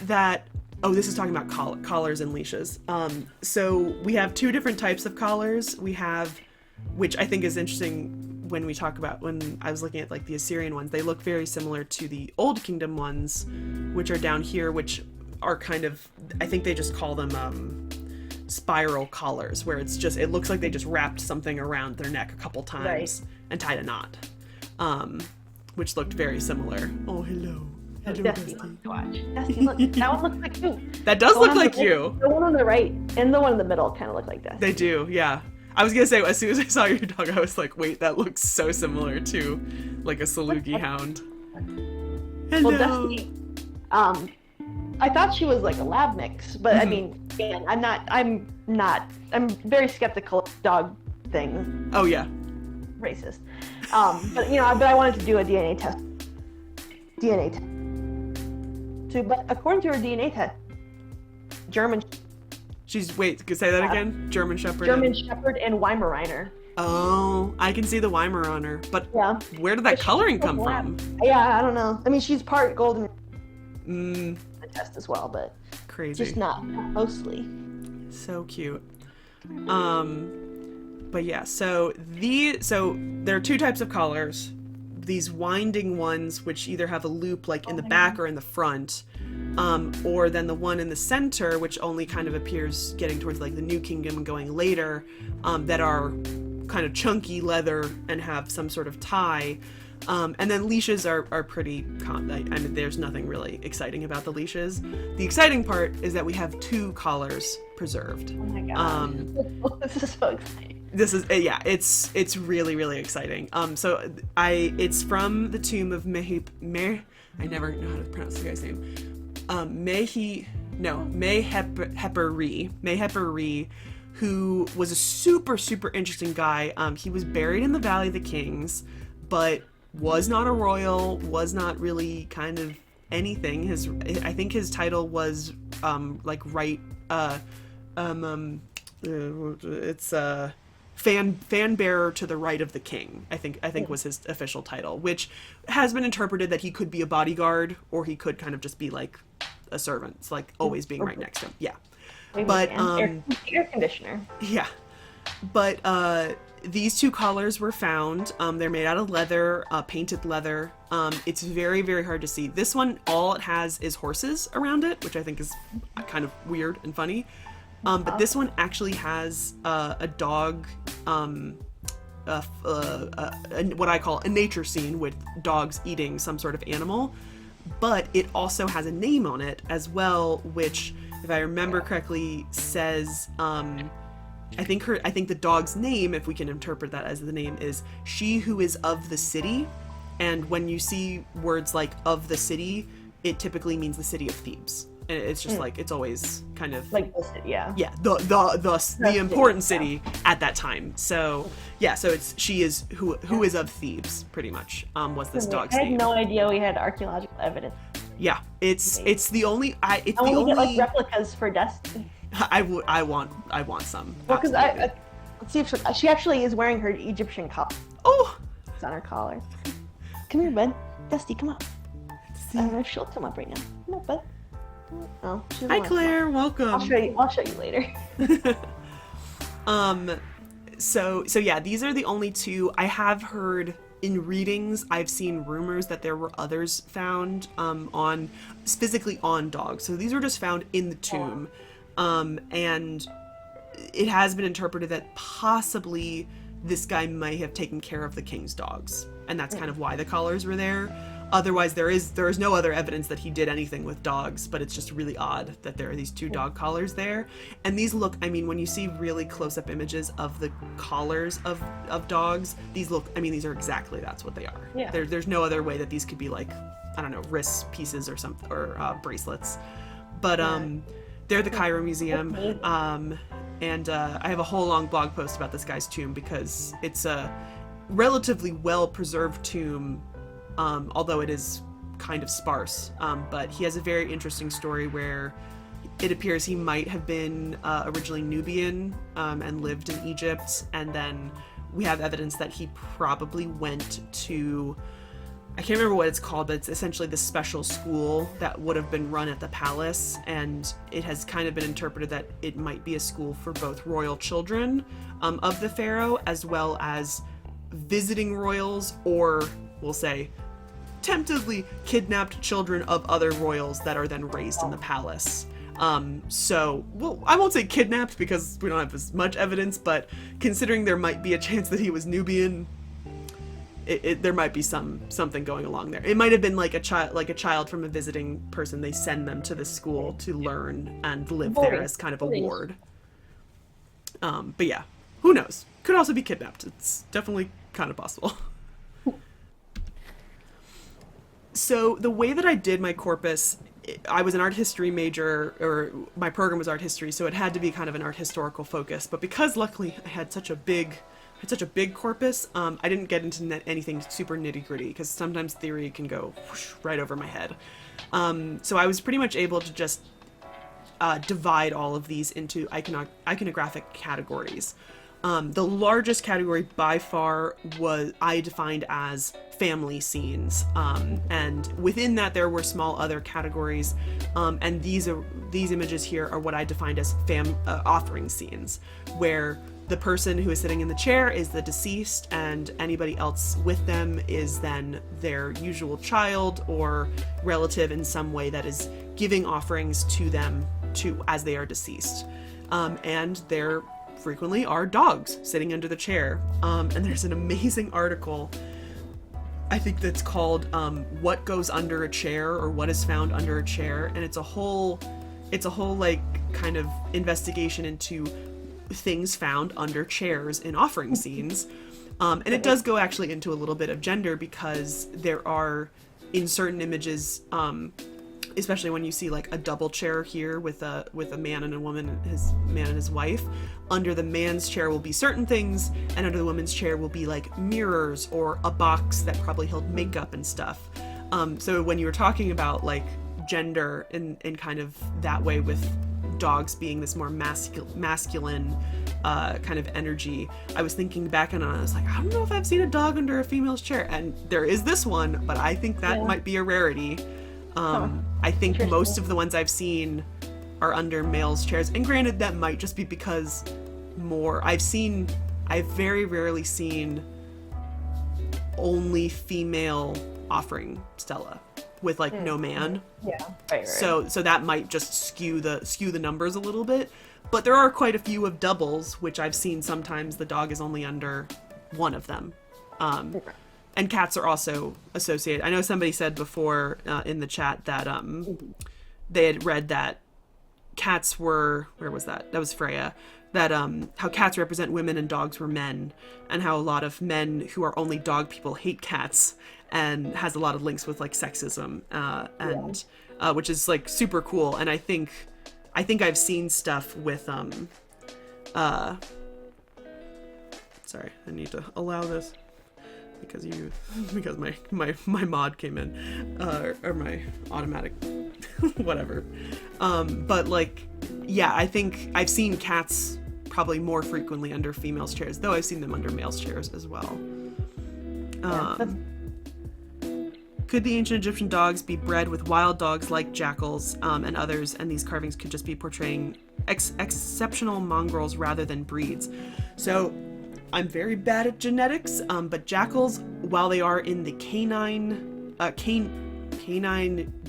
that this is talking about collars and leashes. So we have two different types of collars. We have, which I think is interesting when we talk about, when I was looking at like the Assyrian ones, they look very similar to the Old Kingdom ones, which are down here, which are kind of, I think they just call them spiral collars, where it looks like they just wrapped something around their neck a couple times and tied a knot, which looked very similar. Oh, hello. Hello, Dusty, Dusty. watch. Dusty, look. That one looks like you. That does look like you. The one on the right and the one in the middle kind of look like Dusty. They do, yeah. I was gonna say, as soon as I saw your dog, I was like, wait, that looks so similar to like a Saluki hound. Hello. Well, Dusty, I thought she was like a lab mix, but I mean, again, I'm very skeptical of dog things. Oh yeah. Racist. But I wanted to do a DNA test. But according to her DNA test, German Say that again? German Shepherd. Shepherd and Weimaraner. Oh, I can see the Weimaraner, but Yeah. where did that coloring come from? Yeah, I don't know. I mean, she's part golden. The test as well, but Crazy. just not mostly. So cute. But yeah, so there are two types of collars. These winding ones, which either have a loop like in the back or in the front, or then the one in the center, which only kind of appears getting towards like the New Kingdom and going later, that are kind of chunky leather and have some sort of tie. And then leashes are pretty, I mean, there's nothing really exciting about the leashes. The exciting part is that we have two collars preserved. Oh my god. This is so exciting. This is it's really, really exciting. So it's from the tomb of I never know how to pronounce the guy's name. Meheperi, who was a super, super interesting guy. He was buried in the Valley of the Kings, but was not a royal, was not really kind of anything. I think his title was fan bearer to the right of the king, I think was his official title, which has been interpreted that he could be a bodyguard or he could kind of just be like a servant. It's like always being right next to him. Yeah. But air conditioner. Yeah. But these two collars were found. They're made out of leather, painted leather. It's very, very hard to see. This one, all it has is horses around it, which I think is kind of weird and funny. But this one actually has a dog, what I call a nature scene with dogs eating some sort of animal. But it also has a name on it as well, which, if I remember correctly, says, I think the dog's name, if we can interpret that as the name, is She Who Is of the City. And when you see words like of the city, it typically means the city of Thebes. And it's just like, it's always kind of like the city, yeah. Yeah, the important city at that time. So yeah, so it's She Is who is of Thebes, pretty much, was this dog's name. I had no idea we had archaeological evidence. Yeah, it's the only Get like replicas for Destiny. I want some. Well, because let's see if she actually is wearing her Egyptian collar. Oh, it's on her collar. Come here, bud. Dusty, come up. I don't know if she'll come up right now. Come up, bud. Oh, hi Claire, welcome. I'll show you later. So yeah, these are the only two. I have heard in readings, I've seen rumors that there were others found on physically on dogs. So these were just found in the tomb. And it has been interpreted that possibly this guy might have taken care of the king's dogs, and that's kind of why the collars were there. Otherwise, there is no other evidence that he did anything with dogs, but it's just really odd that there are these two dog collars there. And these look, I mean, when you see really close-up images of the collars of dogs, these look, I mean, these are exactly, that's what they are. Yeah. There's no other way that these could be like, I don't know, wrist pieces or something, or bracelets. But they're the Cairo Museum. And I have a whole long blog post about this guy's tomb because it's a relatively well-preserved tomb, although it is kind of sparse. But he has a very interesting story where it appears he might have been originally Nubian and lived in Egypt, and then we have evidence that he probably went to, I can't remember what it's called, but it's essentially the special school that would have been run at the palace, and it has kind of been interpreted that it might be a school for both royal children of the pharaoh, as well as visiting royals, or we'll say temptively kidnapped children of other royals that are then raised in the palace. So, well, I won't say kidnapped because we don't have as much evidence, but considering there might be a chance that he was Nubian, there might be something going along there. It might have been like a child from a visiting person. They send them to the school to learn and live there as kind of a ward. But yeah, who knows? Could also be kidnapped. It's definitely kind of possible. So the way that I did my corpus, I was an art history major, or my program was art history, so it had to be kind of an art historical focus. But because luckily I had such a big corpus, I didn't get into anything super nitty gritty because sometimes theory can go whoosh, right over my head. So I was pretty much able to just divide all of these into iconographic categories. The largest category by far was I defined as family scenes, and within that there were small other categories, and these images here are what I defined as offering scenes, where the person who is sitting in the chair is the deceased, and anybody else with them is then their usual child or relative in some way that is giving offerings to them as they are deceased, and there frequently are dogs sitting under the chair. And there's an amazing article, I think, that's called What Goes Under a Chair, or What is Found Under a Chair, and it's a whole like kind of investigation into things found under chairs in offering scenes. And it does go actually into a little bit of gender, because there are, in certain images, especially when you see like a double chair here with a man and a woman, his man and his wife, under the man's chair will be certain things, and under the woman's chair will be like mirrors or a box that probably held makeup and stuff. So when you were talking about like gender in kind of that way, with dogs being this more masculine kind of energy, I was thinking back and I was like, I don't know if I've seen a dog under a female's chair, and there is this one, but I think that might be a rarity. I think most of the ones I've seen are under males' chairs, and granted that might just be because I've very rarely seen only female offering stela with like no man. Yeah, right. So that might just skew the numbers a little bit, but there are quite a few of doubles, which I've seen sometimes the dog is only under one of them. And cats are also associated. I know somebody said before in the chat that they had read that cats were, where was that? That was Freya. That how cats represent women and dogs were men, and how a lot of men who are only dog people hate cats, and has a lot of links with like sexism, and which is like super cool. And I think I've seen stuff with sorry, I need to allow this because my mod came in, or my automatic whatever. But like, yeah, I think I've seen cats probably more frequently under females' chairs, though I've seen them under males' chairs as well. Could the ancient Egyptian dogs be bred with wild dogs like jackals and others, and these carvings could just be portraying exceptional mongrels rather than breeds? So I'm very bad at genetics, but jackals, while they are in the canine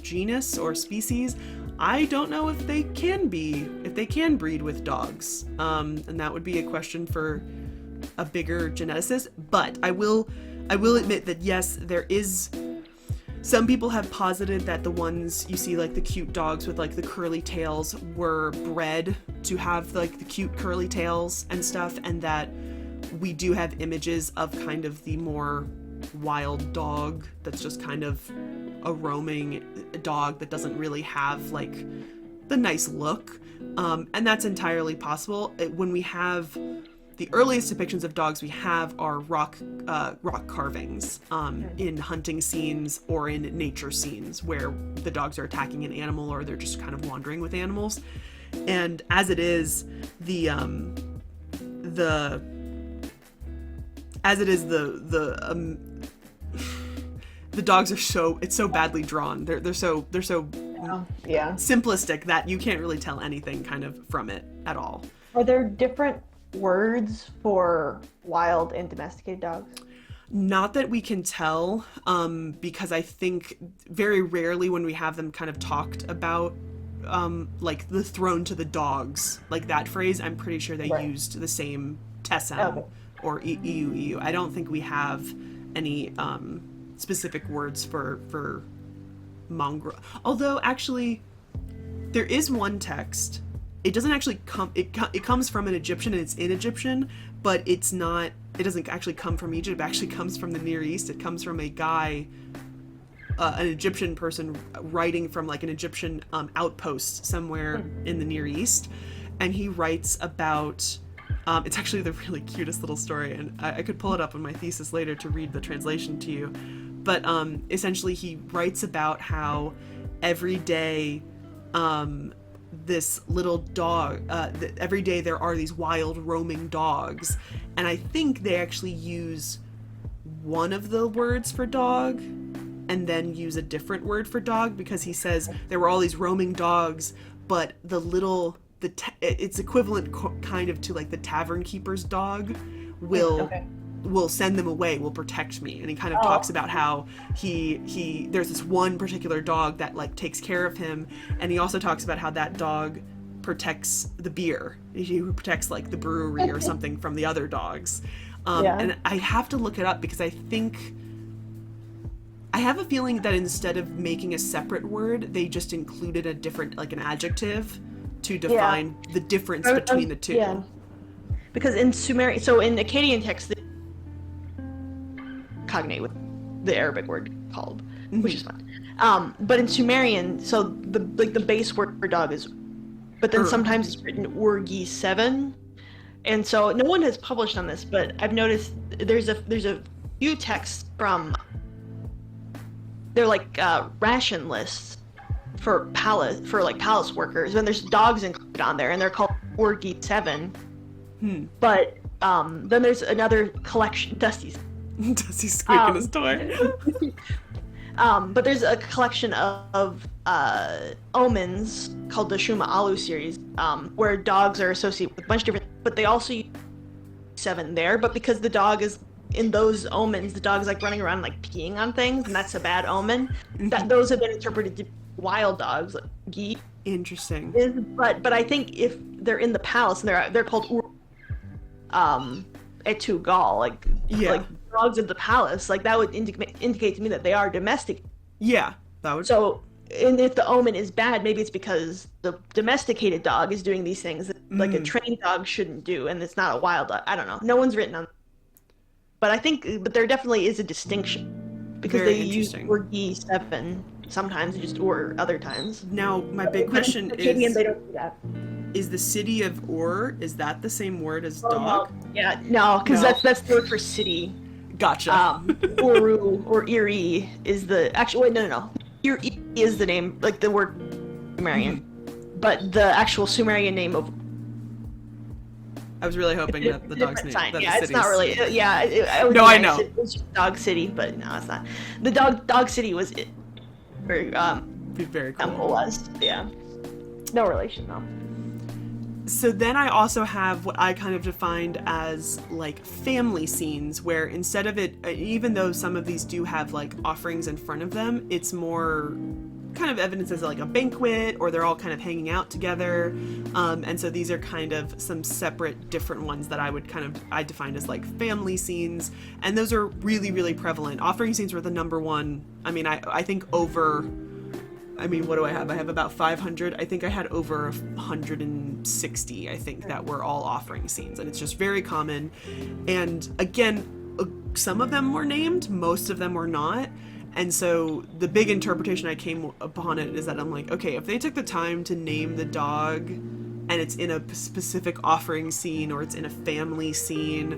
genus or species, I don't know if they can breed with dogs. And that would be a question for a bigger geneticist. But I will admit that yes, there is. Some people have posited that the ones you see, like the cute dogs with like the curly tails, were bred to have like the cute curly tails and stuff, and that we do have images of kind of the more wild dog that's just kind of a roaming dog that doesn't really have like the nice look, and that's entirely possible. When we have the earliest depictions of dogs we have are rock carvings in hunting scenes or in nature scenes where the dogs are attacking an animal or they're just kind of wandering with animals. And as it is, the dogs are so badly drawn. They're so simplistic that you can't really tell anything kind of from it at all. Are there different words for wild and domesticated dogs? Not that we can tell, because I think very rarely when we have them kind of talked about, like the thrown to the dogs, like that phrase, I'm pretty sure they used the same tesem or eu. I don't think we have any specific words for mongrel. Although actually, there is one text. It doesn't actually come. It comes from an Egyptian and it's in Egyptian, but it's not. It doesn't actually come from Egypt. It actually comes from the Near East. It comes from a guy, an Egyptian person writing from like an Egyptian outpost somewhere in the Near East, and he writes about. It's actually the really cutest little story, and I could pull it up in my thesis later to read the translation to you. But essentially, he writes about how every day. This little dog, every day there are these wild roaming dogs, and I think they actually use one of the words for dog and then use a different word for dog, because he says there were all these roaming dogs, but it's equivalent kind of to like the tavern keeper's dog will send them away, will protect me. And he kind of talks about how there's this one particular dog that like takes care of him, and he also talks about how that dog protects the beer. He protects like the brewery or something from the other dogs. And I have to look it up because I have a feeling that instead of making a separate word, they just included a different, like an adjective to define the difference between the two. Yeah. Because in Sumerian, so in Akkadian text, they cognate with the Arabic word called, which is fun. But in Sumerian, so the base word for dog is, but then sometimes it's written Urgi 7, and so no one has published on this, but I've noticed there's a few texts from, they're like ration lists for palace workers, and there's dogs included on there, and they're called Urgi 7. But then there's another collection, Dusty's squeaking his toy. But there's a collection of omens called the Shuma Alu series, where dogs are associated with a bunch of different, but they also use 7 there, but because the dog is in those omens, the dog is like running around like peeing on things, and that's a bad omen. That those have been interpreted to wild dogs, like geese. Interesting. But I think if they're in the palace and they're called etu gal, like dogs of the palace, like that would indicate to me that they are domestic. Yeah, that would. So, and if the omen is bad, maybe it's because the domesticated dog is doing these things that like a trained dog shouldn't do, and it's not a wild dog. I don't know. No one's written on. But there definitely is a distinction because Very they use Urgi 7 sometimes, just or other times. Now, my big question is, they don't do that. Is the city of Ur, is that the same word as dog? No. Yeah, no, because that's the word for city. Gotcha. Uru or Iri is the actual. Wait, no. Iri is the name, like the word Sumerian, but the actual Sumerian name of I was really hoping that the dog's name. Sign. That Yeah, the it's not city's- really. Yeah, it would No, be I nice know. if it was just Dog City, but no, it's not. The Dog City was it. Very Be very cool. temple was. Yeah. No relation though. So then I also have what I kind of defined as like family scenes, where instead of it, even though some of these do have like offerings in front of them, it's more kind of evidence as like a banquet, or they're all kind of hanging out together. And so these are kind of some separate different ones that I defined as like family scenes. And those are really, really prevalent. Offering scenes were the number one. I mean, I think over, I mean, what do I have? I have about 500. I think I had over 160, I think, that were all offering scenes. And it's just very common. And again, some of them were named, most of them were not. And so the big interpretation I came upon it is that I'm like, okay, if they took the time to name the dog and it's in a specific offering scene, or it's in a family scene,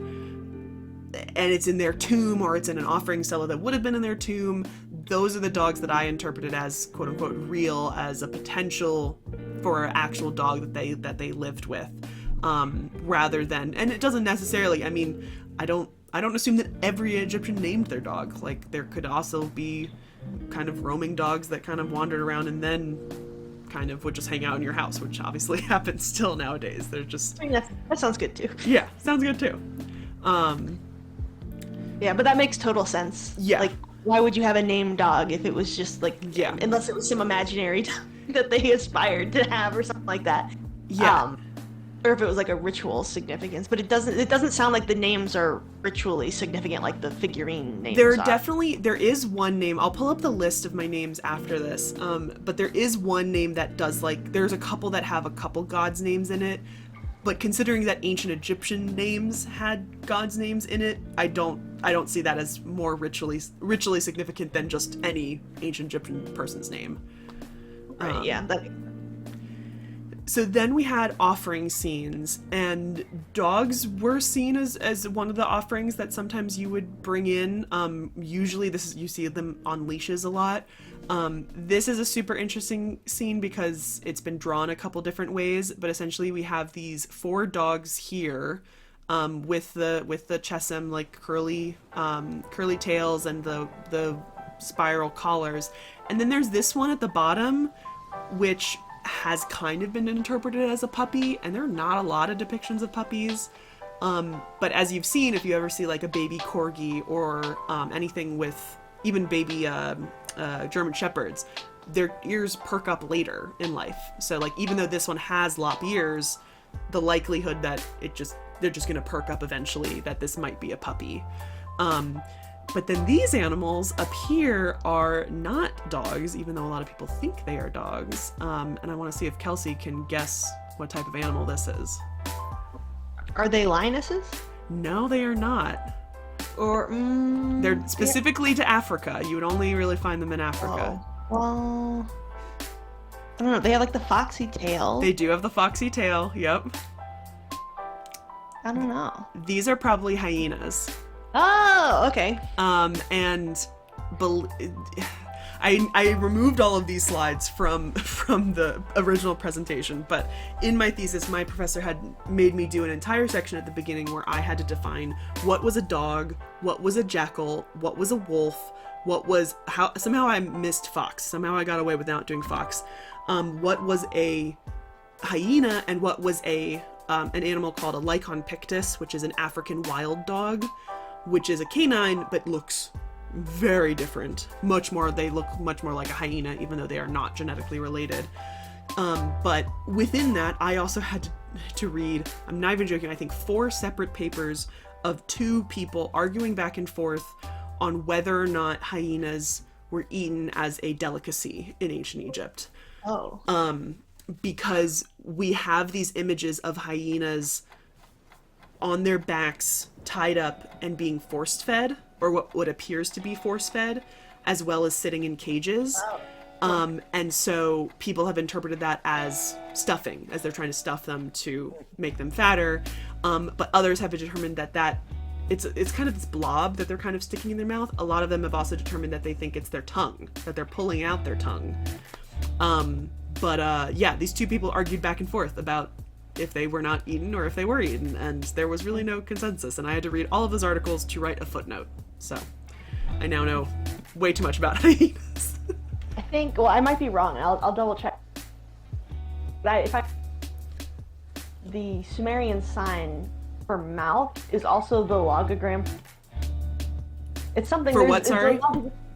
and it's in their tomb, or it's in an offering cellar that would have been in their tomb, those are the dogs that I interpreted as quote unquote real, as a potential for an actual dog that they lived with, rather than, and it doesn't necessarily, I mean, I don't assume that every Egyptian named their dog. Like, there could also be kind of roaming dogs that kind of wandered around and then kind of would just hang out in your house, which obviously happens still nowadays. They're just, I mean, that sounds good too. yeah, sounds good too. Yeah, but that makes total sense. Yeah. Like, why would you have a named dog if it was just like, Yeah. unless it was some imaginary dog that they aspired to have or something like that. Yeah. Or if it was like a ritual significance, but it doesn't sound like the names are ritually significant like the figurine names There are. there is one name. I'll pull up the list of my names after this. But there is one name that does, like, there's a couple that have a couple gods' names in it. But considering that ancient Egyptian names had gods' names in it, I don't see that as more ritually significant than just any ancient Egyptian person's name. Right, yeah. So then we had offering scenes, and dogs were seen as one of the offerings that sometimes you would bring in. Usually you see them on leashes a lot. This is a super interesting scene because it's been drawn a couple different ways, but essentially we have these 4 dogs here, with the chesem, like curly tails and the spiral collars. And then there's this one at the bottom, which has kind of been interpreted as a puppy, and there are not a lot of depictions of puppies. But as you've seen, if you ever see like a baby corgi or anything with even baby German shepherds, their ears perk up later in life. So like, even though this one has lop ears, the likelihood that they're just gonna perk up eventually, that this might be a puppy. But then these animals up here are not dogs, even though a lot of people think they are dogs. And I want to see if Kelsie can guess what type of animal this is. Are they lionesses? No, they are not. Or They're specifically to Africa. You would only really find them in Africa. Oh, well, I don't know. They have like the foxy tail. They do have the foxy tail. Yep. I don't know. These are probably hyenas. Oh, okay. And I removed all of these slides from the original presentation, but in my thesis, my professor had made me do an entire section at the beginning where I had to define what was a dog, what was a jackal, what was a wolf, somehow I missed fox. Somehow I got away without doing fox. What was a hyena, and what was an animal called a lycon pictus, which is an African wild dog, which is a canine but looks very different. They look much more like a hyena, even though they are not genetically related. But within that, I also had to read, I'm not even joking, I think 4 separate papers of 2 people arguing back and forth on whether or not hyenas were eaten as a delicacy in ancient Egypt. Oh. Because we have these images of hyenas on their backs, tied up and being force-fed, or what appears to be force-fed, as well as sitting in cages. Oh. And so people have interpreted that as stuffing, as they're trying to stuff them to make them fatter. But others have determined that it's kind of this blob that they're kind of sticking in their mouth. A lot of them have also determined that they think it's their tongue, that they're pulling out their tongue. But these 2 people argued back and forth about if they were not eaten or if they were eaten, and there was really no consensus, and I had to read all of those articles to write a footnote. So I now know way too much about hyenas. I think, well, I might be wrong. I'll double check. But the Sumerian sign for mouth is also the logogram. It's something for what? Sorry,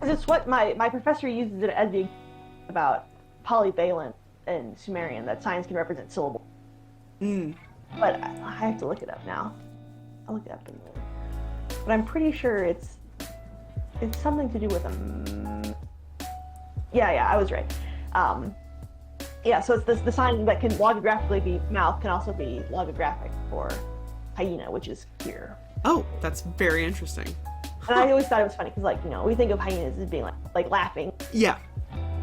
it's what my professor uses it as the about polyvalent in Sumerian, that signs can represent syllables. But I have to look it up now. I'll look it up in a minute. But I'm pretty sure it's something to do with a. Yeah, I was right. Yeah, so it's the sign that can logographically be mouth can also be logographic for hyena, which is here. Oh, that's very interesting. And I always thought it was funny because, like, you know, we think of hyenas as being like laughing. Yeah.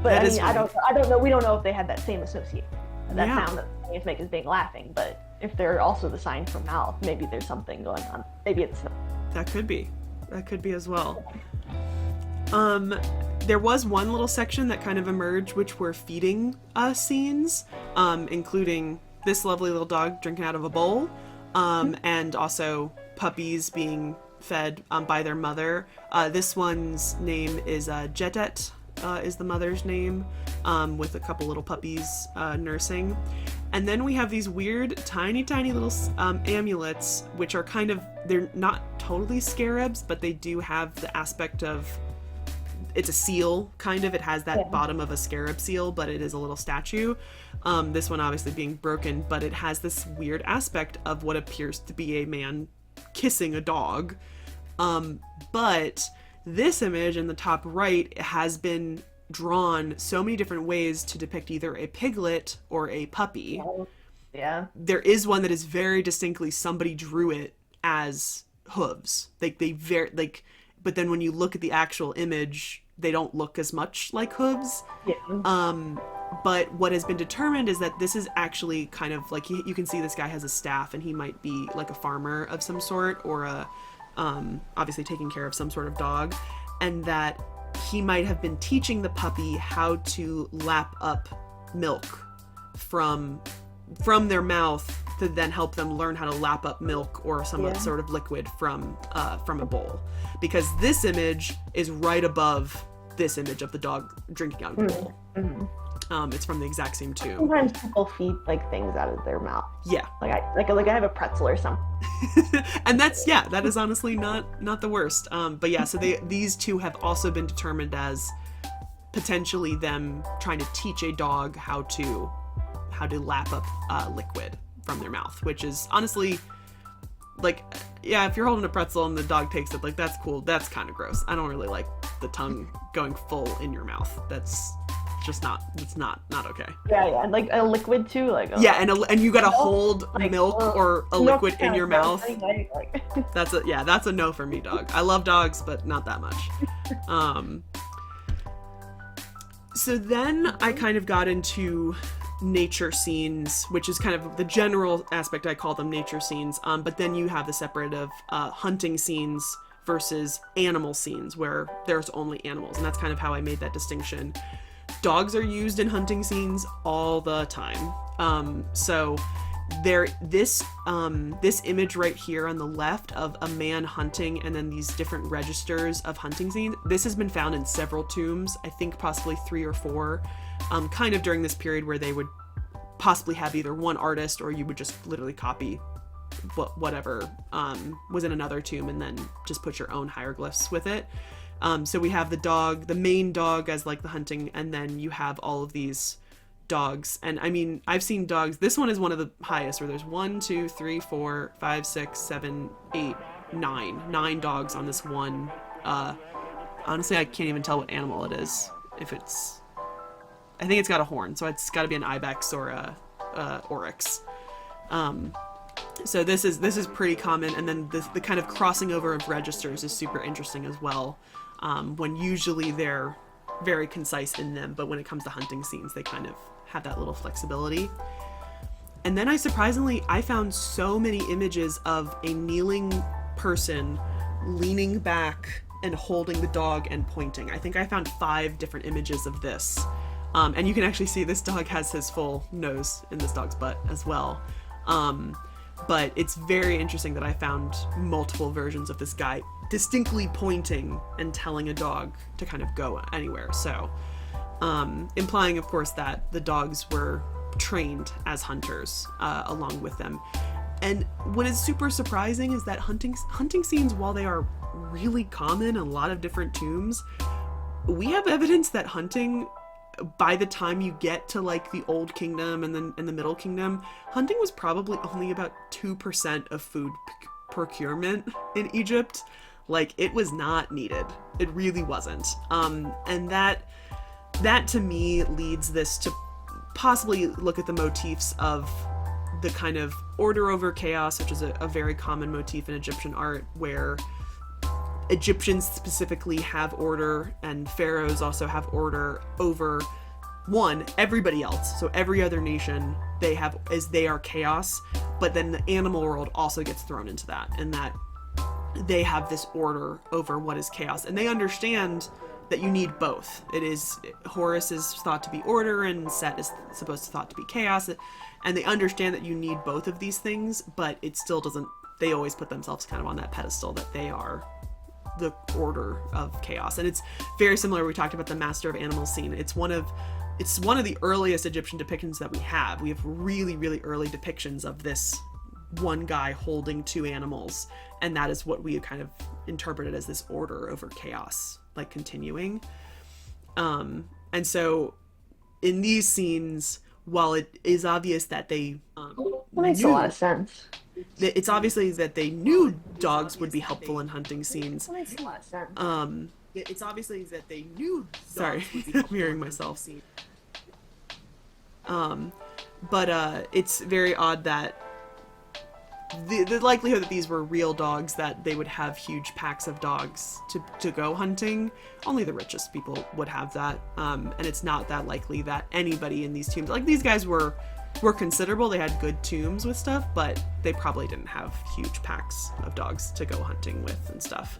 But that I is mean, funny. I don't know. We don't know if they had that same association, that Yeah. sound that hyenas make as being laughing. But if they're also the sign for mouth, maybe there's something going on. Maybe it's not. That could be as well. There was one little section that kind of emerged, which were feeding scenes, including this lovely little dog drinking out of a bowl, and also puppies being fed by their mother. This one's name is Jetet, is the mother's name, with a couple little puppies nursing. And then we have these weird, tiny little amulets, which are kind of, they're not totally scarabs, but they do have the aspect of, it's a seal, kind of. It has that bottom of a scarab seal, but it is a little statue. This one obviously being broken, but it has this weird aspect of what appears to be a man kissing a dog. But this image in the top right has been drawn so many different ways to depict either a piglet or a puppy. Yeah. There is one that is very distinctly somebody drew it as hooves. But then when you look at the actual image, they don't look as much like hooves. Yeah. But what has been determined is that this is actually kind of like, you can see this guy has a staff, and he might be like a farmer of some sort, or a obviously taking care of some sort of dog, and that he might have been teaching the puppy how to lap up milk from their mouth to then help them learn how to lap up milk or some sort of liquid from a bowl. Because this image is right above this image of the dog drinking out of the bowl. Mm-hmm. It's from the exact same tomb. Sometimes people feed like things out of their mouth. Yeah. Like I have a pretzel or something. And that is honestly not the worst. But yeah, so these two have also been determined as potentially them trying to teach a dog how to lap up liquid from their mouth, which is honestly, like, yeah, if you're holding a pretzel and the dog takes it, like, that's cool. That's kind of gross. I don't really like the tongue going full in your mouth. That's just not okay. Yeah, and like a liquid too, like and you gotta hold like, milk or a liquid in your mouth. Like. That's a no for me, dog. I love dogs, but not that much. So then I kind of got into nature scenes, which is kind of the general aspect. I call them nature scenes. But then you have the separate of hunting scenes versus animal scenes, where there's only animals, and that's kind of how I made that distinction. Dogs are used in hunting scenes all the time. So this image right here on the left of a man hunting, and then these different registers of hunting scenes, this has been found in several tombs, I think possibly 3 or 4, kind of during this period where they would possibly have either one artist, or you would just literally copy whatever was in another tomb and then just put your own hieroglyphs with it. So we have the main dog as like the hunting, and then you have all of these dogs. And I mean, I've seen dogs. This one is one of the highest, where there's 1, 2, 3, 4, 5, 6, 7, 8, 9 dogs on this one. Honestly, I can't even tell what animal it is. I think it's got a horn, so it's got to be an ibex or a oryx. So this is pretty common, and then the kind of crossing over of registers is super interesting as well. When usually they're very concise in them, but when it comes to hunting scenes, they kind of have that little flexibility. And then I found so many images of a kneeling person leaning back and holding the dog and pointing. I think I found 5 different images of this. And you can actually see this dog has his full nose in this dog's butt as well. But it's very interesting that I found multiple versions of this guy distinctly pointing and telling a dog to kind of go anywhere. So, implying, of course, that the dogs were trained as hunters along with them. And what is super surprising is that hunting scenes, while they are really common in a lot of different tombs, we have evidence that hunting, by the time you get to like the Old Kingdom and then in the Middle Kingdom, hunting was probably only about 2% of food procurement in Egypt. Like, it was not needed. It really wasn't. And that to me leads this to possibly look at the motifs of the kind of order over chaos, which is a very common motif in Egyptian art, where Egyptians specifically have order and pharaohs also have order over everybody else. So every other nation they are chaos, but then the animal world also gets thrown into that, and that they have this order over what is chaos, and they understand that you need both. Horus is thought to be order and Set is thought to be chaos, and they understand that you need both of these things, but it still doesn't, they always put themselves kind of on that pedestal that they are the order of chaos. And it's very similar. We talked about the Master of Animals scene. It's one of the earliest Egyptian depictions that we have. We have really, really early depictions of this one guy holding two animals, and that is what we kind of interpreted as this order over chaos, like continuing. And so in these scenes, while it is obvious that they That makes a lot of sense. it's obviously that they knew dogs would be helpful in hunting scenes. That makes a lot of sense. It's obviously that they knew sorry, I'm hearing myself. But it's very odd that the likelihood that these were real dogs, that they would have huge packs of dogs to go hunting, only the richest people would have that. And it's not that likely that anybody in these tombs, like, these guys were considerable, they had good tombs with stuff, but they probably didn't have huge packs of dogs to go hunting with and stuff.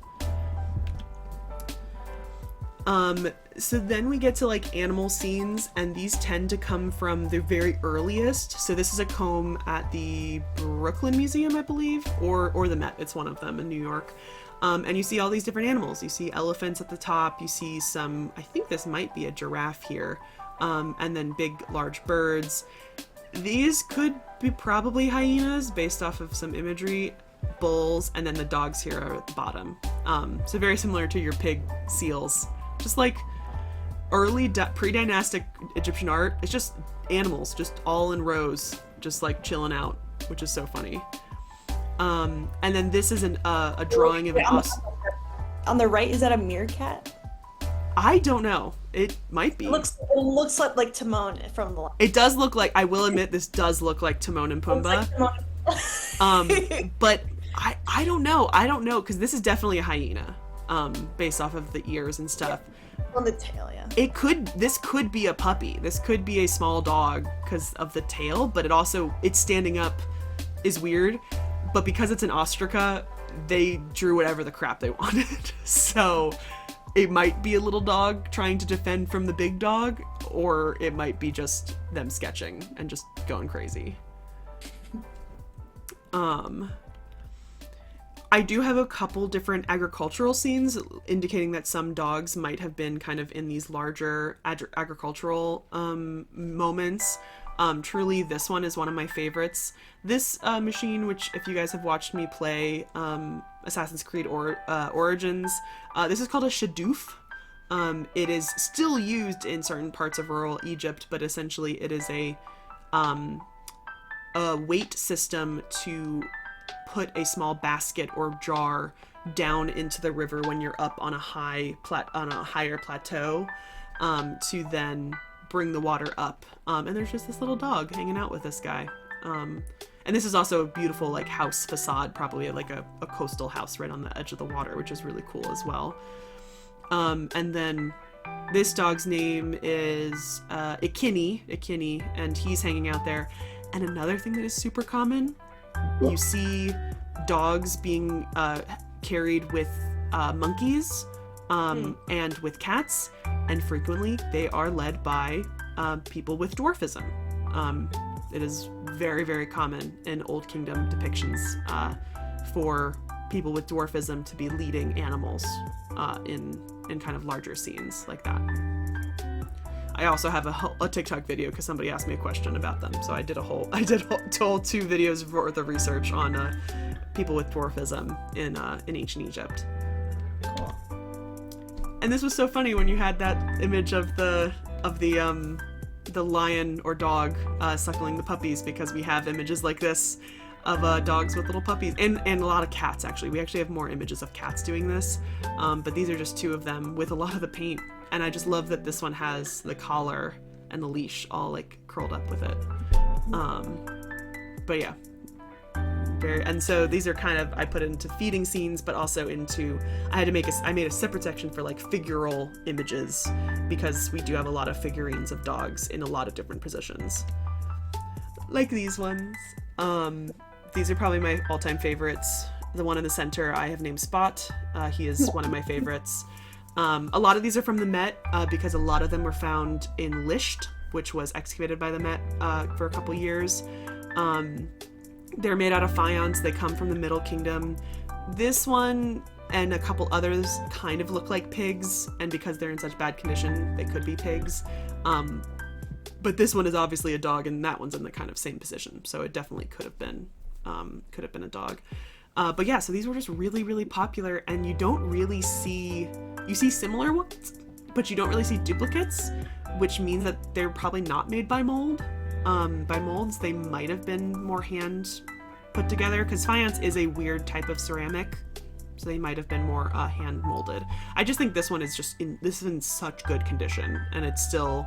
So then we get to like animal scenes, and these tend to come from the very earliest. So this is a comb at the Brooklyn Museum, I believe, or the Met. It's one of them in New York. And you see all these different animals. You see elephants at the top. You see some, I think this might be a giraffe here. And then big, large birds. These could be probably hyenas based off of some imagery. Bulls, and then the dogs here are at the bottom. So very similar to your pig seals. Just like early pre-dynastic Egyptian art, it's just animals, just all in rows, just like chilling out, which is so funny. And then this is a drawing of an on the right, is that a meerkat? I don't know. It might be. It looks like Timon from the. It does look like. I will admit, this does look like Timon and Pumbaa. But I don't know. I don't know, because this is definitely a hyena. Based off of the ears and stuff. On the tail, yeah. This could be a puppy. This could be a small dog because of the tail, but it's standing up is weird. But because it's an ostraca, they drew whatever the crap they wanted. So it might be a little dog trying to defend from the big dog, or it might be just them sketching and just going crazy. I do have a couple different agricultural scenes indicating that some dogs might have been kind of in these larger agricultural moments. Truly, this one is one of my favorites. This machine, which if you guys have watched me play Assassin's Creed Origins, this is called a shadoof. It is still used in certain parts of rural Egypt, but essentially it is a weight system to put a small basket or jar down into the river when you're up on a higher plateau, to then bring the water up. And there's just this little dog hanging out with this guy. And this is also a beautiful like house facade, probably like a coastal house right on the edge of the water, which is really cool as well. And then this dog's name is Ikini, and he's hanging out there. And another thing that is super common, you see dogs being carried with monkeys and with cats, and frequently they are led by people with dwarfism. It is very, very common in Old Kingdom depictions for people with dwarfism to be leading animals in kind of larger scenes like that. I also have a TikTok video because somebody asked me a question about them, so I did 2 videos worth of research on people with dwarfism in ancient Egypt. Cool. And this was so funny when you had that image of the lion or dog suckling the puppies, because we have images like this of dogs with little puppies, and a lot of cats. Actually, we actually have more images of cats doing this, but these are just 2 of them with a lot of the paint. And I just love that this one has the collar and the leash all like curled up with it. But yeah, and so these are kind of, I put into feeding scenes, but also into, I made a separate section for like figural images, because we do have a lot of figurines of dogs in a lot of different positions. Like these ones. These are probably my all-time favorites. The one in the center I have named Spot. He is one of my favorites. A lot of these are from the Met, because a lot of them were found in Lisht, which was excavated by the Met for a couple years. They're made out of faience. They come from the Middle Kingdom. This one and a couple others kind of look like pigs, and because they're in such bad condition, they could be pigs. But this one is obviously a dog, and that one's in the kind of same position, so it definitely could have been a dog. But yeah, so these were just really, really popular, and you see similar ones, but you don't really see duplicates, which means that they're probably not made by mold. By molds, they might have been more hand put together, because faience is a weird type of ceramic, so they might have been more hand molded. I just think this one is this is in such good condition, and it's still,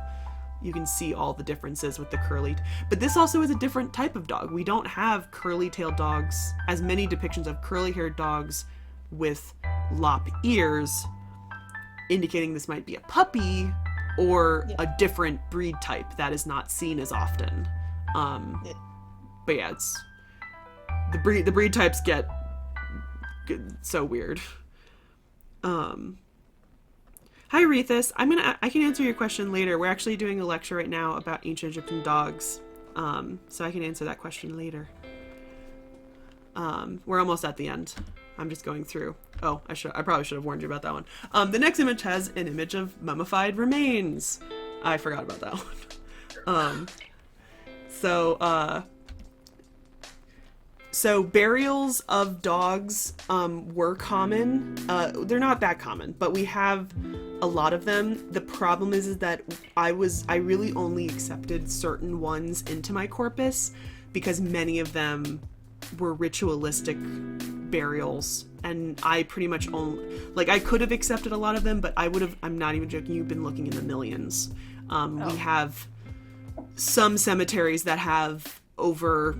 you can see all the differences with the curly, but this also is a different type of dog. We don't have curly-tailed dogs, as many depictions of curly-haired dogs with lop ears, indicating this might be a puppy or a different breed type that is not seen as often. But yeah, it's the breed types get so weird. Hi Rethus, I can answer your question later. We're actually doing a lecture right now about ancient Egyptian dogs, so I can answer that question later. We're almost at the end. I'm just going through. Oh, I probably should have warned you about that one. The next image has an image of mummified remains. I forgot about that one. So burials of dogs were common. They're not that common, but we have a lot of them. The problem is that I really only accepted certain ones into my corpus because many of them were ritualistic burials, and I pretty much I could have accepted a lot of them, but I'm not even joking, you've been looking in the millions. We have some cemeteries that have over,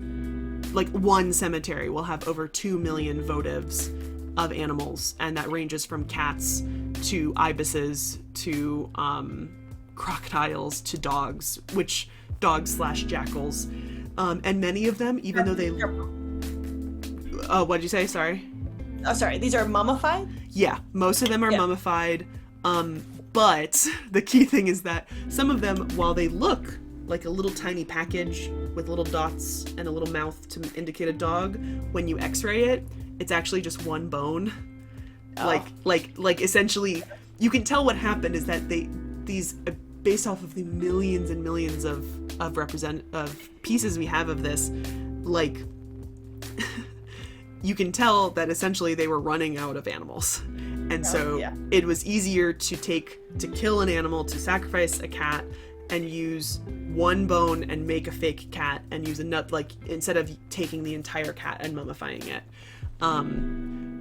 one cemetery will have over 2 million votives of animals, and that ranges from cats to ibises to crocodiles to dogs / jackals, and many of them, even though they what did you say? Sorry. Oh, sorry. These are mummified? Yeah, most of them are mummified. But the key thing is that some of them, while they look like a little tiny package with little dots and a little mouth to indicate a dog, when you x-ray it, it's actually just one bone. Oh. Like essentially, you can tell what happened is that these based off of the millions and millions of pieces we have of this, you can tell that essentially they were running out of animals. And it was easier to kill an animal, to sacrifice a cat, and use one bone and make a fake cat, and use instead of taking the entire cat and mummifying it.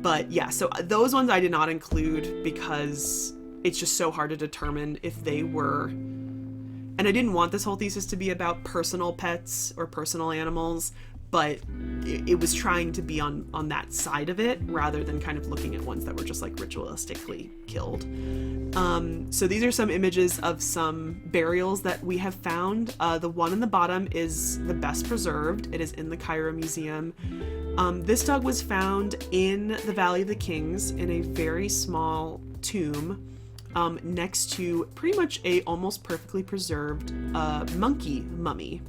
But yeah, so those ones I did not include because it's just so hard to determine if they were, and I didn't want this whole thesis to be about personal pets or personal animals, but it was trying to be on that side of it rather than kind of looking at ones that were just ritualistically killed. So these are some images of some burials that we have found. The one on the bottom is the best preserved. It is in the Cairo Museum. This dog was found in the Valley of the Kings in a very small tomb next to pretty much a almost perfectly preserved monkey mummy.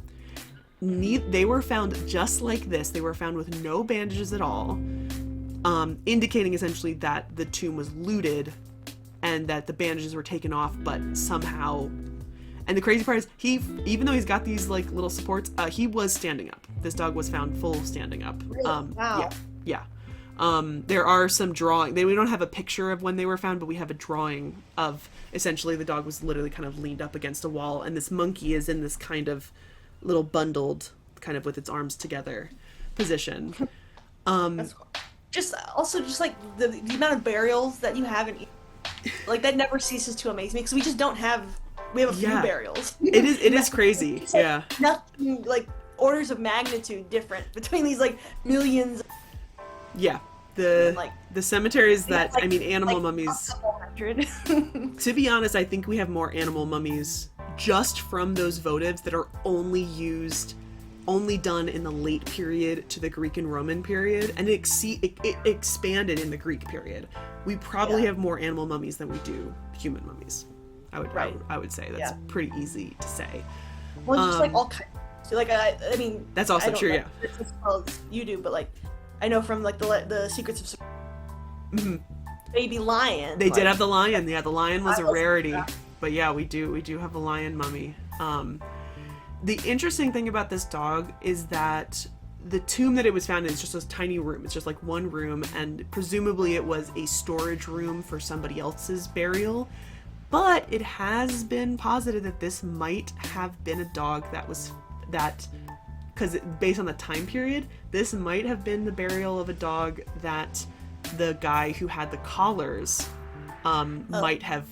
They were found just like this. They were found with no bandages at all, indicating essentially that the tomb was looted and that the bandages were taken off, but somehow. And the crazy part is, even though he's got these like little supports, he was standing up. This dog was found full standing up. Really? Wow. Yeah. There are some drawing. We don't have a picture of when they were found, but we have a drawing of essentially the dog was literally kind of leaned up against a wall, and this monkey is in this kind of little bundled, kind of with its arms together position. That's cool. Just like the amount of burials that you have in, like that never ceases to amaze me because we just don't have. We have a few burials. It is crazy. Like, yeah. Nothing like orders of magnitude different between these like millions. Yeah. The cemeteries that, I mean, animal mummies. To be honest, I think we have more animal mummies just from those votives that are only done in the late period to the Greek and Roman period, and it expanded in the Greek period. We probably have more animal mummies than we do human mummies. I would say that's pretty easy to say. Well, just like all kinds. So, like I mean, that's also true. Yeah. As well as you do, but like I know from like the Secrets of Baby Lion. They did have the lion. Yeah, the lion was a rarity. But yeah, we do have a lion mummy. The interesting thing about this dog is that the tomb that it was found in is just a tiny room. It's just like one room, and presumably it was a storage room for somebody else's burial. But it has been posited that this might have been a dog because based on the time period, this might have been the burial of a dog that the guy who had the collars might have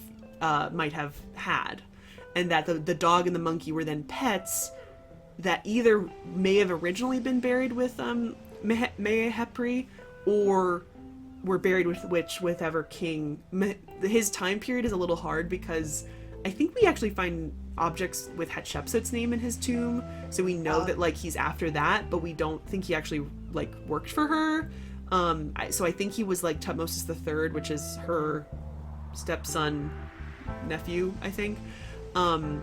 had, and that the dog and the monkey were then pets that either may have originally been buried with Mehepri or were buried with whichever king. His time period is a little hard because I think we actually find objects with Hatshepsut's name in his tomb, so we know that like he's after that, but we don't think he actually like worked for her. So I think he was like Tutmosis III, which is her stepson nephew, I think. So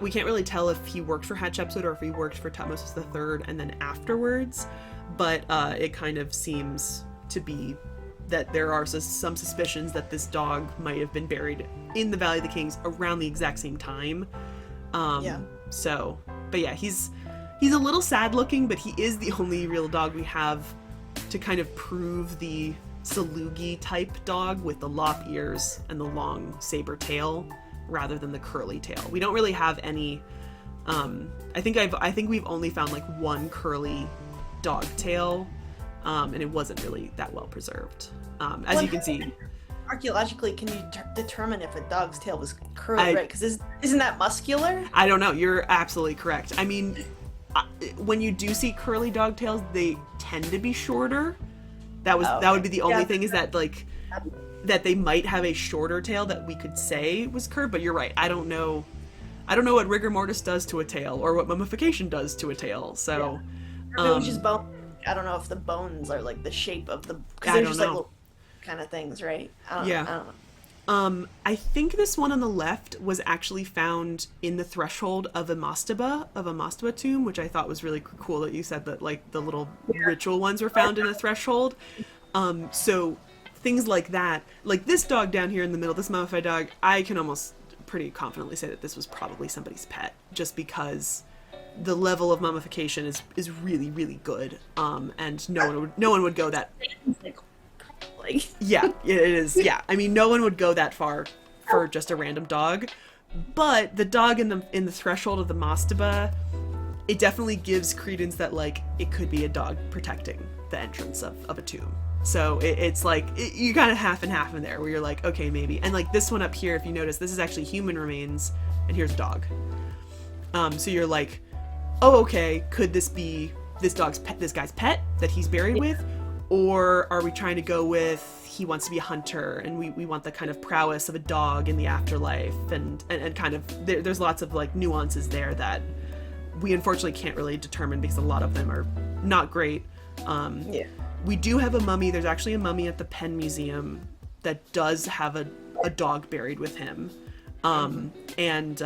we can't really tell if he worked for Hatshepsut or if he worked for Tutmosis III and then afterwards, but it kind of seems to be that there are some suspicions that this dog might have been buried in the Valley of the Kings around the exact same time. So, but yeah, he's a little sad looking, but he is the only real dog we have to kind of prove the Salugi type dog with the lop ears and the long saber tail rather than the curly tail. We don't really have any. I think we've only found like one curly dog tail. And it wasn't really that well preserved. As you can see. Archaeologically, can you determine if a dog's tail was curly, right? Because isn't that muscular? I don't know. You're absolutely correct. I mean, when you do see curly dog tails, they tend to be shorter. That would be the only thing is that like that they might have a shorter tail that we could say was curved. But you're right. I don't know what rigor mortis does to a tail or what mummification does to a tail. So, or it was just bone. I don't know if the bones are like the shape of the, because they're just like little kind of things, right? I don't know. I think this one on the left was actually found in the threshold of a mastaba tomb, which I thought was really cool that you said that like the little ritual ones were found in a threshold. So things like that, like this dog down here in the middle, this mummified dog, I can almost pretty confidently say that this was probably somebody's pet, just because the level of mummification is really, really good, and no one would go that. Yeah, it is. Yeah, I mean, no one would go that far for just a random dog, but the dog in the threshold of the mastaba, it definitely gives credence that like it could be a dog protecting the entrance of a tomb. So it's like you kind of half and half in there, where you're like, okay, maybe. And like this one up here, if you notice, this is actually human remains, and here's a dog. So you're like, oh, okay, could this be this guy's pet that he's buried with? Or are we trying to go with he wants to be a hunter and we want the kind of prowess of a dog in the afterlife and kind of there's lots of like nuances there that we unfortunately can't really determine because a lot of them are not great. We do have a mummy. There's actually a mummy at the Penn Museum that does have a dog buried with him. And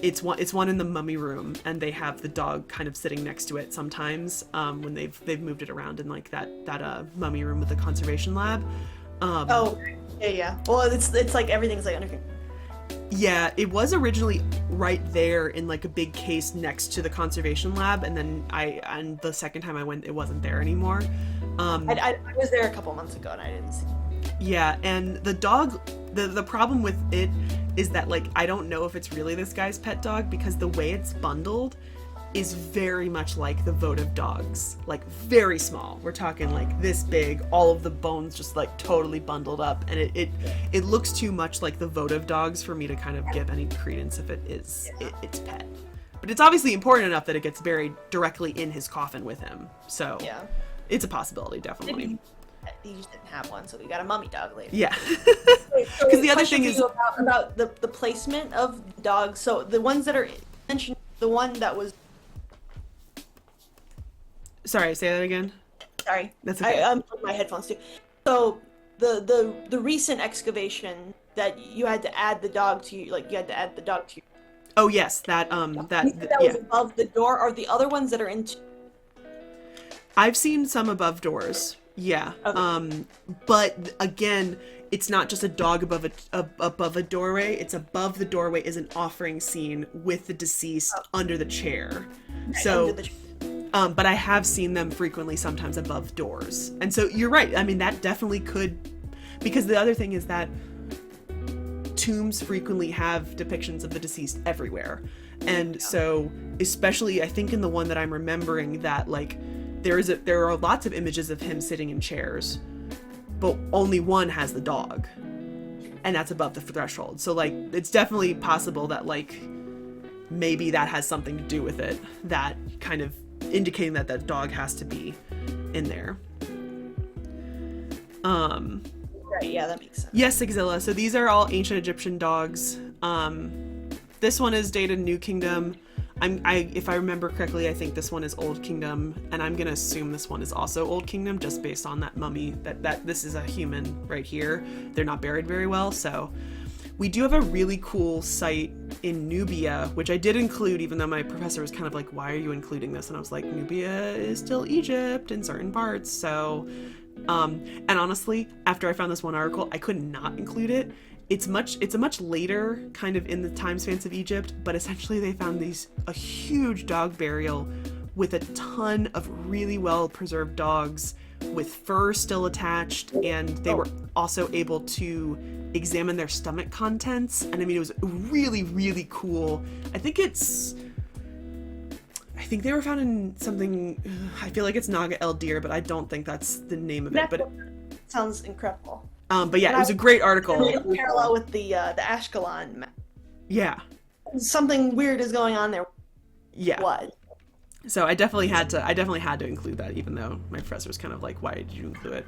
It's one in the mummy room, and they have the dog kind of sitting next to it sometimes when they've moved it around in like that mummy room with the conservation lab. Oh, yeah. Well, it's like everything's like under. Yeah, it was originally right there in like a big case next to the conservation lab, and then and the second time I went, it wasn't there anymore. I was there a couple months ago and I didn't see. Yeah, and the dog, the problem with it is that like I don't know if it's really this guy's pet dog, because the way it's bundled is very much like the votive dogs, like very small. We're talking like this big, all of the bones just like totally bundled up, and it looks too much like the votive dogs for me to kind of give any credence if it is its pet. But it's obviously important enough that it gets buried directly in his coffin with him, so Yeah. it's a possibility, definitely. Maybe he just didn't have one, so we got a mummy dog later. Yeah. Because the other thing is about the placement of dogs. So the ones that are mentioned, the one that was. Sorry, say that again. Sorry, That's okay. I'm on my headphones too. So the recent excavation that you had to add the dog to, like you had to add the dog to. Oh yes, that was above the door. Are the other ones that are in? I've seen some above doors. Yeah. Okay. But again, it's not just a dog above a doorway. It's above the doorway is an offering scene with the deceased under the chair. So, but I have seen them frequently, sometimes above doors. And so you're right. I mean, that definitely could, because the other thing is that tombs frequently have depictions of the deceased everywhere. And so, especially I think in the one that I'm remembering, that like there are lots of images of him sitting in chairs, but only one has the dog, and that's above the threshold. So like it's definitely possible that like maybe that has something to do with it, that kind of indicating that that dog has to be in there. Right, yeah, that makes sense. Yes, Exilla. So these are all ancient Egyptian dogs. This one is dated New Kingdom. If I remember correctly, I think this one is Old Kingdom, and I'm gonna assume this one is also Old Kingdom just based on that mummy, that this is a human right here. They're not buried very well. So we do have a really cool site in Nubia, which I did include, even though my professor was kind of like, why are you including this? And I was like, Nubia is still Egypt in certain parts. So and honestly, after I found this one article, I could not include it. It's a much later kind of in the time spans of Egypt, but essentially they found a huge dog burial with a ton of really well preserved dogs with fur still attached, and they were also able to examine their stomach contents. And I mean, it was really, really cool. I think they were found in something, I feel like it's Naga El Dir, but I don't think that's the name of it. But sounds incredible. But yeah, it was a great article. In parallel with the Ashkelon map. Yeah. Something weird is going on there. Yeah. What? So I definitely had to include that, even though my professor was kind of like, why did you include it?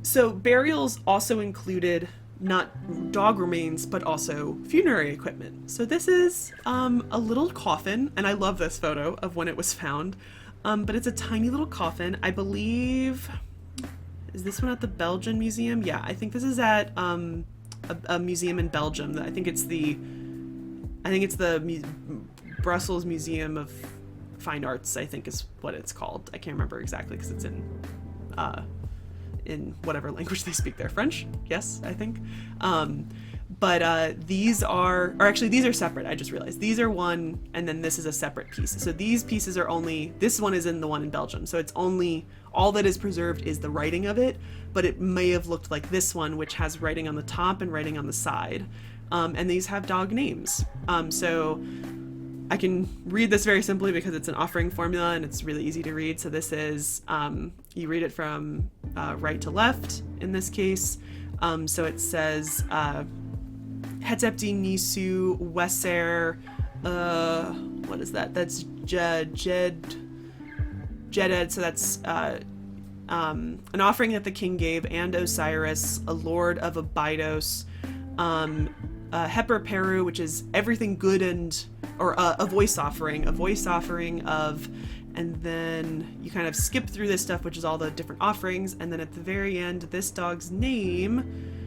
So burials also included not dog remains, but also funerary equipment. So this is a little coffin, and I love this photo of when it was found. But it's a tiny little coffin. I believe... Is this one at the Belgian Museum? Yeah, I think this is at a museum in Belgium. I think it's the Brussels Museum of Fine Arts, I think is what it's called. I can't remember exactly because it's in whatever language they speak there. French? Yes, I think. But these are separate. I just realized these are one, and then this is a separate piece. So these pieces are only, this one is in the one in Belgium. So it's only, all that is preserved is the writing of it, but it may have looked like this one, which has writing on the top and writing on the side. And these have dog names. So I can read this very simply because it's an offering formula and it's really easy to read. So this is, you read it from right to left in this case. So it says, Hetepti Nisu Weser, what is that? That's Jeded, so that's an offering that the king gave, and Osiris, a lord of Abydos, Heper Peru, which is everything good or a voice offering of, and then you kind of skip through this stuff, which is all the different offerings, and then at the very end, this dog's name,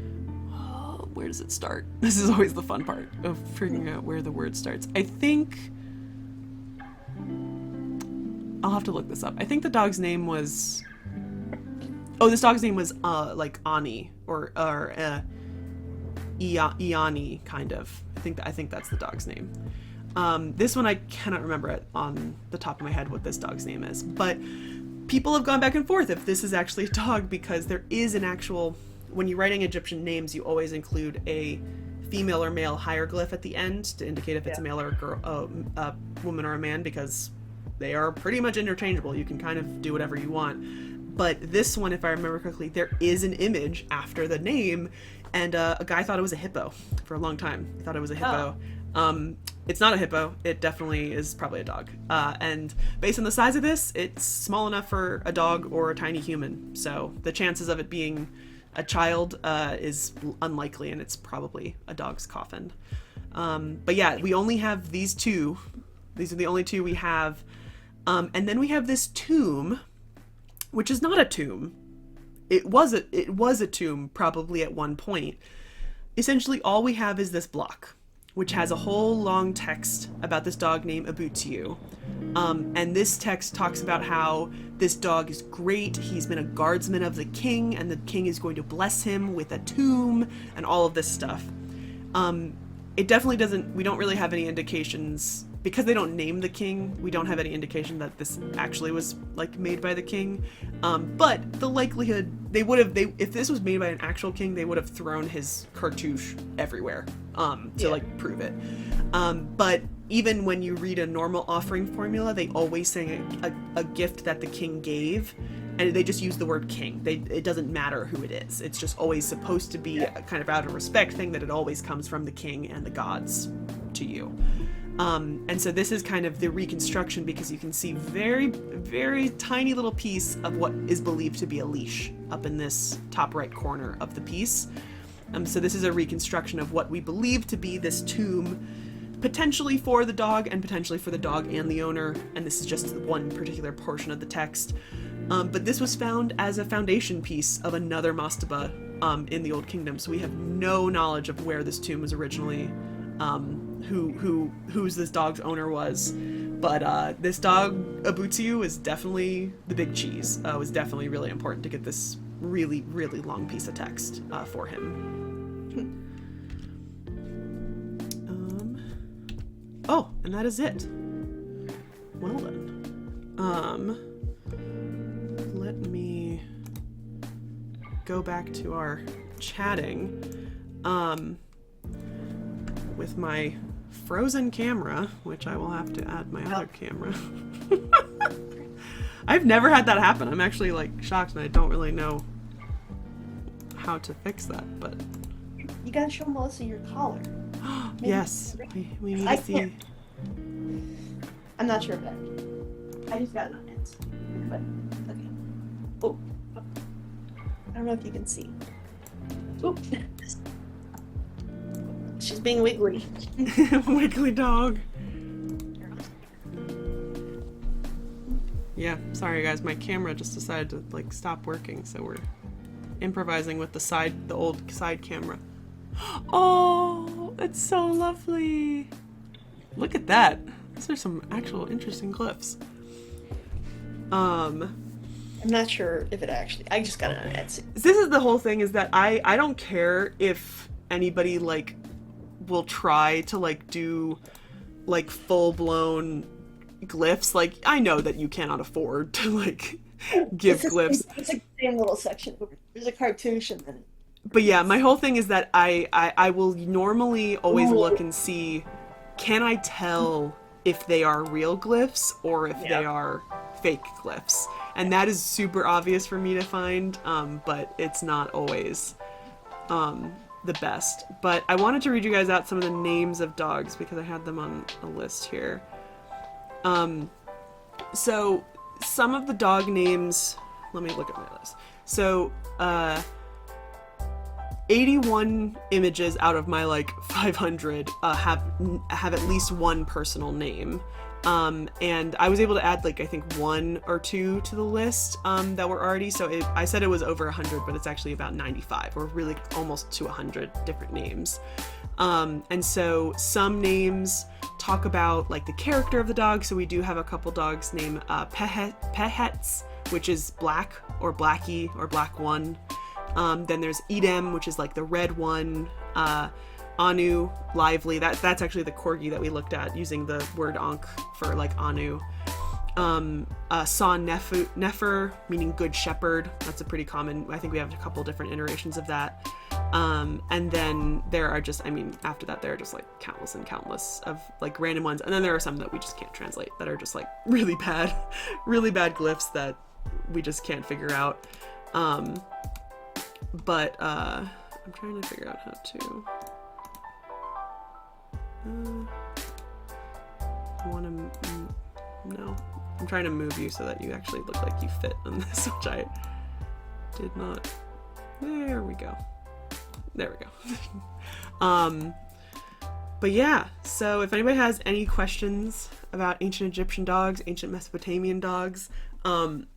where does it start? This is always the fun part of figuring out where the word starts. I think I'll have to look this up. I think the dog's name was this dog's name was like Ani or Iani, kind of. I think that's the dog's name. This one I cannot remember it on the top of my head what this dog's name is, but people have gone back and forth if this is actually a dog, because there is an actual, when you're writing Egyptian names, you always include a female or male hieroglyph at the end to indicate if it's a male or a girl, a woman or a man, because they are pretty much interchangeable. You can kind of do whatever you want. But this one, if I remember correctly, there is an image after the name, and a guy thought it was a hippo for a long time. He thought it was a hippo. It's not a hippo. It definitely is probably a dog. And based on the size of this, it's small enough for a dog or a tiny human. So the chances of it being a child is unlikely, and it's probably a dog's coffin. But yeah, we only have these two. These are the only two we have. And then we have this tomb, which is not a tomb. It was a tomb probably at one point. Essentially, all we have is this block, which has a whole long text about this dog named Abutiu. And this text talks about how this dog is great. He's been a guardsman of the king, and the king is going to bless him with a tomb and all of this stuff. It definitely doesn't, we don't really have any indications, because they don't name the king, we don't have any indication that this actually was like made by the king. But the likelihood, if this was made by an actual king, they would have thrown his cartouche everywhere to like prove it. But even when you read a normal offering formula, they always say a gift that the king gave, and they just use the word king. It doesn't matter who it is. It's just always supposed to be a kind of out of respect thing, that it always comes from the king and the gods to you. And so this is kind of the reconstruction, because you can see very, very tiny little piece of what is believed to be a leash up in this top right corner of the piece. So this is a reconstruction of what we believe to be this tomb, potentially for the dog and potentially for the dog and the owner. And this is just one particular portion of the text. But this was found as a foundation piece of another mastaba in the Old Kingdom. So we have no knowledge of where this tomb was originally, who's this dog's owner was. But this dog, Abutiu, is definitely the big cheese. It was definitely really important to get this really, really long piece of text for him. Oh, and that is it. Well then. Let me go back to our chatting with my frozen camera, which I will have to add my other camera. I've never had that happen. I'm actually like shocked, and I don't really know how to fix that, but You gotta show Melissa your collar. yes, we need to see. I'm not sure of that. I just got it on it. But okay. Oh. I don't know if you can see. Oh. She's being wiggly. Wiggly dog. Yeah, sorry guys, my camera just decided to like stop working, so we're improvising with the old side camera. Oh, it's so lovely. Look at that. These are some actual interesting glyphs. I'm not sure if it actually, I just got it on Etsy. This is the whole thing, is that I don't care if anybody like will try to like do like full-blown glyphs. Like, I know that you cannot afford to like give glyphs. It's like the same little section. There's a cartouche and then. But yeah, my whole thing is that I will normally always look and see, can I tell if they are real glyphs or if they are fake glyphs? And that is super obvious for me to find, but it's not always the best. But I wanted to read you guys out some of the names of dogs because I had them on a list here. So some of the dog names, let me look at my list. So 81 images out of my like 500 have at least one personal name. And I was able to add like I think 1 or 2 to the list that were already. So I said it was over 100, but it's actually about 95, or really almost to 100 different names. And so some names talk about like the character of the dog. So we do have a couple dogs named Pehets, which is black or Blackie or Black One. Then there's Edem, which is like the red one. Anu, Lively. That's actually the corgi that we looked at using the word Ankh for like Anu. Sa Nefer, meaning good shepherd. That's a pretty common. I think we have a couple different iterations of that. And then there are just, I mean, after that, there are just like countless and countless of like random ones. And then there are some that we just can't translate that are just like really bad glyphs that we just can't figure out. But I'm trying to figure out how to. I want to. No. I'm trying to move you so that you actually look like you fit on this, which I did not. There we go. There we go. But yeah, so if anybody has any questions about ancient Egyptian dogs, ancient Mesopotamian dogs,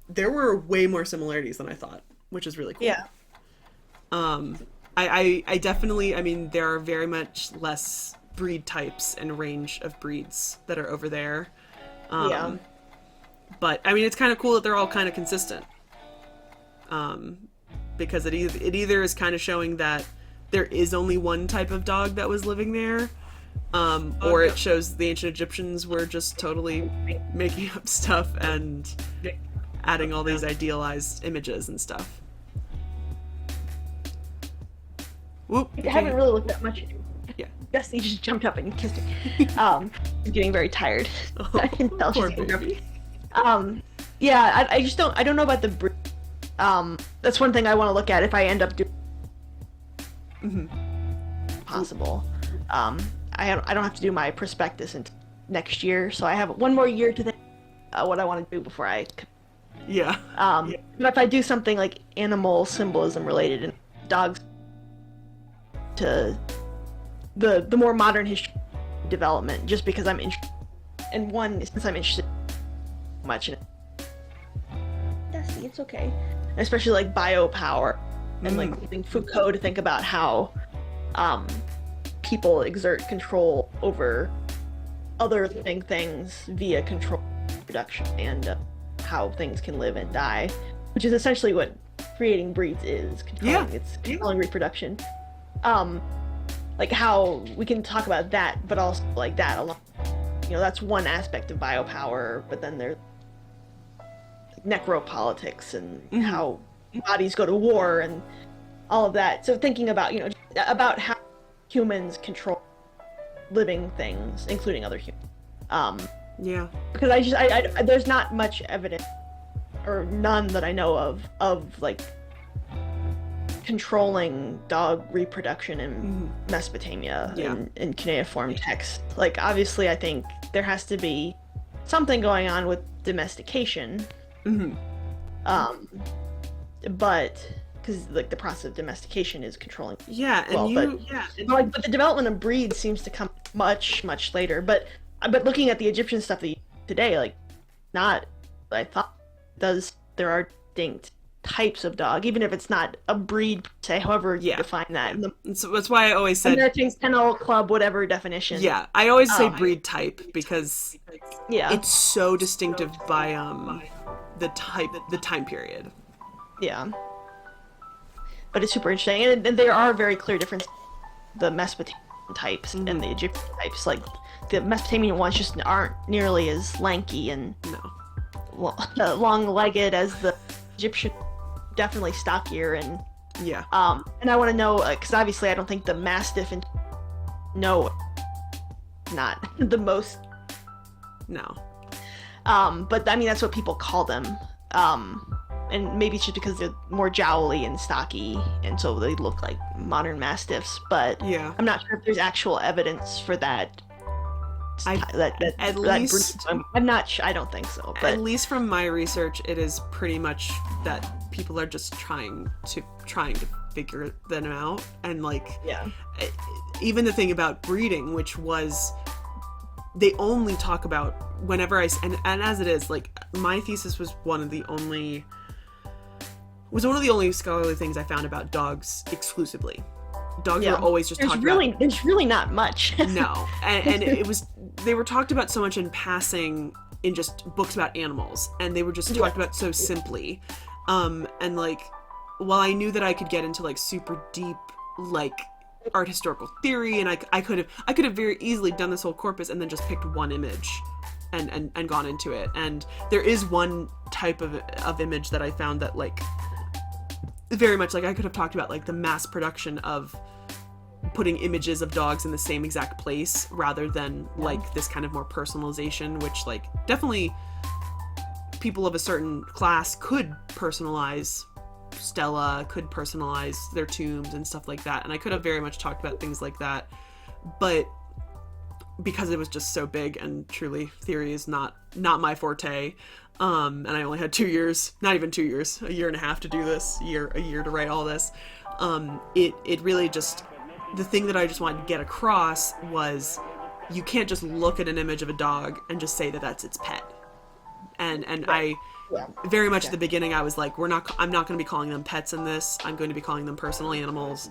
there were way more similarities than I thought, which is really cool. Yeah. I definitely, I mean, there are very much less breed types and range of breeds that are over there. Yeah. But I mean, it's kind of cool that they're all kind of consistent. Because it either is kind of showing that there is only one type of dog that was living there, or it shows the ancient Egyptians were just totally making up stuff and adding all these idealized images and stuff. Whoop, I haven't really looked at much. Yeah. Bessie just jumped up and kissed me. I'm getting very tired. I can tell she's Poor angry. baby. Yeah, I just don't know about the breed. That's one thing I want to look at if I end up doing possible. I don't have to do my prospectus until next year, so I have one more year to think what I want to do before I. Yeah. But if I do something like animal symbolism related and dogs, to the more modern history development, just because I'm interested, and one since I'm interested much in it. Dusty, it's okay. And especially like biopower and like using Foucault to think about how people exert control over other living things via control reproduction and how things can live and die, which is essentially what creating breeds is. It's controlling reproduction. Like how we can talk about that, but also like that alone. You know, that's one aspect of biopower, but then there's necropolitics and how bodies go to war and all of that. So thinking about, you know, about how humans control living things, including other humans. Because I there's not much evidence, or none that I know of like controlling dog reproduction in Mesopotamia in cuneiform texts. Like obviously I think there has to be something going on with domestication. But because like the process of domestication is controlling. But the development of breeds seems to come much later. But looking at the Egyptian stuff today, like not, I thought there are distinct types of dog, even if it's not a breed per se, however you define that. So that's why I always said American Kennel Club, whatever definition. Yeah, I always say breed type because it's so distinctive by the time period. Yeah. But it's super interesting, and there are very clear differences. The Mesopotamian types and the Egyptian types, like the Mesopotamian ones, just aren't nearly as lanky and long-legged as the Egyptian. Definitely stockier and and I want to know because obviously I don't think the Mastiff and not the most but I mean that's what people call them, and maybe it's just because they're more jowly and stocky and so they look like modern Mastiffs, but I'm not sure if there's actual evidence for that. I'm not sure. I don't think so. But at least from my research, it is pretty much that people are just trying to figure them out, and like even the thing about breeding, which was they only talk about whenever and as it is, like, my thesis was one of the only scholarly things I found about dogs exclusively. Dogs were always just talked about. There's really not much. No, and they were talked about so much in passing in just books about animals, and they were just talked about so simply. And like, while I knew that I could get into like super deep like art historical theory, and I could have very easily done this whole corpus and then just picked one image and gone into it. And there is one type of image that I found that like very much like I could have talked about like the mass production of putting images of dogs in the same exact place rather than like this kind of more personalization, which like definitely people of a certain class could personalize. Stella could personalize their tombs and stuff like that, and I could have very much talked about things like that, but because it was just so big, and truly theory is not my forte, and I only had 2 years, not even 2 years, a year and a half to do this, a year to write all this, it really just, the thing that I just wanted to get across was you can't just look at an image of a dog and just say that that's its pet. And right. Very much at the beginning I was like, I'm not going to be calling them pets in this. I'm going to be calling them personal animals,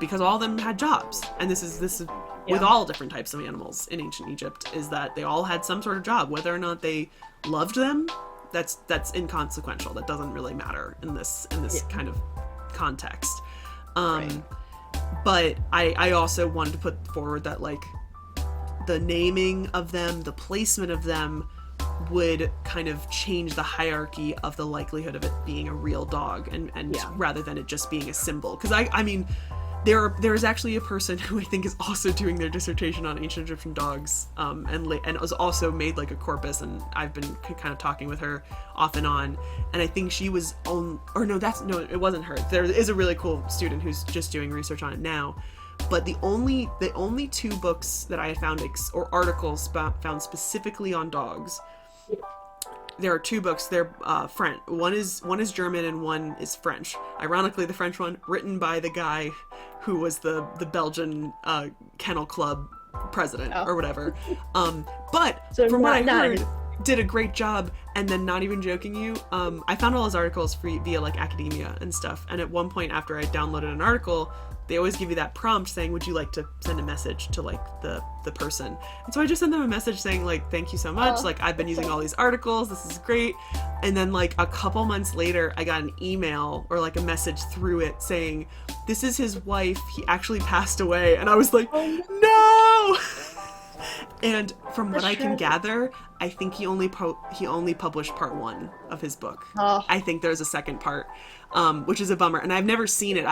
because all of them had jobs. And this is with all different types of animals in ancient Egypt, is that they all had some sort of job. Whether or not they loved them, that's inconsequential. That doesn't really matter in this kind of context. But I also wanted to put forward that like the naming of them, the placement of them would kind of change the hierarchy of the likelihood of it being a real dog, and rather than it just being a symbol. Because I mean, there is actually a person who I think is also doing their dissertation on ancient Egyptian dogs, and it was also made like a corpus, and I've been kind of talking with her off and on, and I think she was it wasn't her. There is a really cool student who's just doing research on it now. But the only 2 books that I had found or articles found specifically on dogs. There are 2 books. They're French. One is German and one is French. Ironically, the French one written by the guy who was the Belgian Kennel Club president or whatever. But so from what I heard, did a great job. And then, not even joking you, I found all his articles via like academia and stuff. And at one point, after I downloaded an article, they always give you that prompt saying, would you like to send a message to like the person? And so I just sent them a message saying like, thank you so much. Like, I've been using all these articles. This is great. And then like a couple months later, I got an email or like a message through it saying, this is his wife. He actually passed away. And I was like, no. And from what I can gather, I think he only published part 1 of his book. I think there's a second part, which is a bummer. And I've never seen it.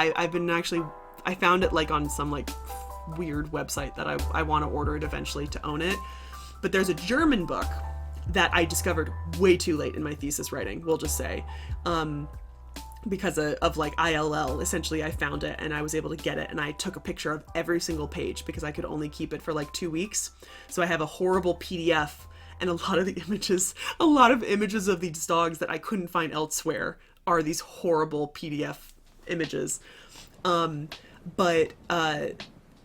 I found it like on some like weird website that I want to order it eventually to own it. But there's a German book that I discovered way too late in my thesis writing, we'll just say, because of like ILL. Essentially, I found it and I was able to get it, and I took a picture of every single page because I could only keep it for like 2 weeks. So I have a horrible PDF and a lot of images of these dogs that I couldn't find elsewhere are these horrible PDF images. But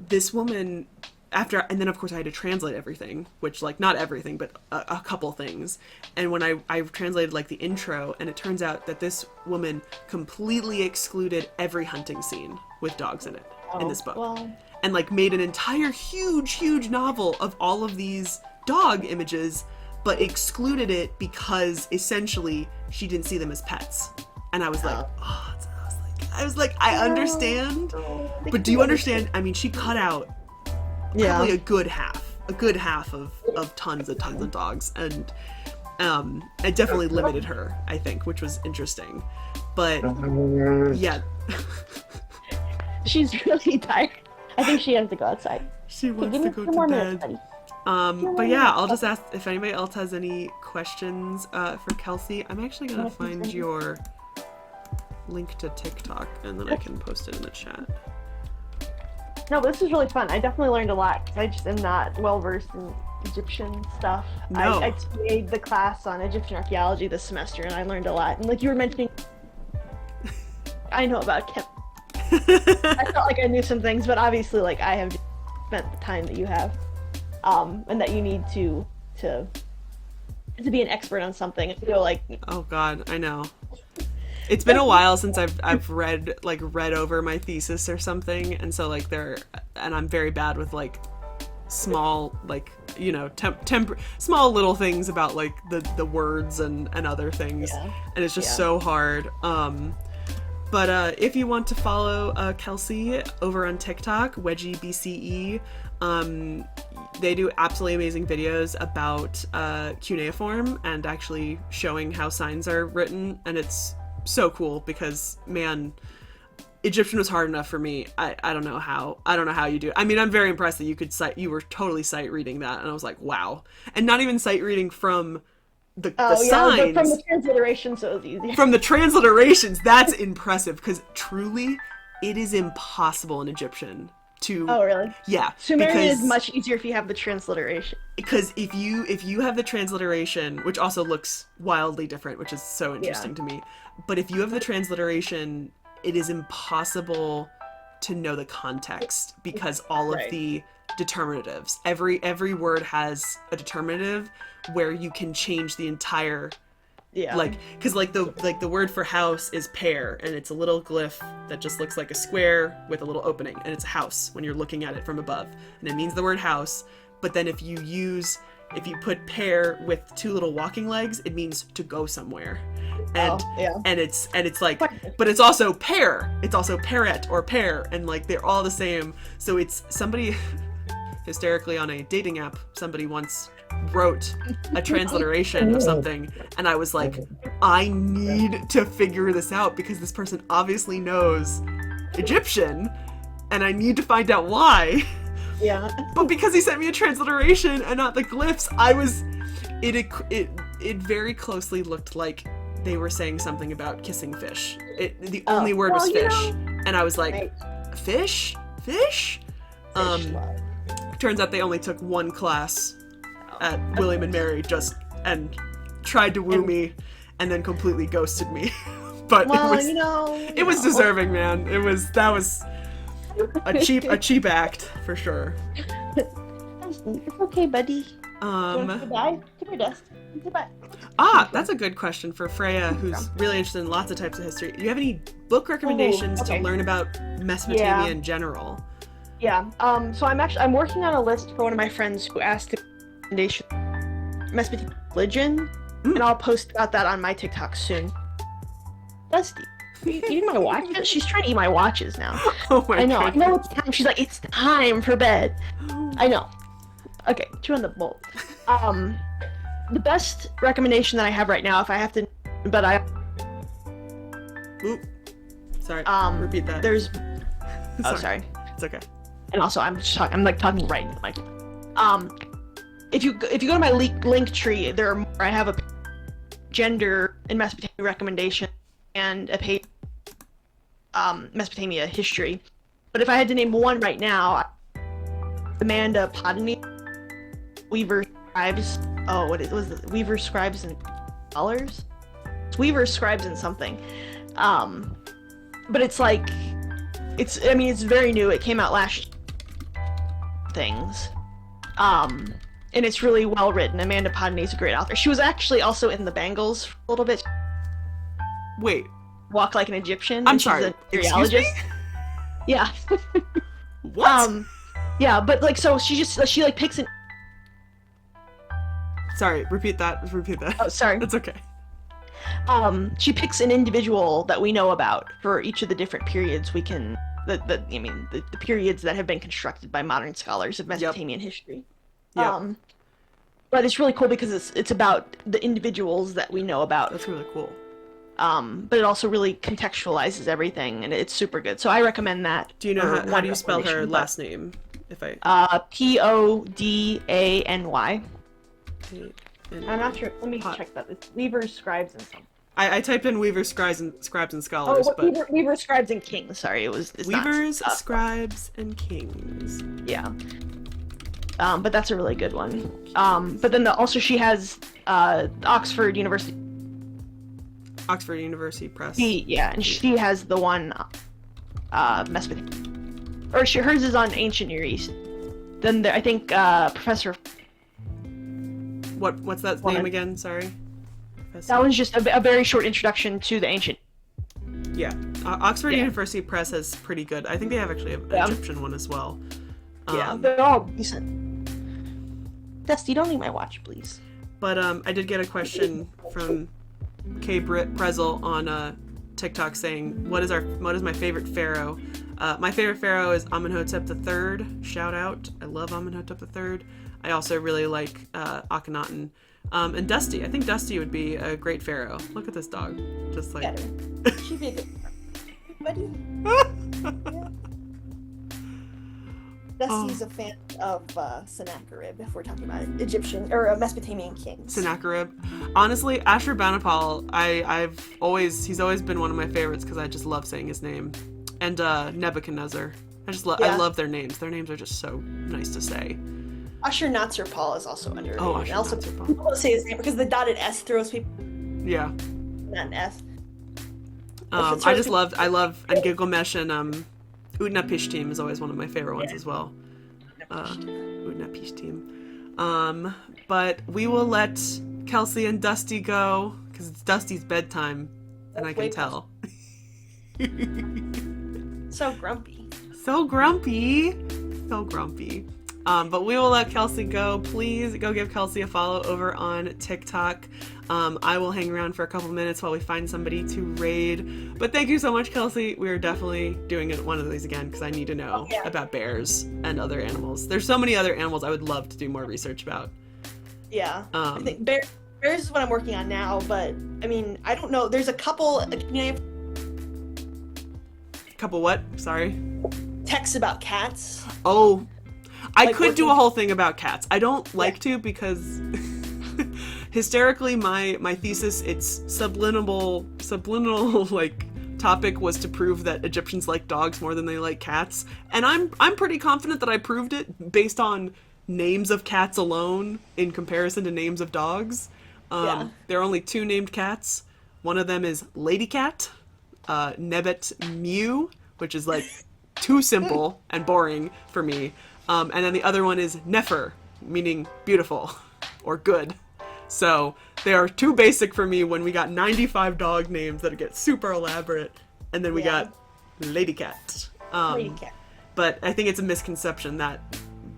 this woman, and then of course I had to translate everything, which like not everything, but a couple things. And when I translated like the intro, and it turns out that this woman completely excluded every hunting scene with dogs in it in this book. Well. And like made an entire huge novel of all of these dog images, but excluded it because essentially she didn't see them as pets. And I was like, I understand, but do you understand? I mean, she cut out probably a good half of tons of dogs, and it definitely limited her, I think, which was interesting. But yeah, she's really tired. I think she has to go outside. She wants to go to bed. But yeah, I'll just ask if anybody else has any questions for Kelsie. I'm actually gonna find your link to TikTok, and then I can post it in the chat. No, but this is really fun. I definitely learned a lot, because I just am not well versed in Egyptian stuff. No. I made the class on Egyptian archaeology this semester, and I learned a lot. And like you were mentioning, I know about Kim. I felt like I knew some things, but obviously like I have spent the time that you have. and that you need to be an expert on something. I feel like, Oh God, I know. It's been a while since I've read over my thesis or something, and so like and I'm very bad with like small, like, you know, small little things about like the words and other things, and it's just so hard. But if you want to follow Kelsie over on TikTok, WedgieBCE, they do absolutely amazing videos about cuneiform and actually showing how signs are written, and it's so cool because, man, Egyptian was hard enough for me. I don't know how you do it. I mean, I'm very impressed that you were totally sight reading that, and I was like, wow. And not even sight reading from the signs. From the transliteration, so it was easy. From the transliterations, that's impressive, because truly, it is impossible in Egyptian to... Oh, really? Yeah. Sumerian is much easier if you have the transliteration. Because if you have the transliteration, which also looks wildly different, which is so interesting to me, but if you have the transliteration, it is impossible to know the context, because all of the determinatives, every word has a determinative where you can change the entire, like, because like the word for house is pear, and it's a little glyph that just looks like a square with a little opening, and it's a house when you're looking at it from above, and it means the word house. But then if you put pear with two little walking legs, it means to go somewhere. And and it's like, but it's also pear. It's also parrot or pear, and like they're all the same. So it's somebody hysterically on a dating app, somebody once wrote a transliteration of something, and I was like, I need to figure this out, because this person obviously knows Egyptian, and I need to find out why. Yeah. But because he sent me a transliteration and not the glyphs, it very closely looked like they were saying something about kissing fish. The only word was fish. And I was like, fish? Turns out they only took one class at William and Mary and tried to woo me, and then completely ghosted me. But it was deserving, man. That was a cheap act for sure. It's okay, buddy. Goodbye. Give her dust. Goodbye. That's a good question for Freya, who's really interested in lots of types of history. Do you have any book recommendations to learn about Mesopotamia in general? Yeah. So I'm working on a list for one of my friends who asked a recommendation Mesopotamian religion, and I'll post about that on my TikTok soon. Dusty. Are you eating my watches? She's trying to eat my watches now. Oh my God. I know it's time. She's like, it's time for bed. I know. Okay, chew on the bowl. The best recommendation that I have right now, if I have to, but I... Oop. Sorry, repeat that. There's... Oh, sorry. It's okay. And also, I'm talking right into the mic. If you go to my link tree, I have a gender in Mesopotamia recommendation and a page Mesopotamia history. But if I had to name one right now, MelissainDeNile, Weaver Scribes. Oh, what was it? Weaver Scribes and Scholars? It's Weaver Scribes and something. But it's like, it's very new. It came out last year. Things. And it's really well written. MelissainDeNile is a great author. She was actually also in the Bangles for a little bit. Wait. Walk Like an Egyptian. I'm sorry. Excuse me? Yeah. What? Yeah, but like, so she like picks an... Sorry, repeat that. Oh, sorry. That's okay. She picks an individual that we know about for each of the different periods we can... the periods that have been constructed by modern scholars of Mesopotamian history. But it's really cool because it's about the individuals that we know about. That's really cool. But it also really contextualizes everything, and it's super good. So I recommend that. Do you know how do you spell her last name? If I Podany. I'm not sure. Let me check that. It's Weaver Scribes and something. I typed in Weaver Scribes and Scholars, but Weaver Scribes and Kings. Sorry, it's Weavers, Scribes, and Kings. Yeah. But that's a really good one. But then also she has Oxford University Press. And she has the one Mesopotamia. Or hers is on Ancient Near East. Then I think Professor. What's that name again? Sorry. That was just a very short introduction to the ancient. Yeah, Oxford University Press has pretty good. I think they have actually an Egyptian one as well. Yeah, they're all decent. Dusty, don't leave my watch, please. But I did get a question from K. Britt Prezel on TikTok saying, "What is my favorite pharaoh?" My favorite pharaoh is Amenhotep III. Shout out! I love Amenhotep III. I also really like Akhenaten. And Dusty. I think Dusty would be a great pharaoh. Look at this dog. Just like... She'd be a good buddy. Yeah. Dusty's a fan of Sennacherib, if we're talking about Egyptian or Mesopotamian kings. Sennacherib. Honestly, Ashurbanipal, he's always been one of my favorites because I just love saying his name. And Nebuchadnezzar. I love their names. Their names are just so nice to say. Ashurnasirpal is also underrated. Oh, and also, Ashurnasirpal. people don't say his name because the dotted S throws people. Yeah. Not an S. I love and Gilgamesh and Utnapishtim is always one of my favorite ones as well. Utnapishtim. But we will let Kelsie and Dusty go because it's Dusty's bedtime, and I can tell. So grumpy. So grumpy. So grumpy. But we will let Kelsie go. Please go give Kelsie a follow over on TikTok. I will hang around for a couple minutes while we find somebody to raid. But thank you so much, Kelsie. We are definitely doing one of these again because I need to know about bears and other animals. There's so many other animals I would love to do more research about. Yeah. I think bears is what I'm working on now, but I mean, I don't know. There's a couple. Couple what? Sorry. Texts about cats. Oh. I could do a whole thing about cats. I don't like to because hysterically my thesis, its subliminal like topic was to prove that Egyptians like dogs more than they like cats. And I'm pretty confident that I proved it based on names of cats alone in comparison to names of dogs. There are only 2 named cats. One of them is Lady Cat, Nebet Mew, which is like too simple and boring for me. And then the other one is Nefer, meaning beautiful or good. So they are too basic for me when we got 95 dog names that get super elaborate. And then we got Lady Cat. Lady Cat. But I think it's a misconception that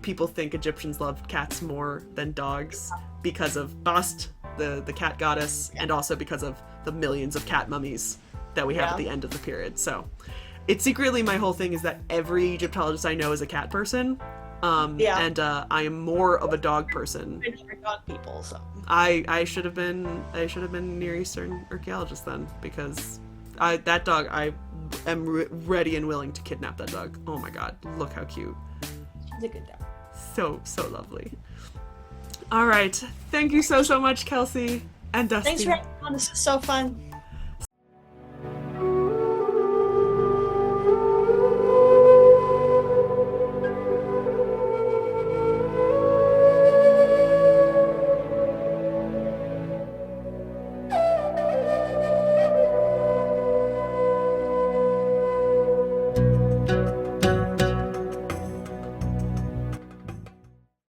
people think Egyptians loved cats more than dogs because of Bast, the cat goddess, and also because of the millions of cat mummies that we have at the end of the period. So it's secretly my whole thing is that every Egyptologist I know is a cat person. And I am more of a dog person. Dog people, so. I should have been Near Eastern archaeologist then because that dog I am ready and willing to kidnap that dog. Oh my god, look how cute. She's a good dog. So lovely. All right, thank you so much, Kelsie and Dusty. Thanks for having me on. This is so fun.